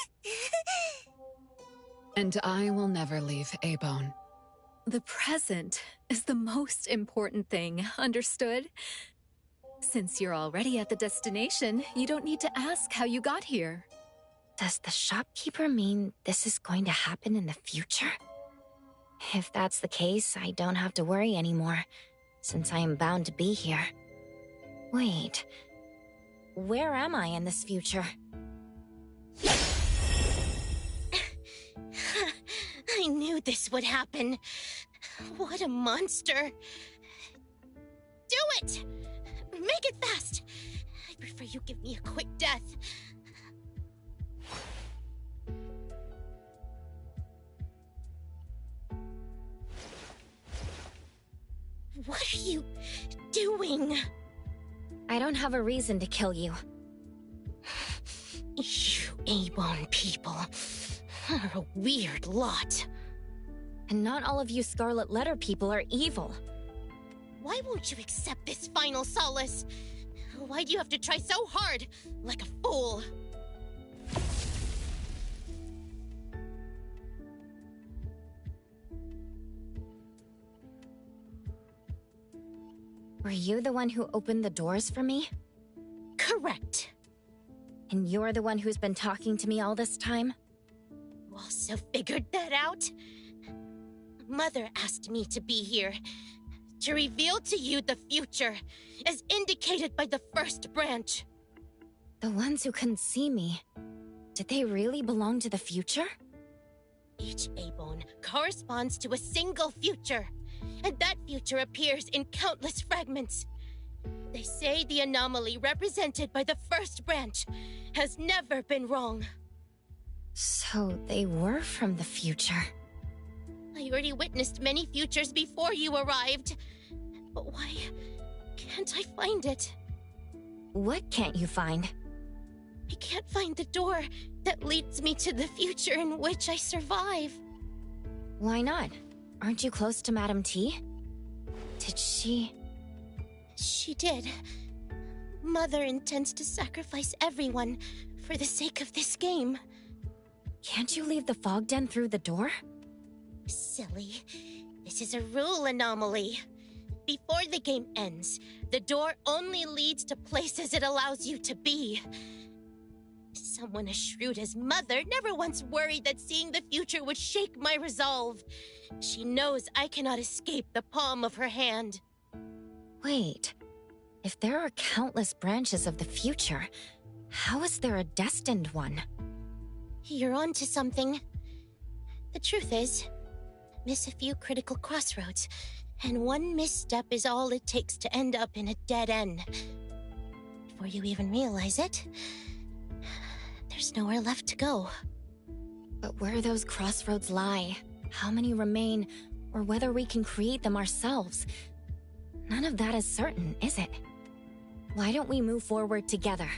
And I will never leave Abone. The present is the most important thing, understood? Since you're already at the destination, you don't need to ask how you got here. Does the shopkeeper mean this is going to happen in the future? If that's the case, I don't have to worry anymore, since I am bound to be here. Wait, where am I in this future? I knew this would happen. What a monster. Do it! Make it fast! I prefer you give me a quick death. What are you doing? I don't have a reason to kill you. You Abone people are a weird lot. And not all of you Scarlet Letter people are evil. Why won't you accept this final solace? Why do you have to try so hard, like a fool? Were you the one who opened the doors for me? Correct. And you're the one who's been talking to me all this time? You also figured that out? Mother asked me to be here, to reveal to you the future, as indicated by the first branch. The ones who couldn't see me, did they really belong to the future? Each Abone corresponds to a single future, and that future appears in countless fragments. They say the anomaly represented by the first branch has never been wrong. So they were from the future. I already witnessed many futures before you arrived. But why can't I find it? What can't you find? I can't find the door that leads me to the future in which I survive. Why not? Aren't you close to Madame T? Did she... She did. Mother intends to sacrifice everyone for the sake of this game. Can't you leave the fog den through the door? Silly. This is a rule anomaly. Before the game ends, the door only leads to places it allows you to be. Someone as shrewd as Mother never once worried that seeing the future would shake my resolve. She knows I cannot escape the palm of her hand. Wait, if there are countless branches of the future, how is there a destined one? You're onto something. The truth is, miss a few critical crossroads, and one misstep is all it takes to end up in a dead end. Before you even realize it, there's nowhere left to go. But where those crossroads lie, how many remain, or whether we can create them ourselves, none of that is certain, is it? Why don't we move forward together?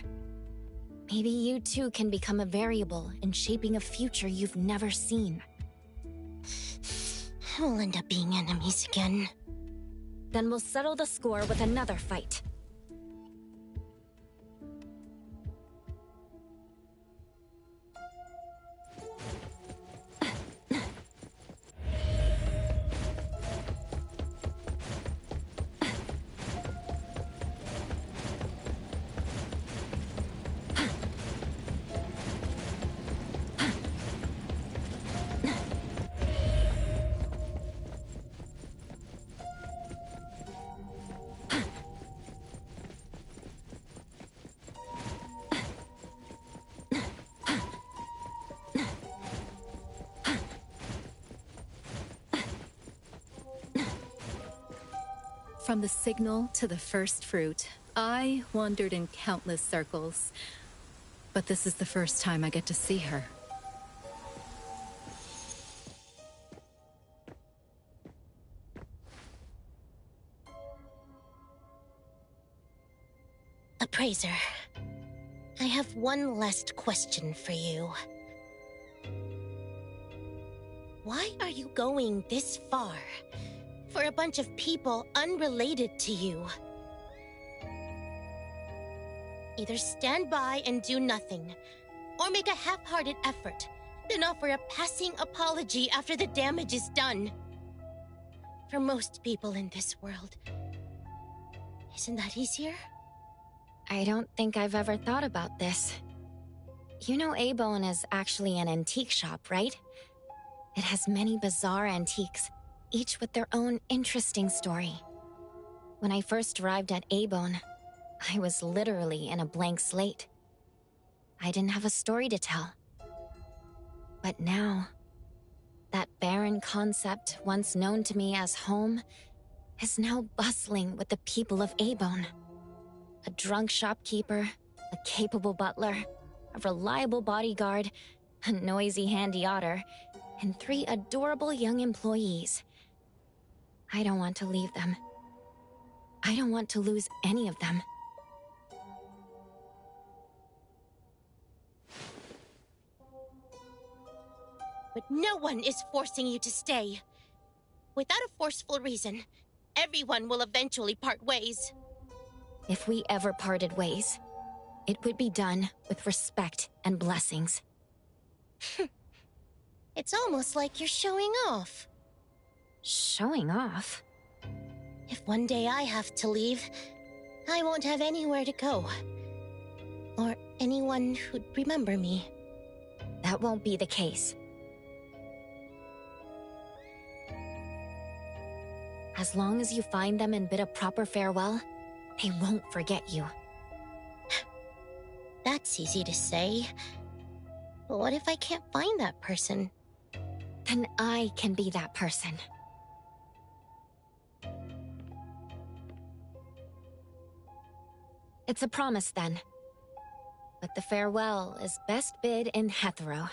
Maybe you too can become a variable in shaping a future you've never seen. We'll end up being enemies again. Then we'll settle the score with another fight. From the signal to the first fruit, I wandered in countless circles. But this is the first time I get to see her. Appraiser, I have one last question for you. Why are you going this far? For a bunch of people unrelated to you? Either stand by and do nothing, or make a half-hearted effort, then offer a passing apology after the damage is done. For most people in this world, isn't that easier? I don't think I've ever thought about this. You know Abone is actually an antique shop, right? It has many bizarre antiques, each with their own interesting story. When I first arrived at Abone, I was literally in a blank slate. I didn't have a story to tell. But now, that barren concept once known to me as home is now bustling with the people of Abone. A drunk shopkeeper, a capable butler, a reliable bodyguard, a noisy handy otter, and 3 adorable young employees. I don't want to leave them. I don't want to lose any of them. But no one is forcing you to stay. Without a forceful reason, everyone will eventually part ways. If we ever parted ways, it would be done with respect and blessings. It's almost like you're showing off. Showing off? If one day I have to leave, I won't have anywhere to go. Or anyone who'd remember me. That won't be the case. As long as you find them and bid a proper farewell, they won't forget you. That's easy to say. But what if I can't find that person? Then I can be that person. It's a promise, then. But the farewell is best bid in Hethro.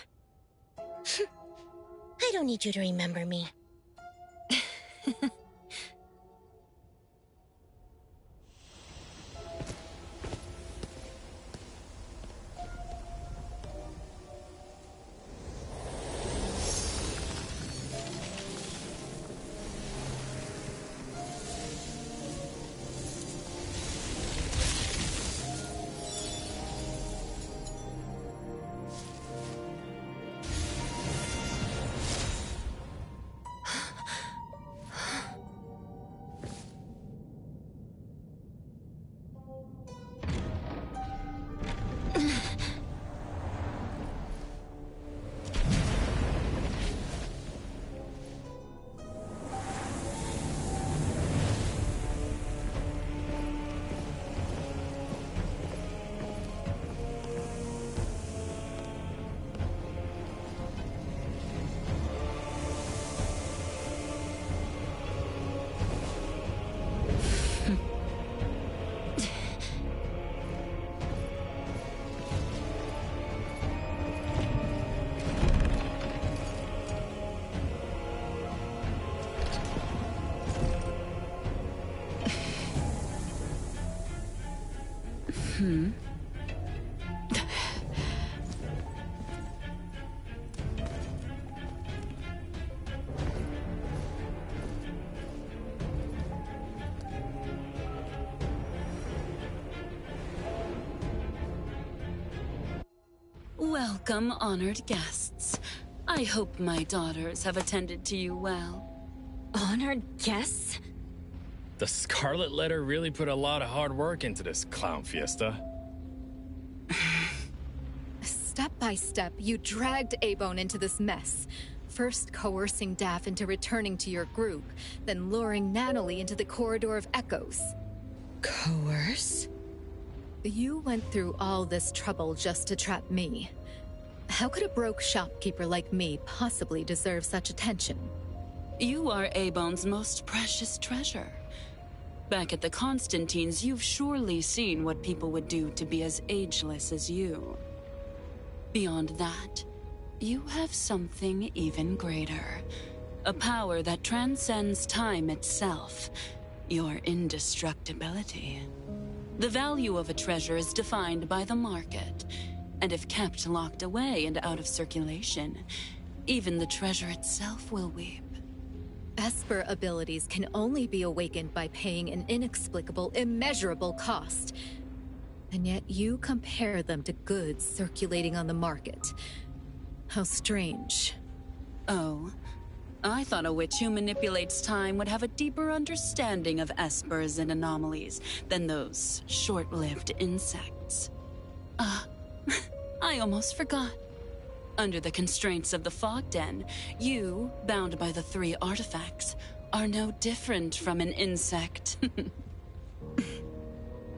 I don't need you to remember me. Welcome, honored guests. I hope my daughters have attended to you well. Honored guests? The Scarlet Letter really put a lot of hard work into this clown fiesta. Step by step, you dragged Abone into this mess. First coercing Daff into returning to your group, then luring Natalie into the Corridor of Echoes. Coerce? You went through all this trouble just to trap me. How could a broke shopkeeper like me possibly deserve such attention? You are Abone's most precious treasure. Back at the Constantines, you've surely seen what people would do to be as ageless as you. Beyond that, you have something even greater. A power that transcends time itself. Your indestructibility. The value of a treasure is defined by the market, and if kept locked away and out of circulation, even the treasure itself will weep. Esper abilities can only be awakened by paying an inexplicable, immeasurable cost. And yet you compare them to goods circulating on the market. How strange. Oh, I thought a witch who manipulates time would have a deeper understanding of espers and anomalies than those short-lived insects. I almost forgot. Under the constraints of the Fog Den, you, bound by the 3 artifacts, are no different from an insect.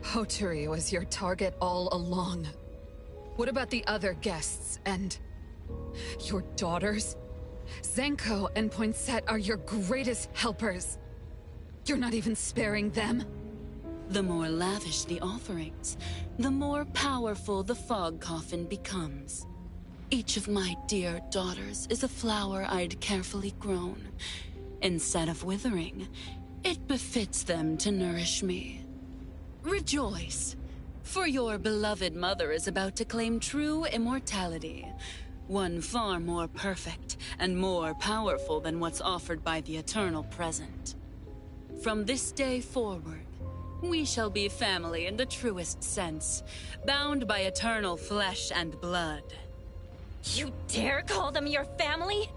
Hoturi was your target all along. What about the other guests and your daughters? Zenko and Poinsett are your greatest helpers. You're not even sparing them? The more lavish the offerings, the more powerful the fog coffin becomes. Each of my dear daughters is a flower I'd carefully grown. Instead of withering, it befits them to nourish me. Rejoice, for your beloved mother is about to claim true immortality. One far more perfect and more powerful than what's offered by the eternal present. From this day forward, we shall be family in the truest sense, bound by eternal flesh and blood. You dare call them your family?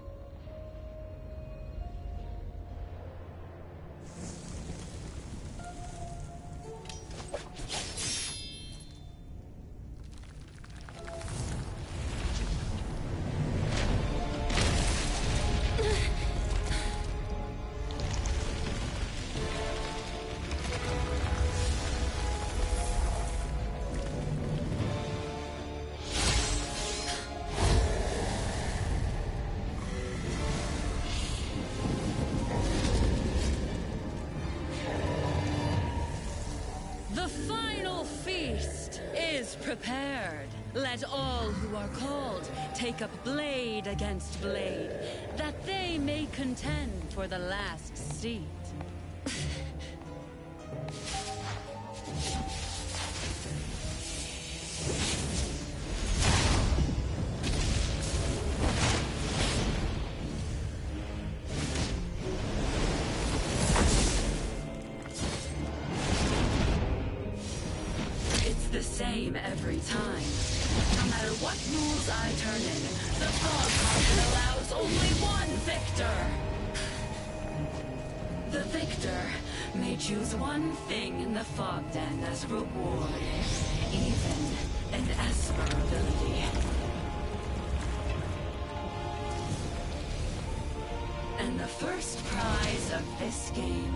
Prepared. Let all who are called take up blade against blade, that they may contend for the last seat. The same every time. No matter what rules I turn in, the fog coffin allows only one victor. The victor may choose one thing in the Fog Den as reward, even an Esper ability. And the first prize of this game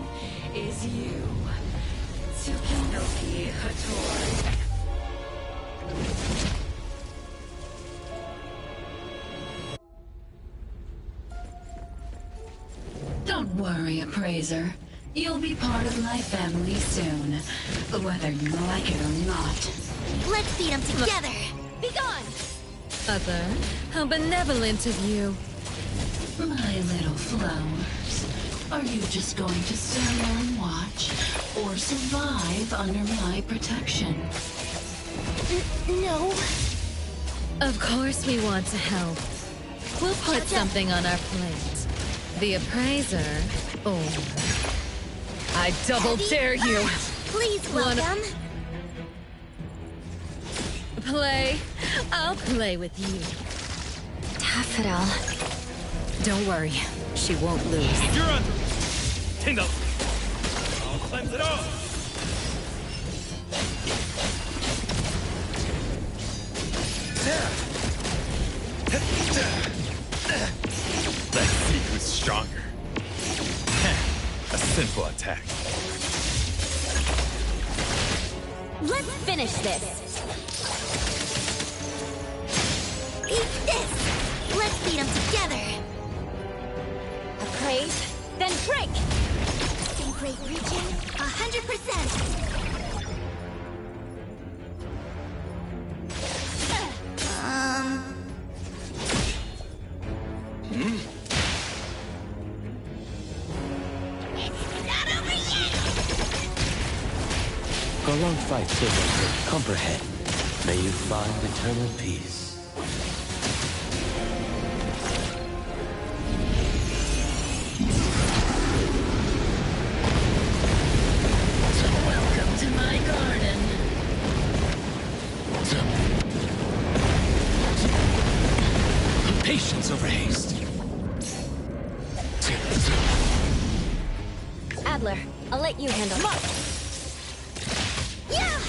is you, Tsukinoki Hattori. Don't worry, Appraiser. You'll be part of my family soon, whether you like it or not. Let's beat them together! Be gone! Mother, how benevolent of you. My little flowers, are you just going to stand there and watch, or survive under my protection? No. Of course we want to help. We'll put something on our plate. The Appraiser, or... I double dare you! Please welcome. Play? I'll play with you. Daffodil. Don't worry, she won't lose. You're under! Tingle! I'll cleanse it off! Let's see who's stronger. A simple attack. Let's finish this. Eat this. Let's beat them together. Appraise, then break! Stay Great reaching, 100%. Prolonged fight signals comprehend. May you find eternal peace. Welcome to my garden. Patience over haste. Adler, I'll let you handle it. Yeah!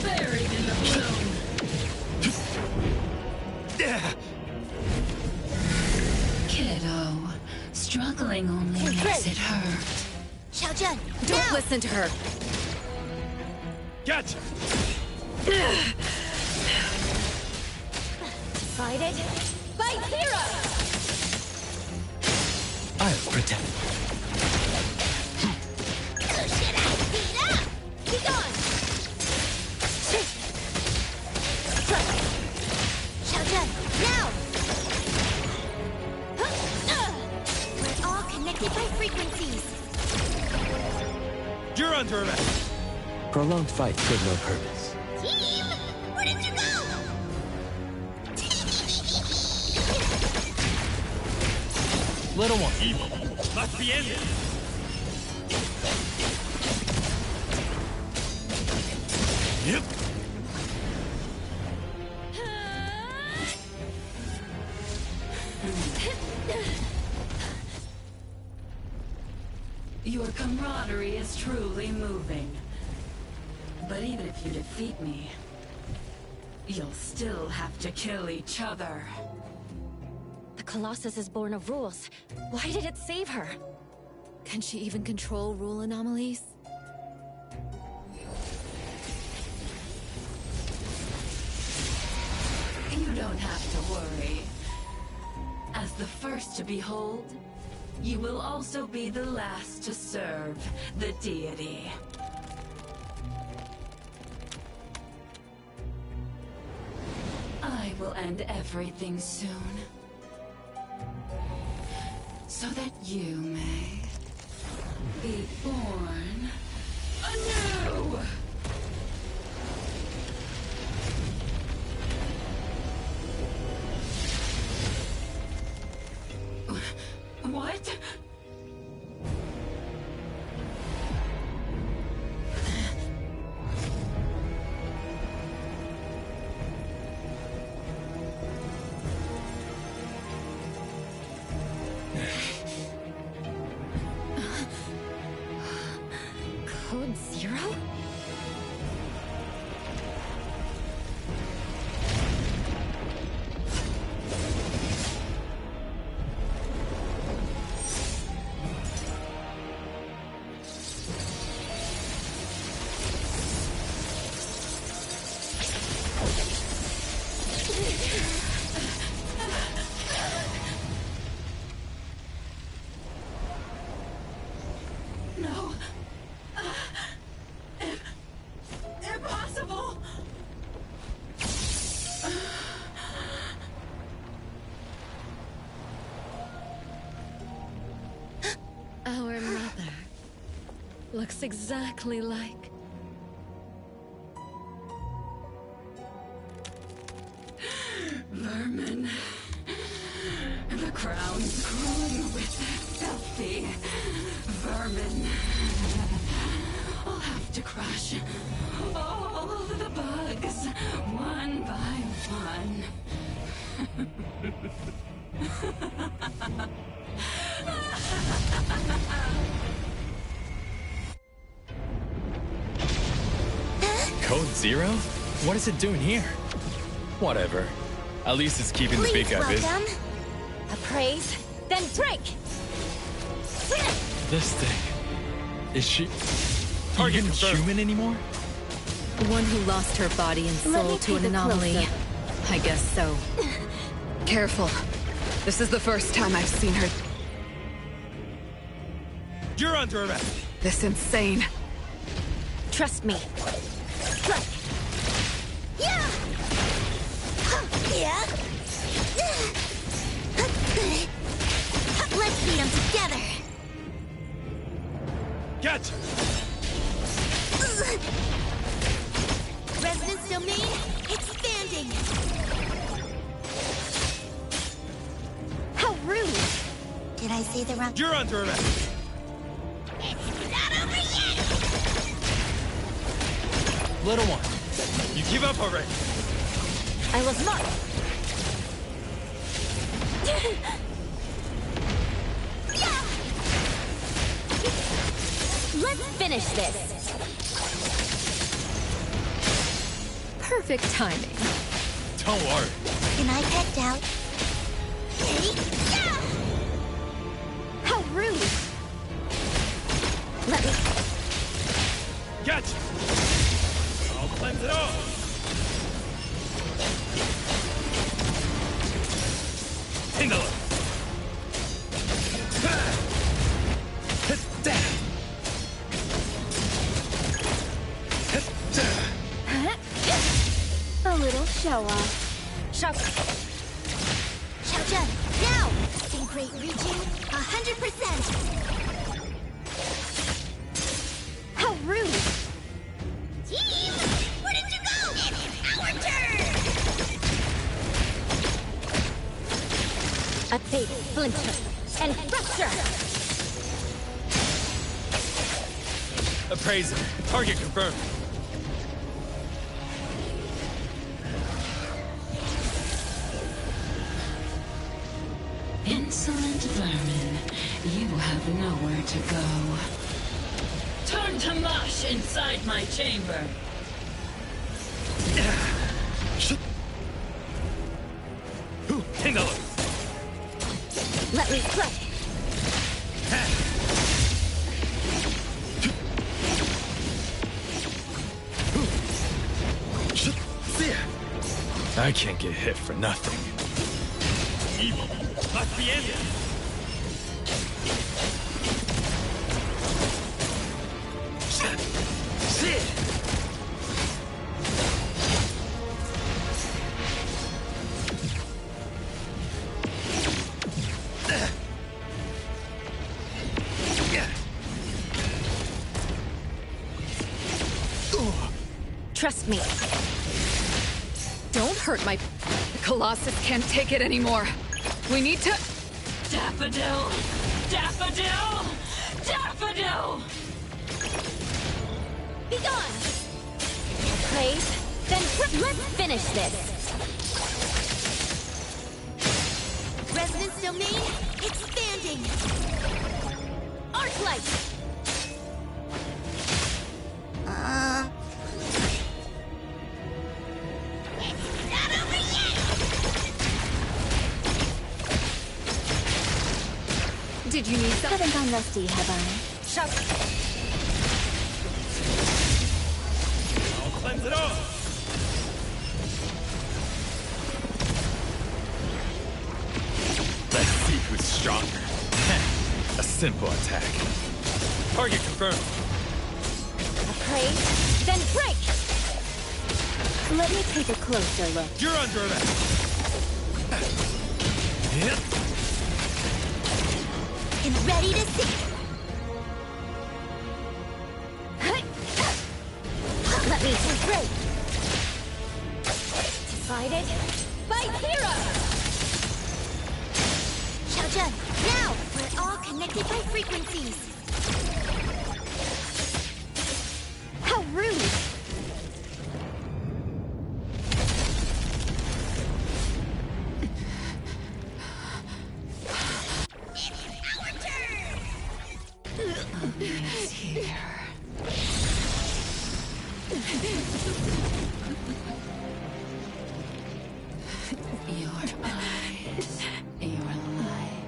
Buried in the bloom. Kiddo, struggling only makes it hurt. Xiaojun, Don't listen to her. Gotcha! fight it. Fight hero! I'll protect. Beat up! Be gone! Xiaojun, now! We're all connected by frequencies. You're under arrest! Prolonged fight serve no purpose. Team, where did you go? Little one, evil must be ended! Yep. Your camaraderie is truly moving. But even if you defeat me, you'll still have to kill each other. The Colossus is born of rules. Why did it save her? Can she even control rule anomalies? You don't have to worry. As the first to behold, you will also be the last to serve the deity. I will end everything soon. So that you may be born anew! What? Code Zero? No. Impossible! Our mother looks exactly like... Vermin. The crown's growing with filthy vermin. I'll have to crush all the bugs, one by one. Code Zero? What is it doing here? Whatever. At least it's keeping the big guy busy. Appraise, then break! This thing. Is she Target even confirmed. human anymore? The one who lost her body and Let soul me to an take a anomaly. closer. I guess so. Careful. This is the first time I've seen her. You're under arrest. This insane. Trust me. Yeah! Yeah! Let's beat them together! Get! Resonance domain expanding! How rude! Did I say the wrong— You're under arrest. It's not over yet! Little one, you give up already. I was not! Let's finish this! Perfect timing. Don't worry. Can I pet down? How rude! Let me... Get! I'll cleanse it off. Handle it. A little show-off. Xiaojun, now! Sync rate reaching 100%! How rude! Team! Where did you go? It's our turn! A fate splinter and fracture! Appraisal. Target confirmed. Insolent vermin, you have nowhere to go. Turn to mush inside my chamber. Handle it. Let me try! I can't get hit for nothing. Evil must be ended. Trust me. Don't hurt my... The Colossus can't take it anymore. We need to... Daffodil! Daffodil! Daffodil! Be gone! Praise, then let's finish this! Resonance domain expanding! Arclight! Not over yet! Did you need some? Haven't gone rusty, have I? Shut. I'll cleanse it off. Let's see who's stronger. A simple attack. Target confirmed. Appraise, then break! Let me take a closer look. You're under arrest. And ready to see. Let me break! Divided by zero! Xiaojun, now! We're all connected by frequencies. How rude! It's here. Your eyes, your light.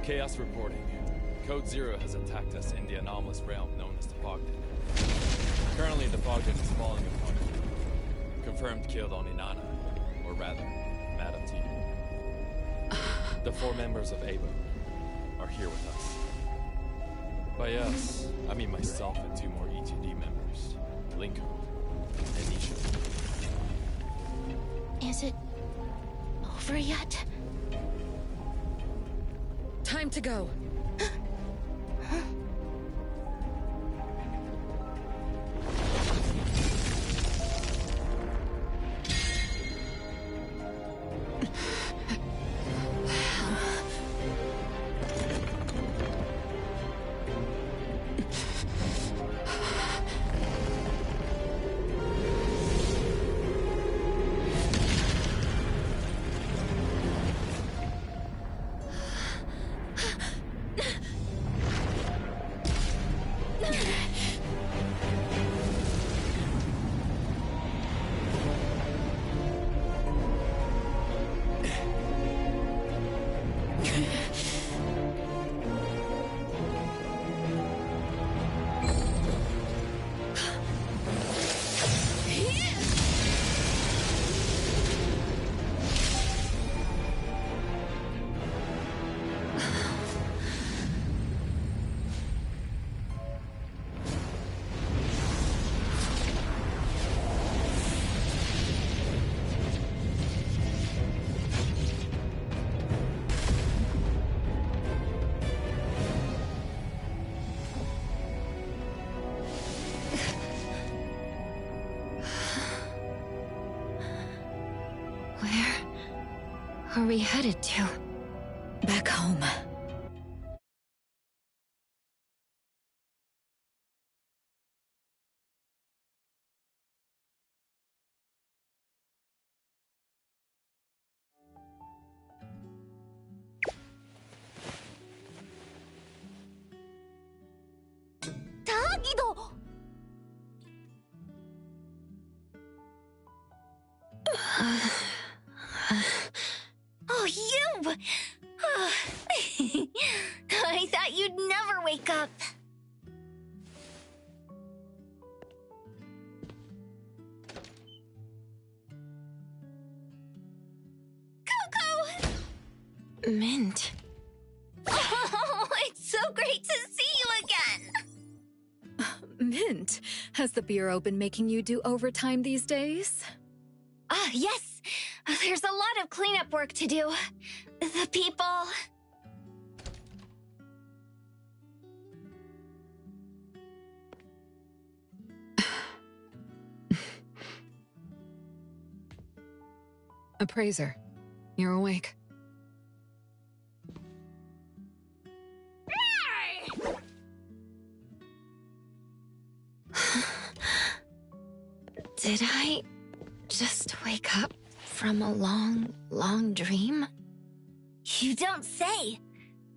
Chaos reporting. Code Zero has attacked us in the anomalous realm known as the Bogdan. Currently, the Bogdan is falling apart. Confirmed killed on Inanna, or rather, Madam T. The 4 members of Avo are here with us. By us, I mean myself and 2 more E2D members, Linko and Nisha. Is it over yet? Time to go. Where are we headed to? Back home. Tagido! Oh, you! I thought you'd never wake up. Coco! Mint. Oh, it's so great to see you again! Mint, has the Bureau been making you do overtime these days? Yes. There's a lot of cleanup work to do. The people... Appraiser, you're awake. Did I just wake up from a long, long dream? You don't say.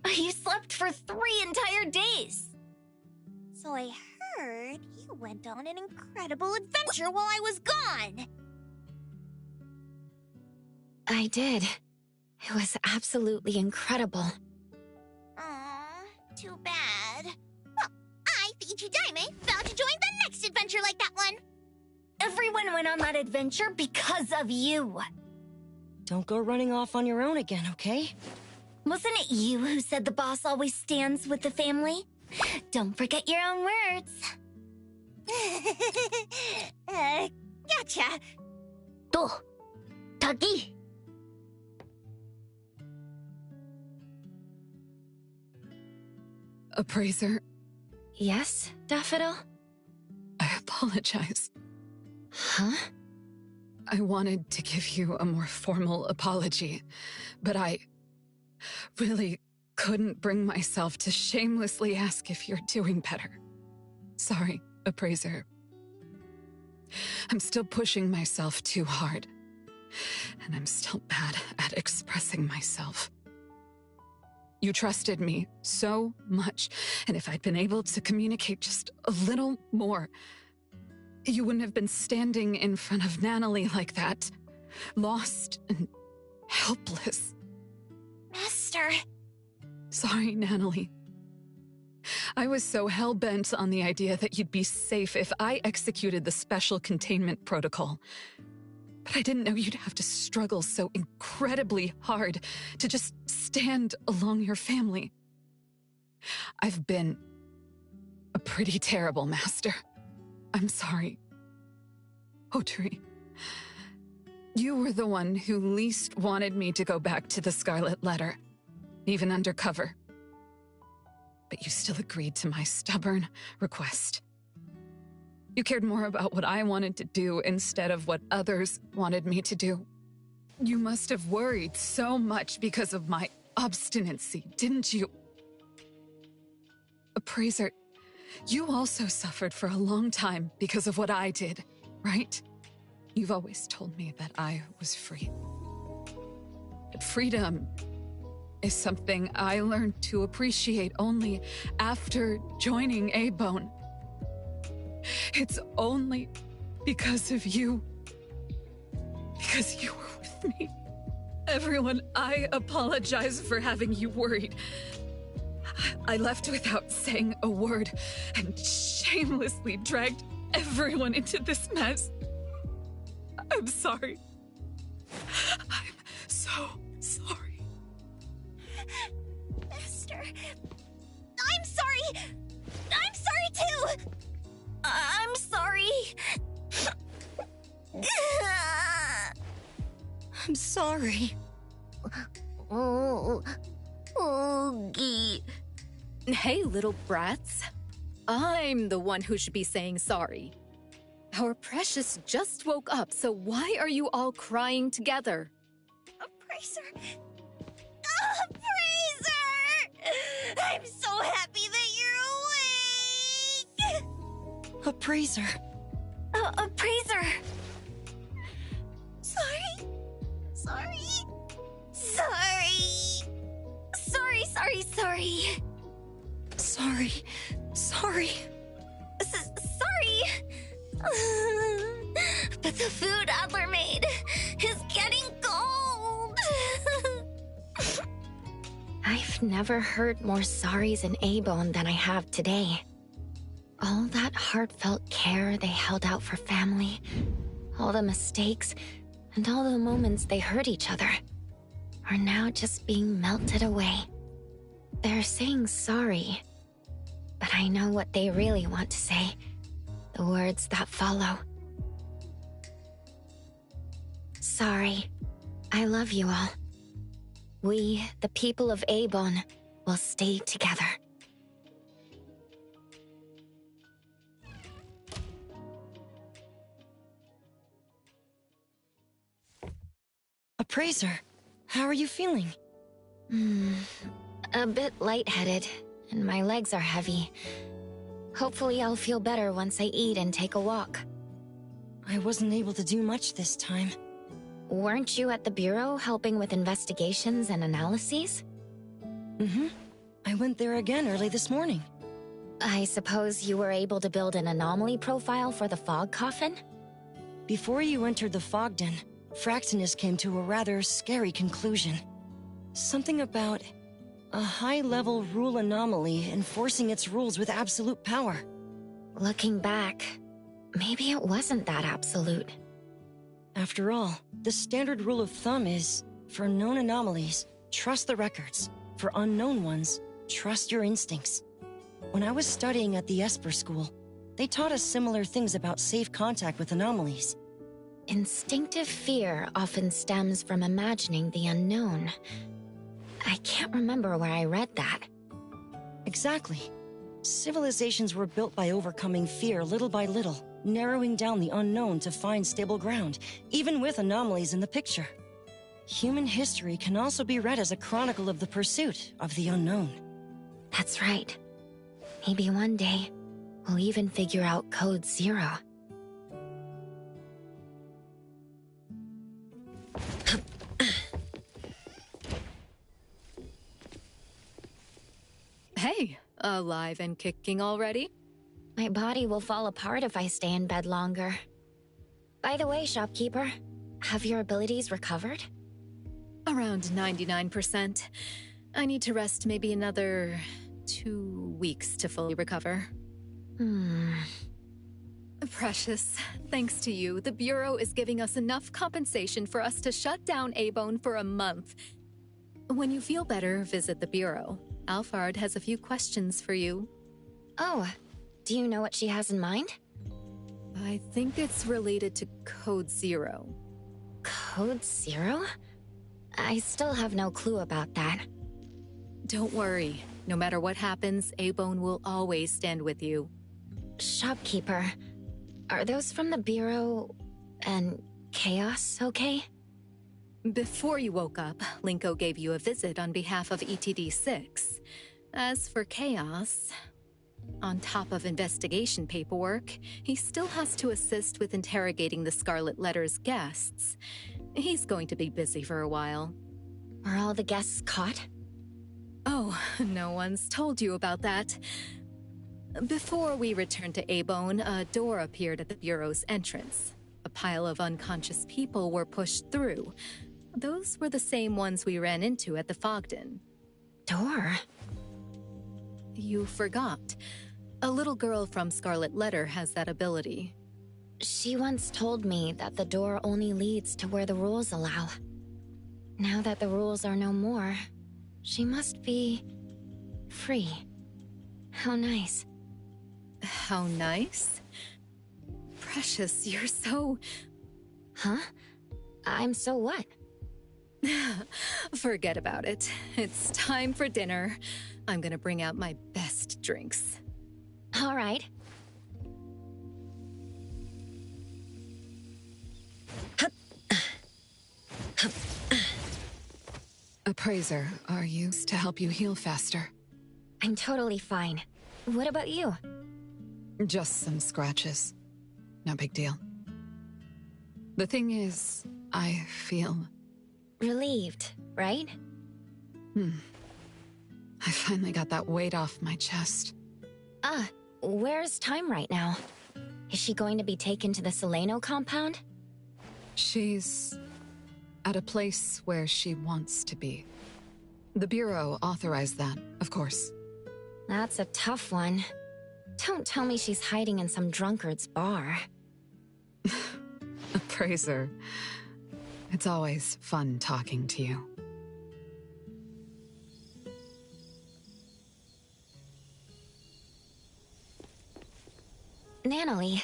You slept for 3 entire days. So I heard you went on an incredible adventure while I was gone. I did. It was absolutely incredible. Aw, too bad. Well, I, the Ichidaime, vowed to join the next adventure like that one. Everyone went on that adventure because of you. Don't go running off on your own again, okay? Wasn't it you who said the boss always stands with the family? Don't forget your own words. Gotcha. To, Taki. Appraiser. Yes, Daffodil? I apologize. Huh? I wanted to give you a more formal apology, but I really couldn't bring myself to shamelessly ask if you're doing better. Sorry, Appraiser. I'm still pushing myself too hard, and I'm still bad at expressing myself. You trusted me so much, and if I'd been able to communicate just a little more, you wouldn't have been standing in front of Natalie like that, lost and helpless. Master, Sorry, Natalie. I was so hell-bent on the idea that you'd be safe if I executed the special containment protocol. But I didn't know you'd have to struggle so incredibly hard to just stand along your family. I've been a pretty terrible master. I'm sorry. Otri, you were the one who least wanted me to go back to the Scarlet Letter, even undercover. But you still agreed to my stubborn request. You cared more about what I wanted to do instead of what others wanted me to do. You must have worried so much because of my obstinacy, didn't you? Appraiser, you also suffered for a long time because of what I did, right? You've always told me that I was free. But freedom is something I learned to appreciate only after joining A-Bone. It's only because of you. Because you were with me. Everyone, I apologize for having you worried. I left without saying a word and shamelessly dragged everyone into this mess. I'm sorry. I'm so sorry. Master, I'm sorry. I'm sorry too. I'm sorry. I'm sorry. Oh, Oogie. Hey, little brats. I'm the one who should be saying sorry. Our precious just woke up, so why are you all crying together? Appraiser! Appraiser! I'm so happy that you're awake! Appraiser. Appraiser! Sorry? Sorry? Sorry! Sorry, sorry, sorry! Sorry. Sorry. Sorry! But the food Adler made is getting cold! I've never heard more sorries in A-Bone than I have today. All that heartfelt care they held out for family, all the mistakes, and all the moments they hurt each other, are now just being melted away. They're saying sorry, but I know what they really want to say. The words that follow. Sorry. I love you all. We, the people of A-Bone, will stay together. Appraiser, how are you feeling? A bit lightheaded, and my legs are heavy. Hopefully I'll feel better once I eat and take a walk. I wasn't able to do much this time. Weren't you at the Bureau helping with investigations and analyses? I went there again early this morning. I suppose you were able to build an anomaly profile for the fog coffin? Before you entered the fog den, Fractinus came to a rather scary conclusion. Something about a high-level rule anomaly enforcing its rules with absolute power. Looking back, maybe it wasn't that absolute. After all, the standard rule of thumb is, for known anomalies, trust the records. For unknown ones, trust your instincts. When I was studying at the Esper School, they taught us similar things about safe contact with anomalies. Instinctive fear often stems from imagining the unknown. I can't remember where I read that. Exactly. Civilizations were built by overcoming fear little by little, narrowing down the unknown to find stable ground, even with anomalies in the picture. Human history can also be read as a chronicle of the pursuit of the unknown. That's right. Maybe one day, we'll even figure out Code Zero. Hey, alive and kicking already? My body will fall apart if I stay in bed longer. By the way, shopkeeper, have your abilities recovered? Around 99%. I need to rest maybe another 2 weeks to fully recover. Precious, thanks to you, the Bureau is giving us enough compensation for us to shut down A-Bone for a month. When you feel better, visit the Bureau. Alphard has a few questions for you. Oh, do you know what she has in mind? I think it's related to Code Zero. Code Zero? I still have no clue about that. Don't worry. No matter what happens, A-Bone will always stand with you. Shopkeeper, are those from the Bureau and Chaos okay? Before you woke up, Linko gave you a visit on behalf of ETD-6. As for Chaos, on top of investigation paperwork, he still has to assist with interrogating the Scarlet Letter's guests. He's going to be busy for a while. Were all the guests caught? Oh, no one's told you about that. Before we returned to A-Bone, a door appeared at the Bureau's entrance. A pile of unconscious people were pushed through. Those were the same ones we ran into at the Fogden. Door? You forgot. A little girl from Scarlet Letter has that ability. She once told me that the door only leads to where the rules allow. Now that the rules are no more, she must be free. How nice. How nice? Precious, you're so... Huh? I'm so what? Forget about it. It's time for dinner. I'm gonna bring out my best drinks. All right. Appraiser, are you to help you heal faster? I'm totally fine. What about you? Just some scratches. No big deal. The thing is, I feel... relieved, right? I finally got that weight off my chest. Where's Time right now? Is she going to be taken to the Seleno compound? She's... at a place where she wants to be. The Bureau authorized that, of course. That's a tough one. Don't tell me she's hiding in some drunkard's bar. Appraiser. It's always fun talking to you. Natalie,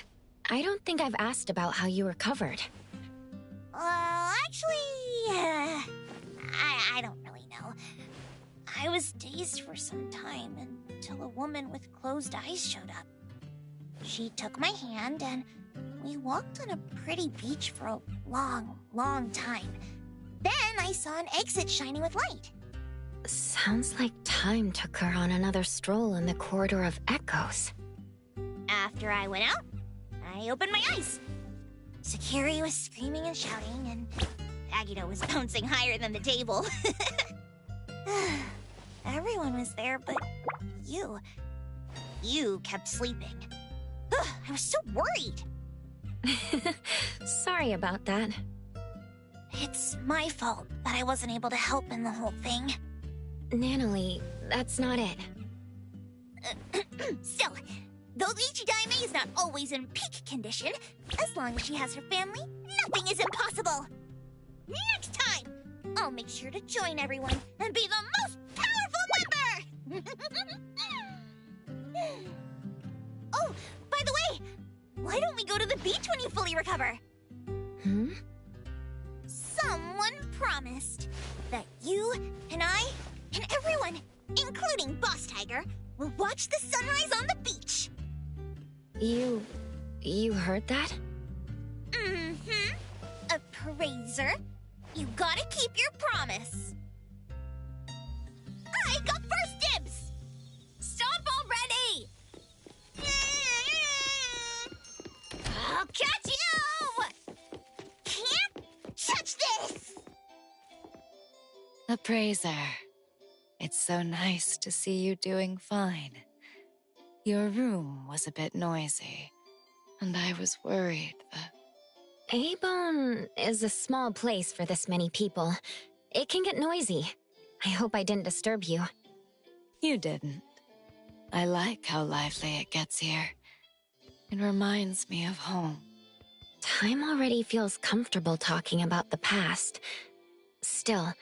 I don't think I've asked about how you recovered. Actually, I don't really know. I was dazed for some time until a woman with closed eyes showed up. She took my hand and we walked on a pretty beach for a long, long time. Then I saw an exit shining with light. Sounds like Time took her on another stroll in the corridor of echoes. After I went out, I opened my eyes. Sakiri was screaming and shouting, and Agito was bouncing higher than the table. Everyone was there, but you. You kept sleeping. I was so worried. Sorry about that. It's my fault that I wasn't able to help in the whole thing. Natalie, that's not it. Still, though Ichidaime is not always in peak condition, as long as she has her family, nothing is impossible. Next time, I'll make sure to join everyone and be the most powerful member! Oh, by the way, why don't we go to the beach when you fully recover? Someone promised that you and I and everyone, including Boss Tiger, will watch the sunrise on the beach. You heard that? Appraiser, you gotta keep your promise. I got first dibs! Stop already! I'll catch you! Can't touch this! Appraiser, it's so nice to see you doing fine. Your room was a bit noisy, and I was worried that... A-Bone is a small place for this many people. It can get noisy. I hope I didn't disturb you. You didn't. I like how lively it gets here. It reminds me of home. Time already feels comfortable talking about the past. Still,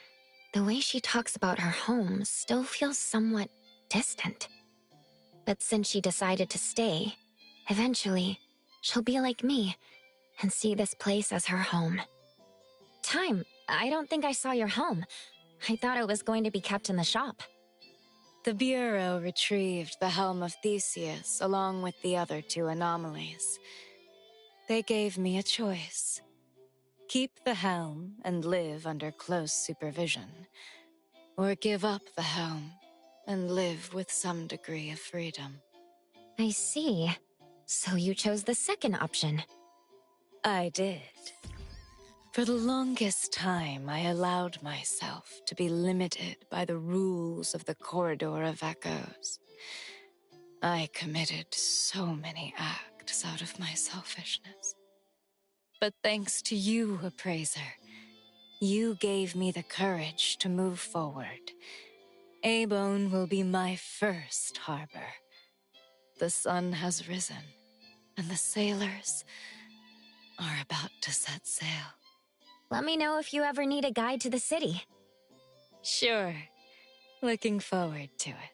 the way she talks about her home still feels somewhat distant. But since she decided to stay, eventually, she'll be like me and see this place as her home. Time, I don't think I saw your home. I thought it was going to be kept in the shop. The Bureau retrieved the Helm of Theseus along with the other two anomalies. They gave me a choice. Keep the helm and live under close supervision, or give up the helm and live with some degree of freedom. I see. So you chose the second option. I did. For the longest time, I allowed myself to be limited by the rules of the Corridor of Echoes. I committed so many acts out of my selfishness. But thanks to you, Appraiser, you gave me the courage to move forward. Abone will be my first harbor. The sun has risen, and the sailors are about to set sail. Let me know if you ever need a guide to the city. Sure. Looking forward to it.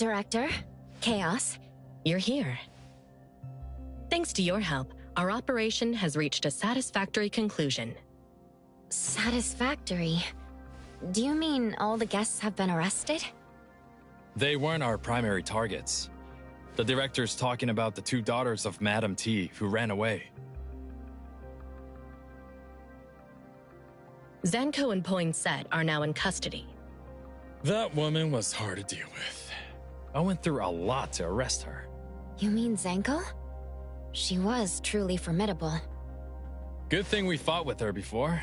Director, Chaos. You're here. Thanks to your help, our operation has reached a satisfactory conclusion. Satisfactory? Do you mean all the guests have been arrested? They weren't our primary targets. The director's talking about the two daughters of Madam T who ran away. Zenko and Poinsett are now in custody. That woman was hard to deal with. I went through a lot to arrest her. You mean Zenko? She was truly formidable. Good thing we fought with her before.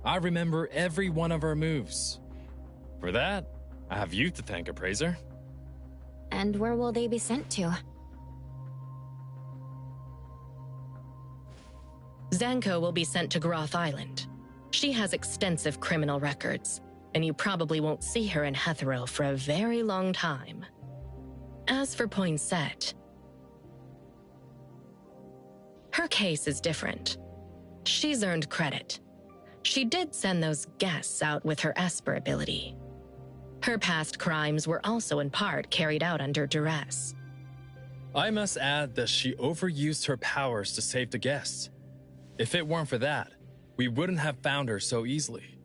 I remember every one of her moves. For that, I have you to thank, Appraiser. And where will they be sent to? Zanko will be sent to Groth Island. She has extensive criminal records, and you probably won't see her in Hethero for a very long time. As for Poinsett, her case is different. She's earned credit. She did send those guests out with her Esper ability. Her past crimes were also in part carried out under duress. I must add that she overused her powers to save the guests. If it weren't for that, we wouldn't have found her so easily.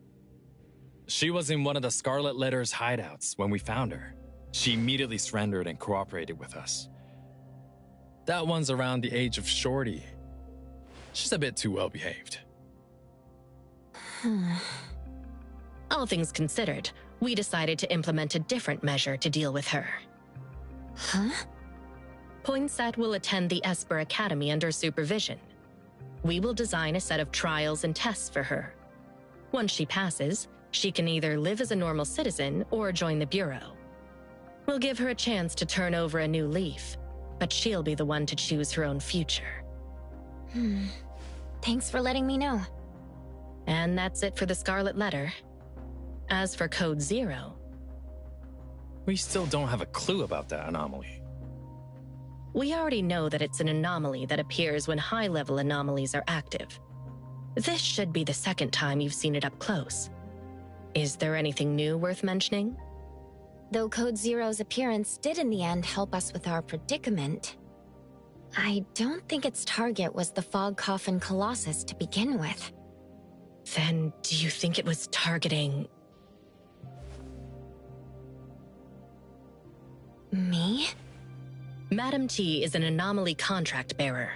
She was in one of the Scarlet Letter's hideouts when we found her. She immediately surrendered and cooperated with us. That one's around the age of Shorty. She's a bit too well behaved. All things considered, we decided to implement a different measure to deal with her. Huh? Poinsett will attend the Esper Academy under supervision. We will design a set of trials and tests for her. Once she passes, she can either live as a normal citizen or join the Bureau. We'll give her a chance to turn over a new leaf, but she'll be the one to choose her own future. Thanks for letting me know. And that's it for the Scarlet Letter. As for Code Zero, we still don't have a clue about that anomaly. We already know that it's an anomaly that appears when high-level anomalies are active. This should be the second time you've seen it up close. Is there anything new worth mentioning? Though Code Zero's appearance did in the end help us with our predicament, I don't think its target was the Fog Coffin Colossus to begin with. Then do you think it was targeting... me? Madam T is an anomaly contract bearer.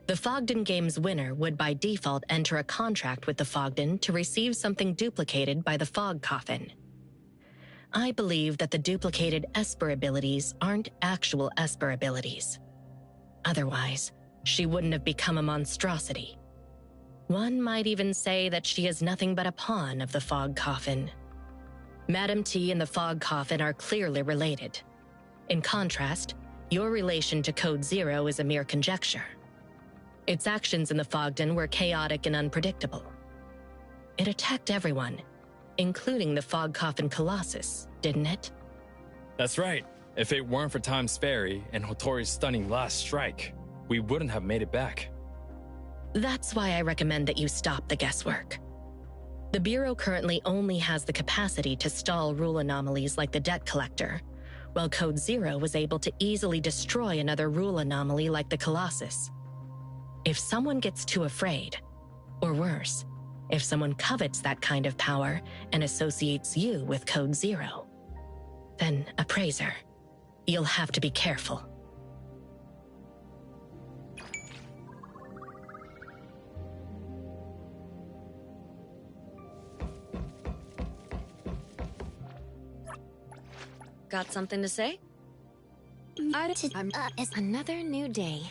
The Fogden Games winner would by default enter a contract with the Fogden to receive something duplicated by the Fog Coffin. I believe that the duplicated Esper abilities aren't actual Esper abilities. Otherwise, she wouldn't have become a monstrosity. One might even say that she is nothing but a pawn of the Fog Coffin. Madam T and the Fog Coffin are clearly related. In contrast, your relation to Code Zero is a mere conjecture. Its actions in the Fogden were chaotic and unpredictable. It attacked everyone, including the Fog Coffin Colossus, didn't it? That's right. If it weren't for Time's Fairy and Hotori's stunning last strike, we wouldn't have made it back. That's why I recommend that you stop the guesswork. The Bureau currently only has the capacity to stall rule anomalies like the Debt Collector, while Code Zero was able to easily destroy another rule anomaly like the Colossus. If someone gets too afraid, or worse, if someone covets that kind of power and associates you with Code Zero, then Appraiser, you'll have to be careful. Got something to say? It's another new day.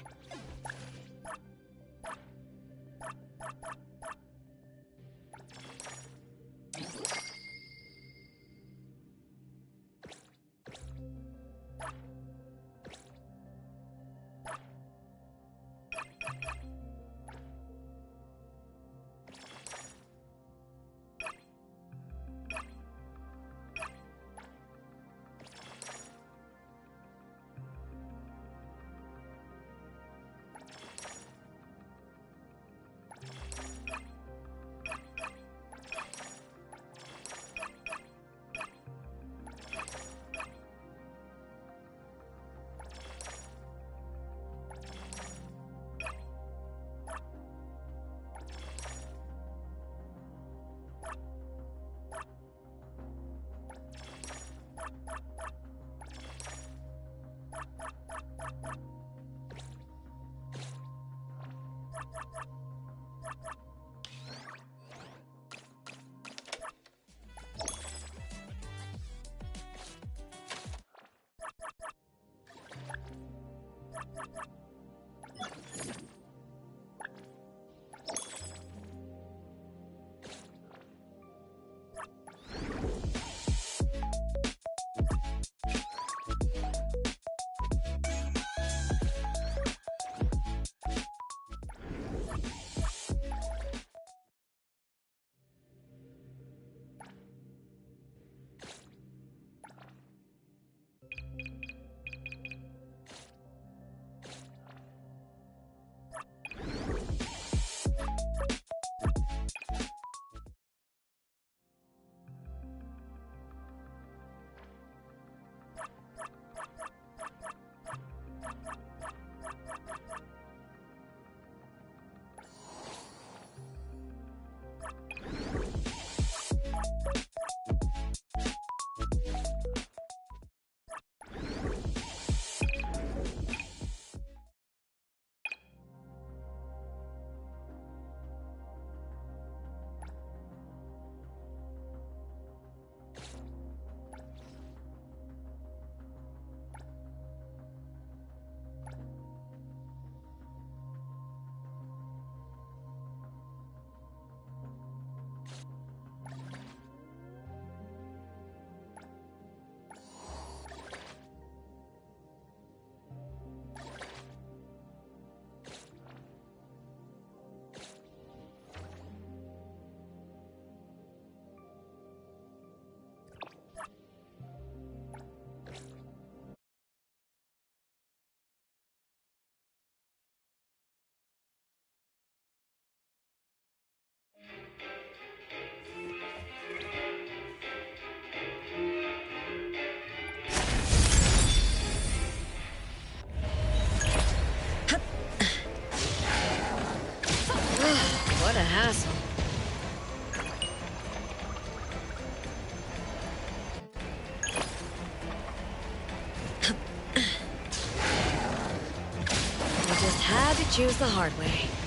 choose the hard way.